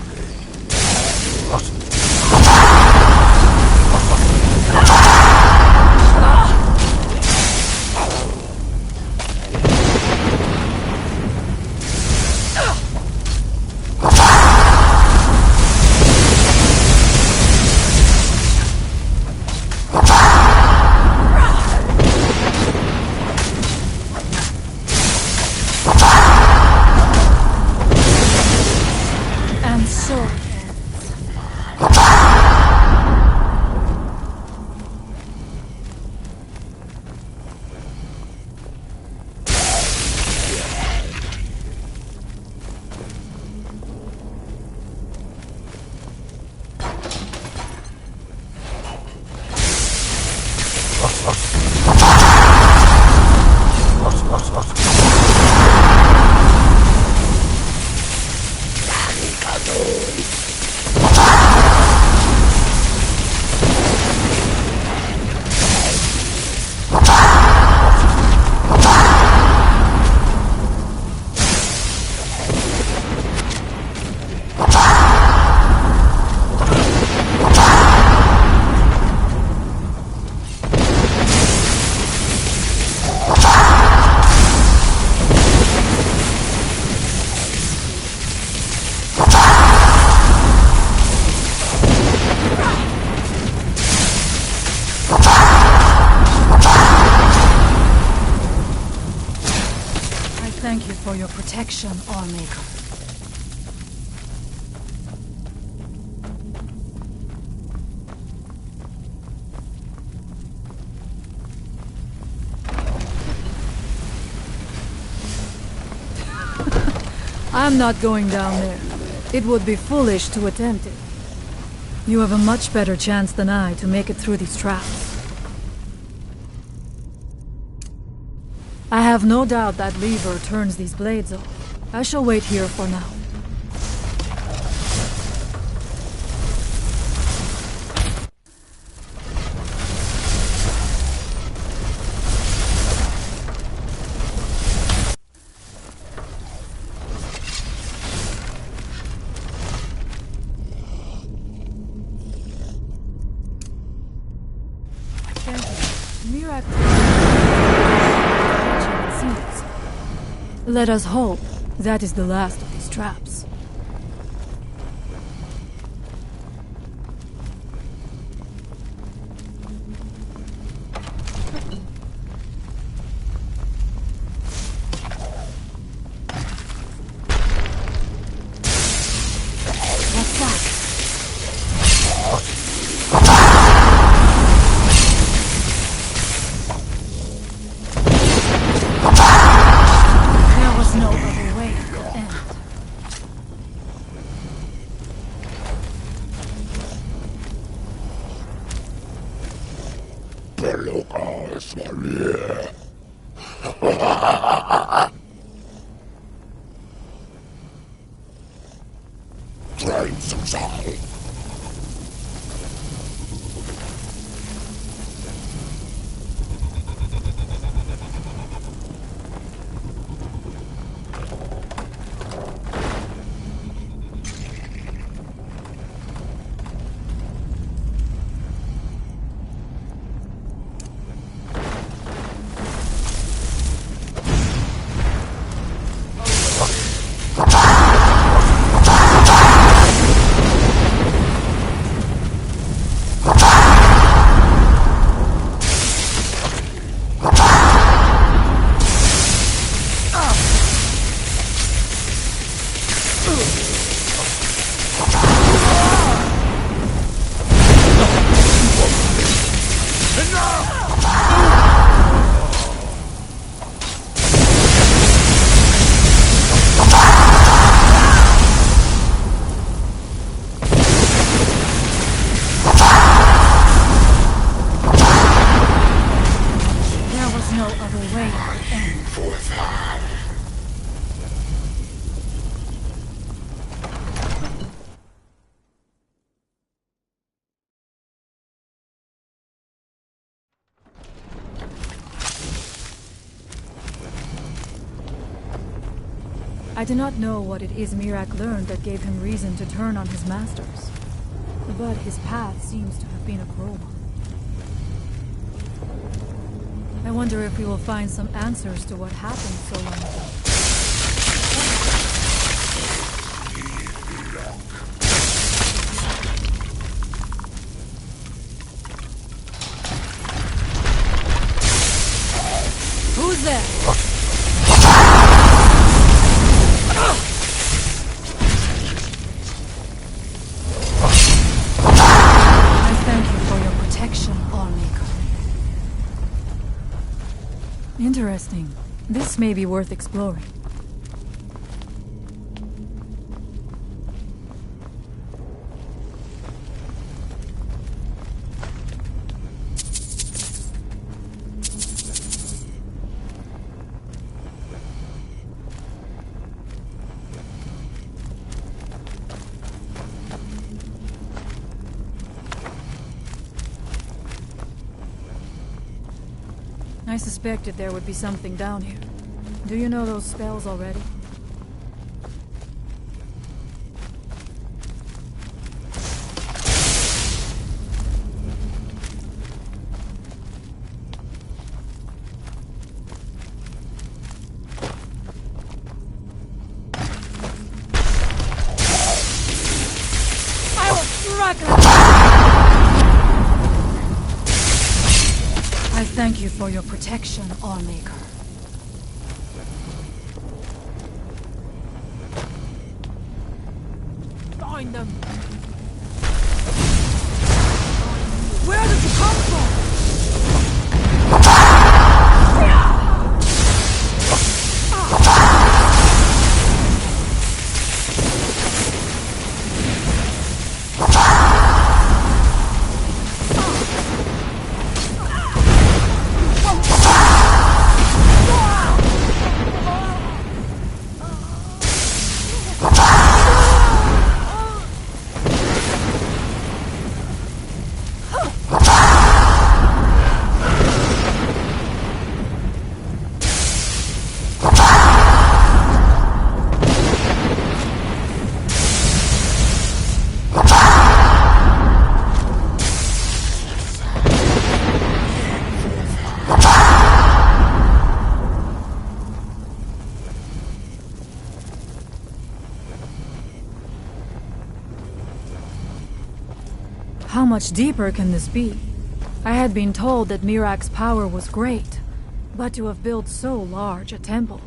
Thank you for your protection, Allmaker. I'm not going down there. It would be foolish to attempt it. You have a much better chance than I to make it through these traps. I have no doubt that lever turns these blades off. I shall wait here for now. Let us hope that is the last of these traps. What's that? No other way to end. I do not know what it is Mirak learned that gave him reason to turn on his masters. But his path seems to have been a cruel one. I wonder if we will find some answers to what happened so long ago. Who's there? I thank you for your protection, Allmaker. Interesting. This may be worth exploring. I suspected there would be something down here. Do you know those spells already? I will struggle! I thank you for your protection, Allmaker. Find them! Where did you come from? How much deeper can this be? I had been told that Mirak's power was great, but to have built so large a temple,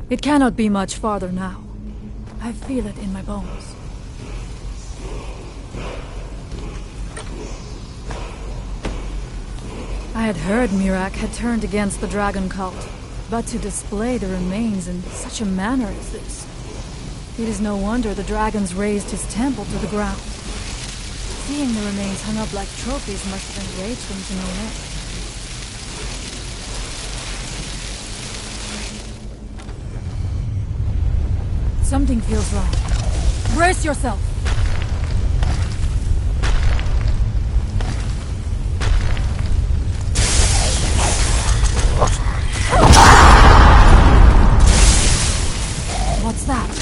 it cannot be much farther now. I feel it in my bones. I had heard Mirak had turned against the dragon cult, but to display the remains in such a manner as this, it is no wonder the dragons razed his temple to the ground. Seeing the remains hung up like trophies must have enraged them to no end. Something feels wrong. Brace yourself! What's that?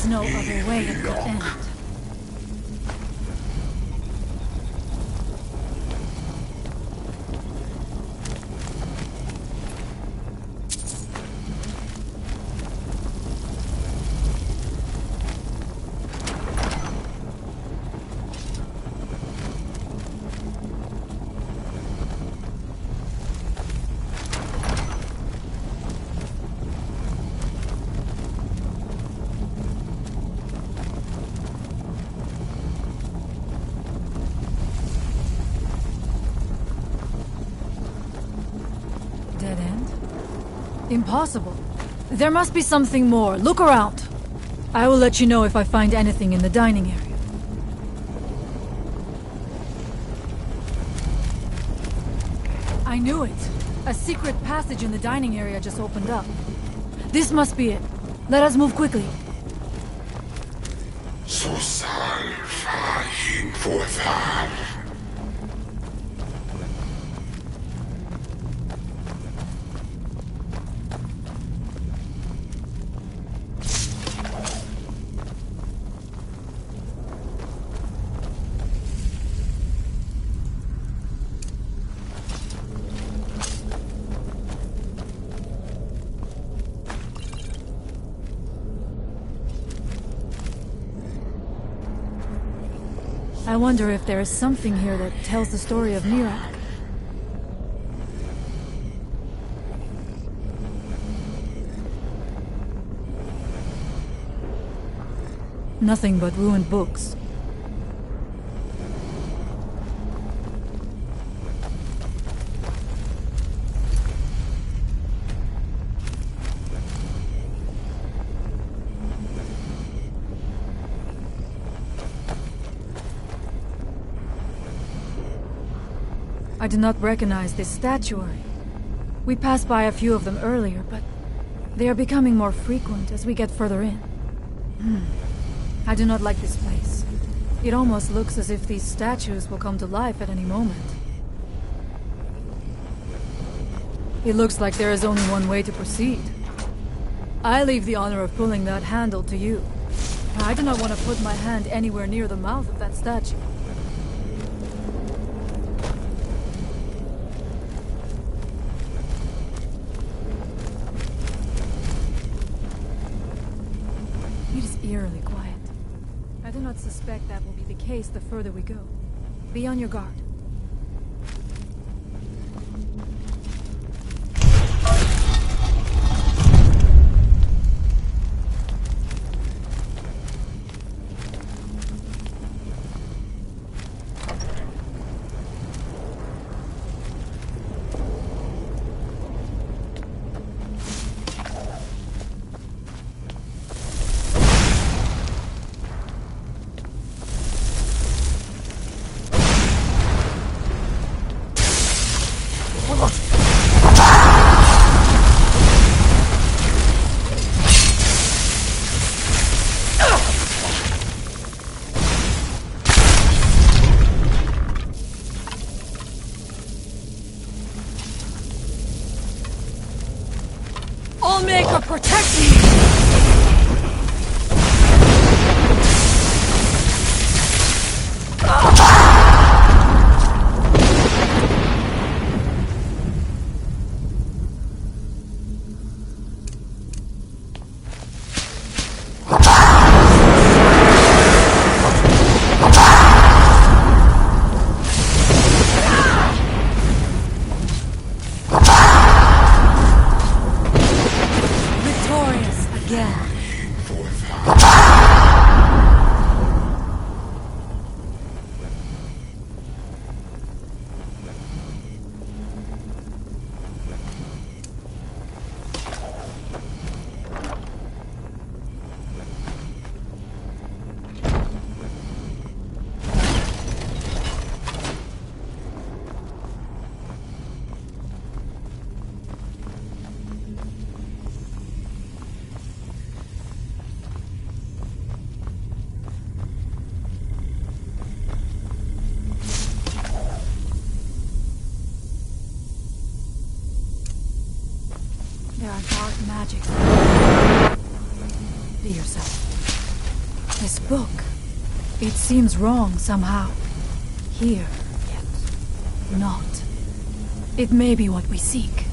No other way it could end. Impossible. There must be something more. Look around. I will let you know if I find anything in the dining area. I knew it. A secret passage in the dining area just opened up. This must be it. Let us move quickly. Så for that. I wonder if there is something here that tells the story of Mirak. Nothing but ruined books. I do not recognize this statuary. We passed by a few of them earlier, but they are becoming more frequent as we get further in. I do not like this place. It almost looks as if these statues will come to life at any moment. It looks like there is only one way to proceed. I leave the honor of pulling that handle to you. I do not want to put my hand anywhere near the mouth of that statue. It is eerily quiet. I do not suspect that will be the case the further we go. Be on your guard. Allmaker, protect me! There are dark magics. Be yourself. This book, it seems wrong somehow. Here, yet not. It may be what we seek.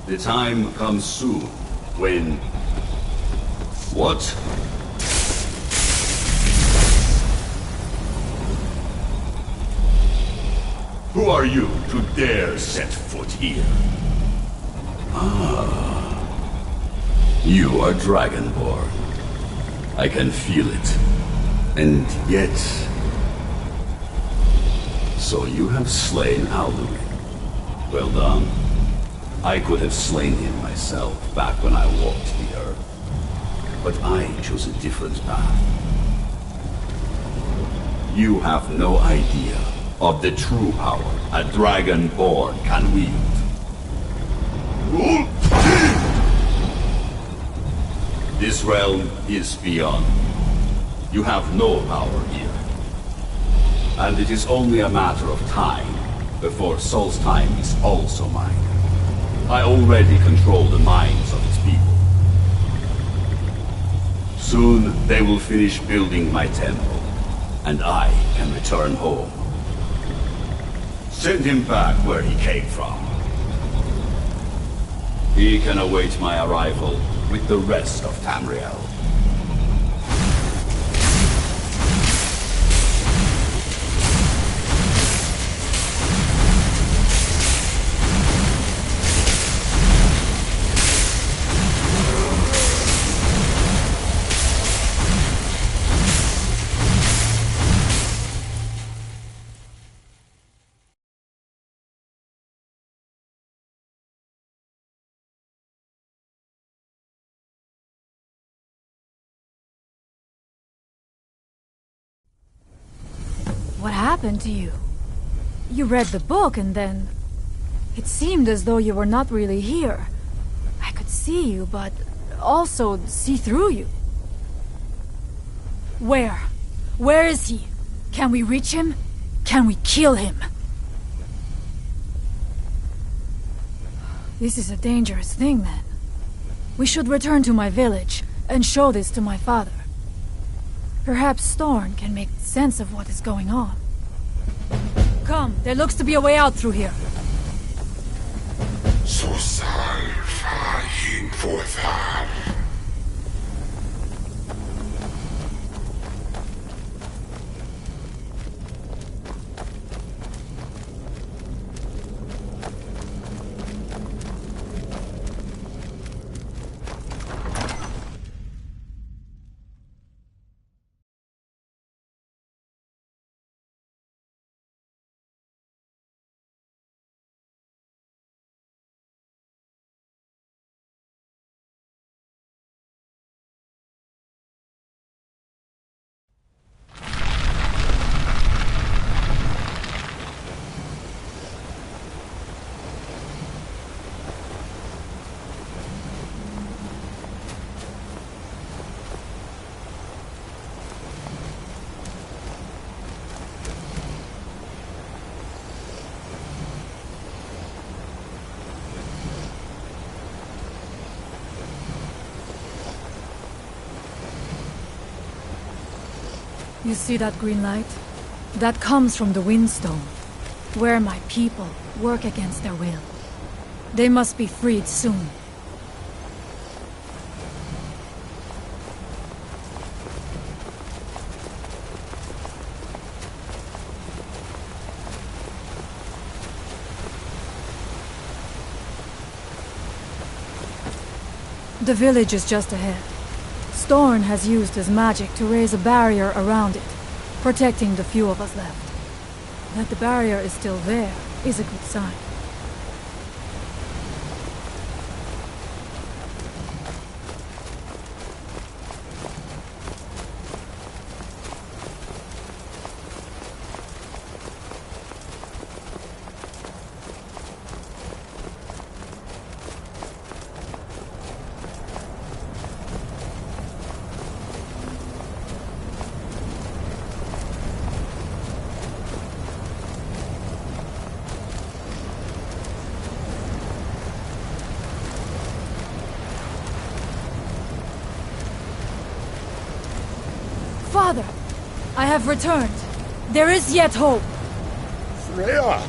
The time comes soon when... What? Who are you to dare set foot here? Ah. You are Dragonborn. I can feel it. And yet... So you have slain Alduin. Well done. I could have slain him myself back when I walked the earth. But I chose a different path. You have no idea of the true power a Dragonborn can wield. This realm is beyond. You have no power here. And it is only a matter of time before Solstheim is also mine. I already control the minds of its people. Soon they will finish building my temple, and I can return home. Send him back where he came from. He can await my arrival with the rest of Tamriel. What happened to you? You read the book and then... It seemed as though you were not really here. I could see you, but also see through you. Where? Where is he? Can we reach him? Can we kill him? This is a dangerous thing, then. We should return to my village and show this to my father. Perhaps Storn can make sense of what is going on. Come, there looks to be a way out through here. Så salvahin forthar. You see that green light? That comes from the Windstone, where my people work against their will. They must be freed soon. The village is just ahead. Storn has used his magic to raise a barrier around it, protecting the few of us left. That the barrier is still there is a good sign. Father, I have returned. There is yet hope. Freya,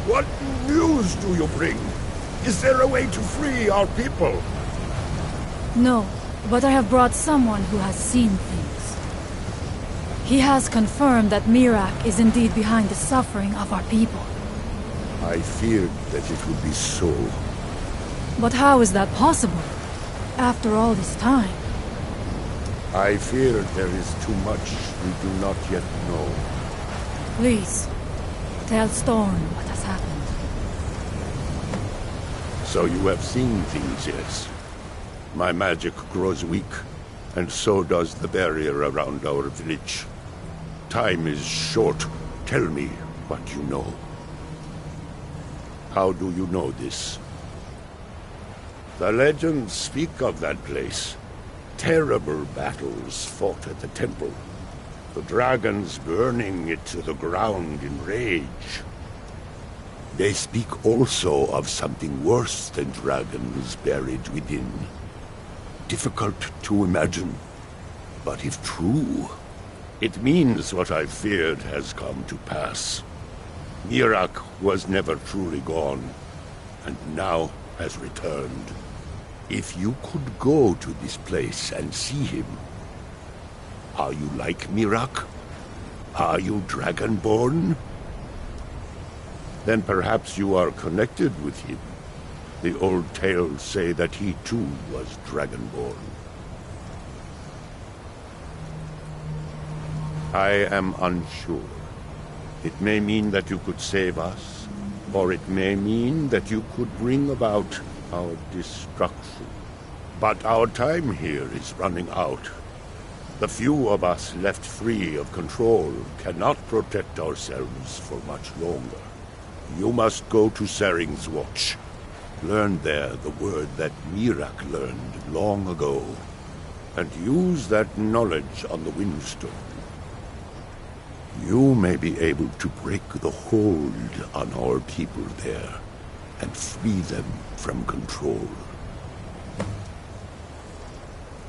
what news do you bring? Is there a way to free our people? No, but I have brought someone who has seen things. He has confirmed that Mirak is indeed behind the suffering of our people. I feared that it would be so. But how is that possible? After all this time? I fear there is too much we do not yet know. Please, tell Storm what has happened. So you have seen things, yes? My magic grows weak, and so does the barrier around our village. Time is short. Tell me what you know. How do you know this? The legends speak of that place. Terrible battles fought at the temple. The dragons burning it to the ground in rage. They speak also of something worse than dragons buried within. Difficult to imagine, but if true, it means what I feared has come to pass. Mirak was never truly gone, and now has returned. If you could go to this place and see him, are you like Mirak? Are you Dragonborn? Then perhaps you are connected with him. The old tales say that he too was Dragonborn. I am unsure. It may mean that you could save us, or it may mean that you could bring about our destruction. But our time here is running out. The few of us left free of control cannot protect ourselves for much longer. You must go to Saring's Watch. Learn there the word that Mirak learned long ago, and use that knowledge on the Windstone. You may be able to break the hold on our people there, and free them from control.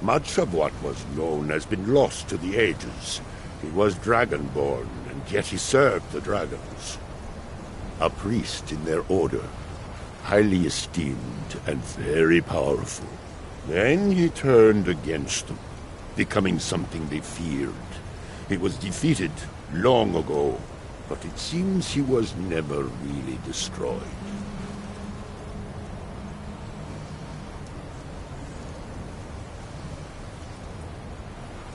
Much of what was known has been lost to the ages. He was Dragonborn, and yet he served the dragons. A priest in their order, highly esteemed and very powerful. Then he turned against them, becoming something they feared. He was defeated long ago, but it seems he was never really destroyed.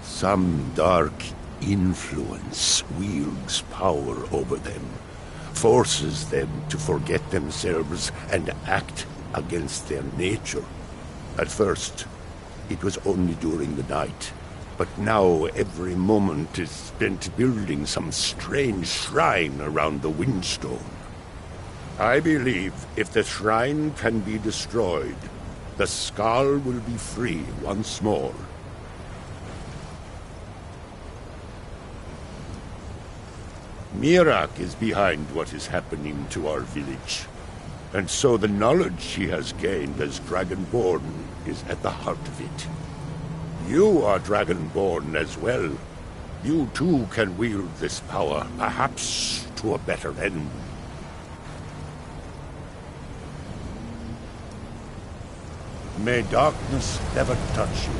Some dark influence wields power over them, forces them to forget themselves and act against their nature. At first, it was only during the night, but now every moment is spent building some strange shrine around the Windstone. I believe if the shrine can be destroyed, the Skull will be free once more. Mirak is behind what is happening to our village, and so the knowledge he has gained as Dragonborn is at the heart of it. You are Dragonborn as well. You too can wield this power, perhaps to a better end. May darkness never touch you.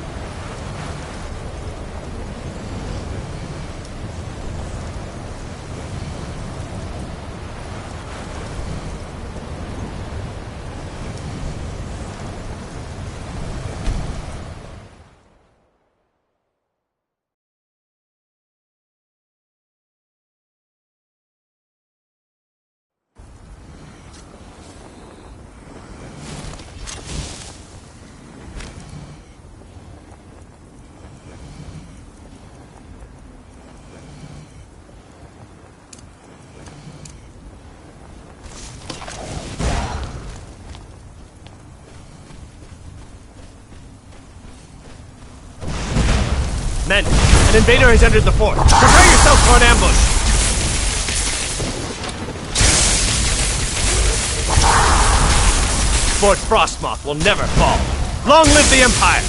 Men, an invader has entered the fort. Prepare yourself for an ambush! Fort Frostmoth will never fall. Long live the Empire!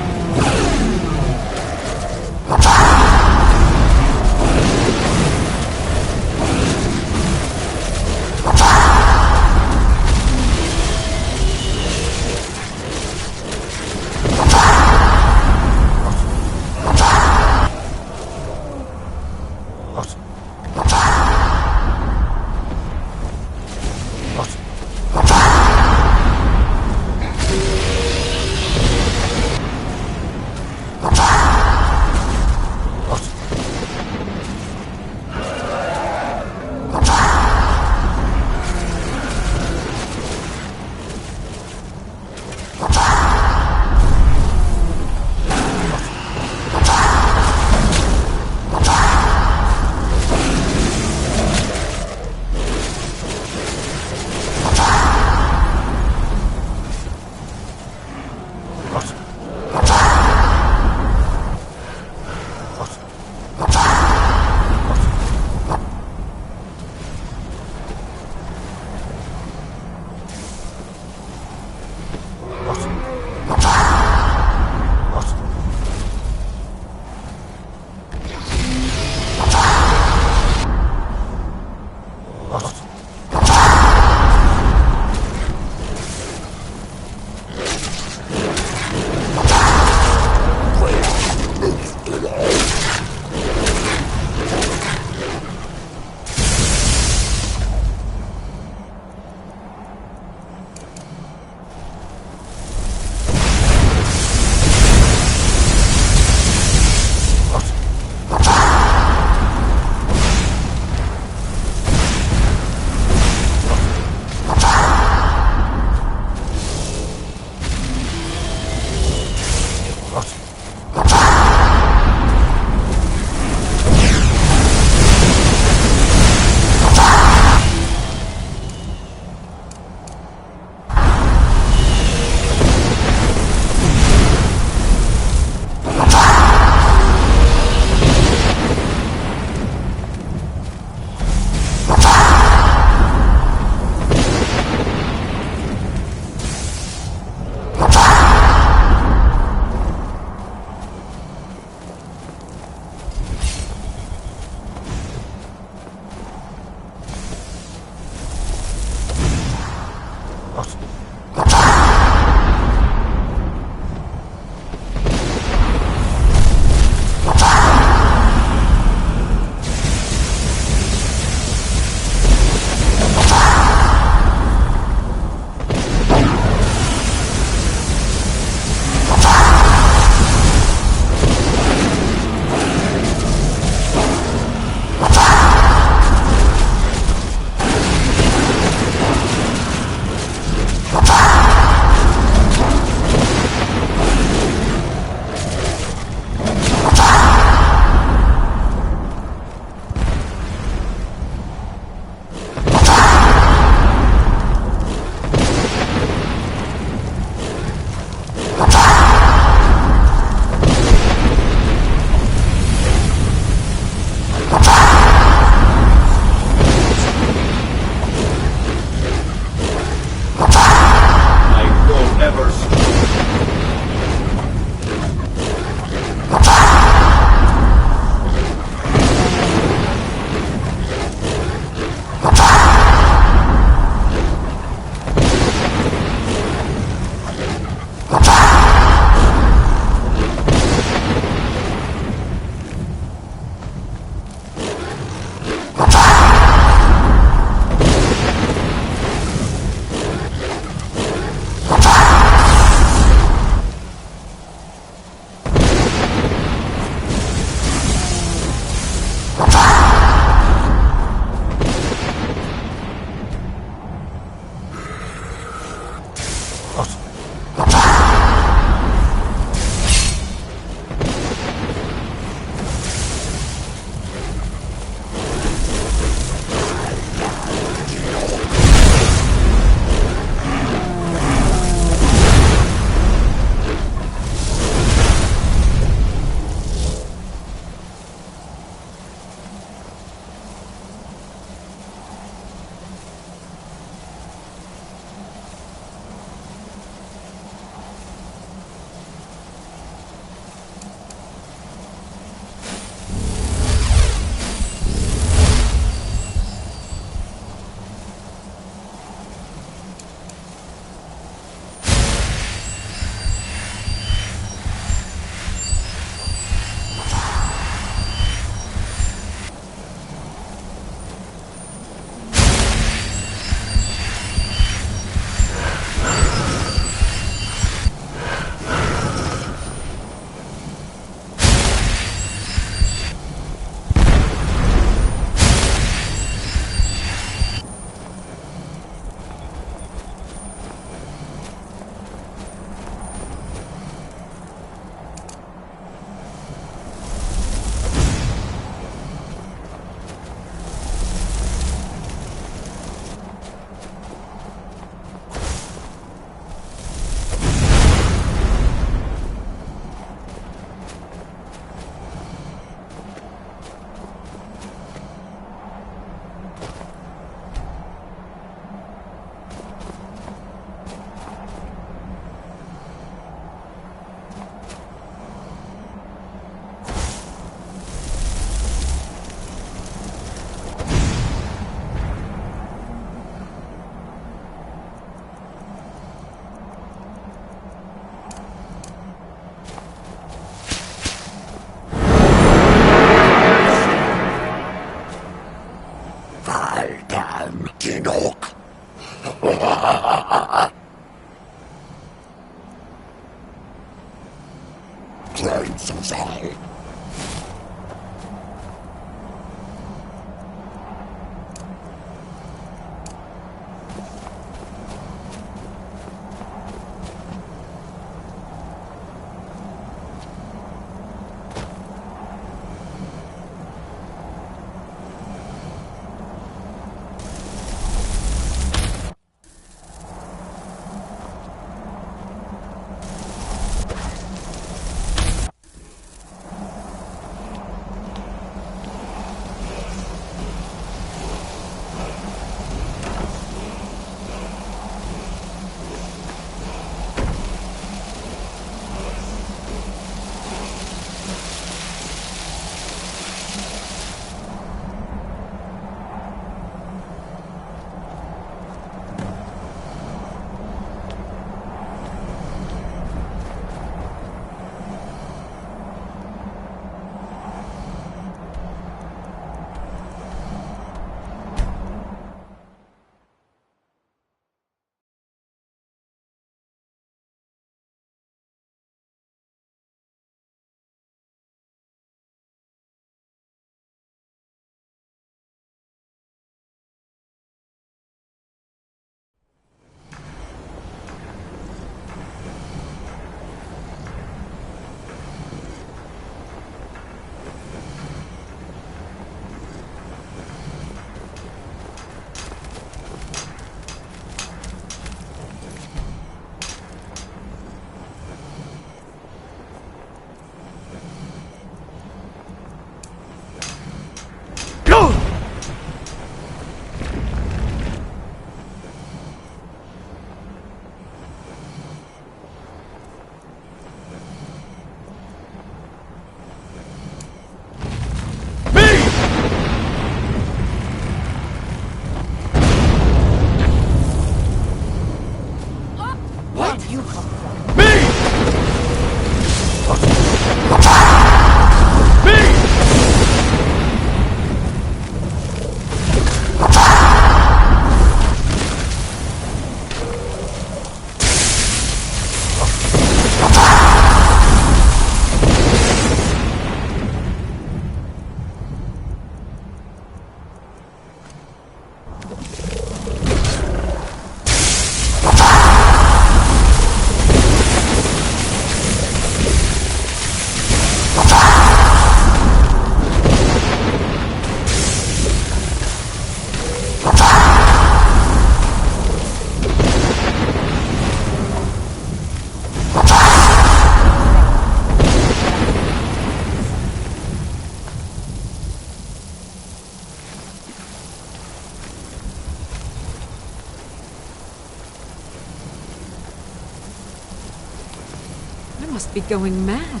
must be going mad.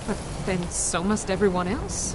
But then so must everyone else.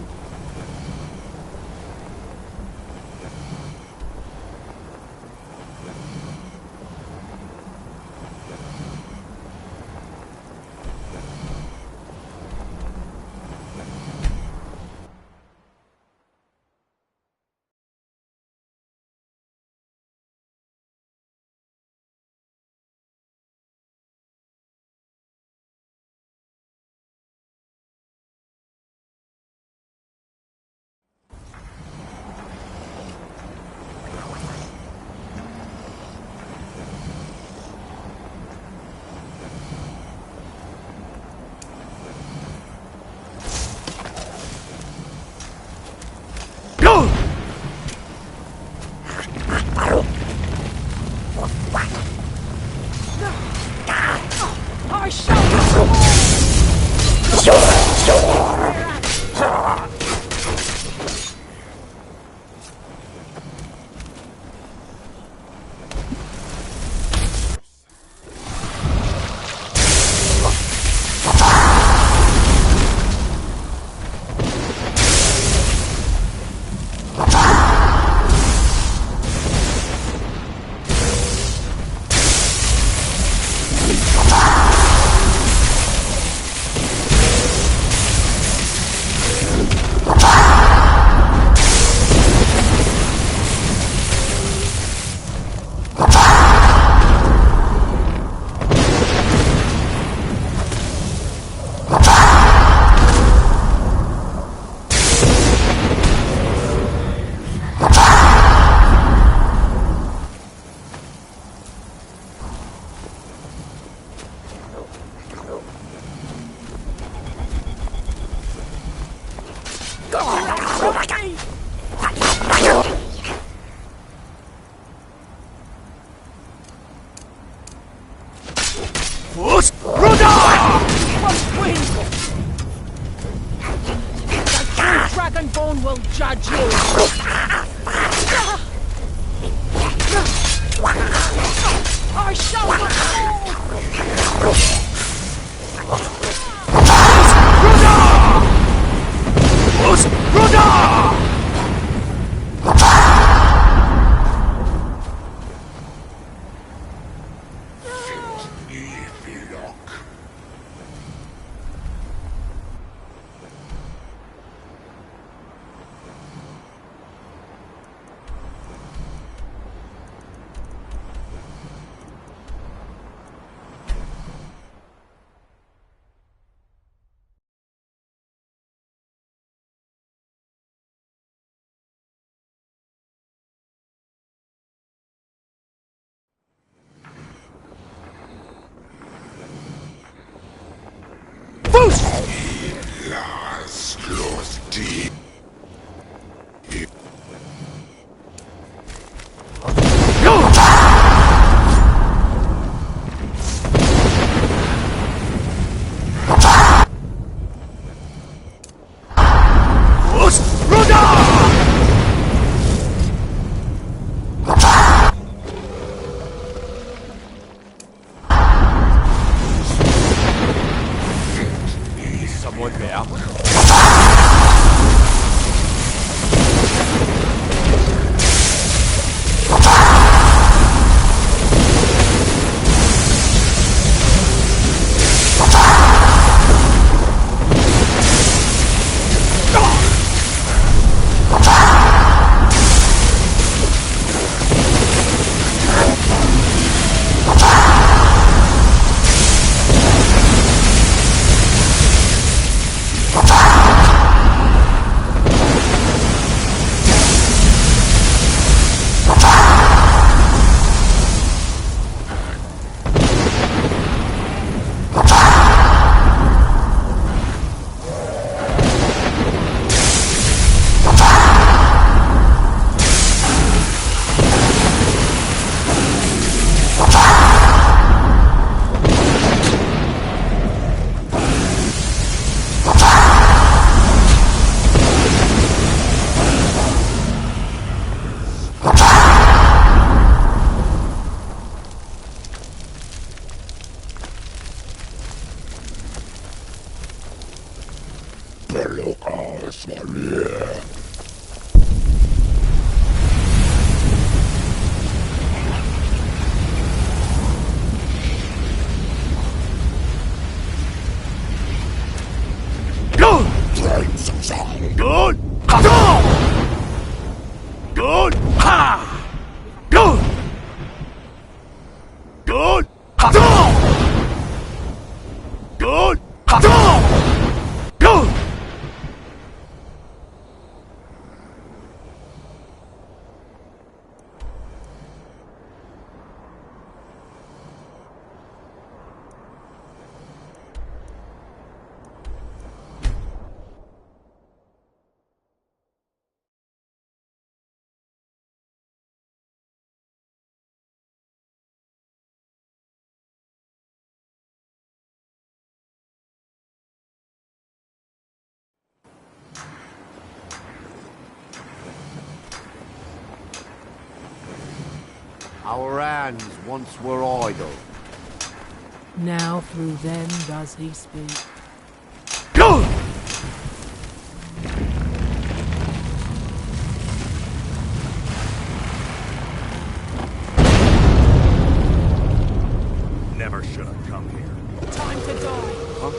Dragonbone will judge you! I shall not Someone there? Good! Good! Ha! Good! Good! Good! Good! Our hands once were idle. Now through them does he speak. Go! Never should have come here. Time to die! Huh?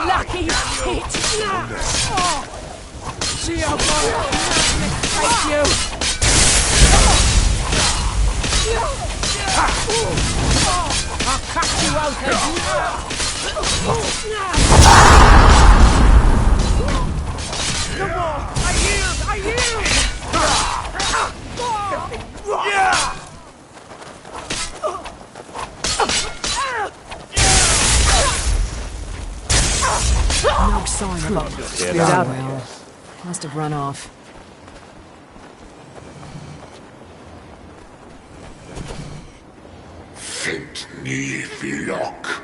Lucky hit! See how far take you! I'll cut you open! Come on! I yield! Yeah! No sign of us. Get out. Well, must have run off. Fit me, Vilok.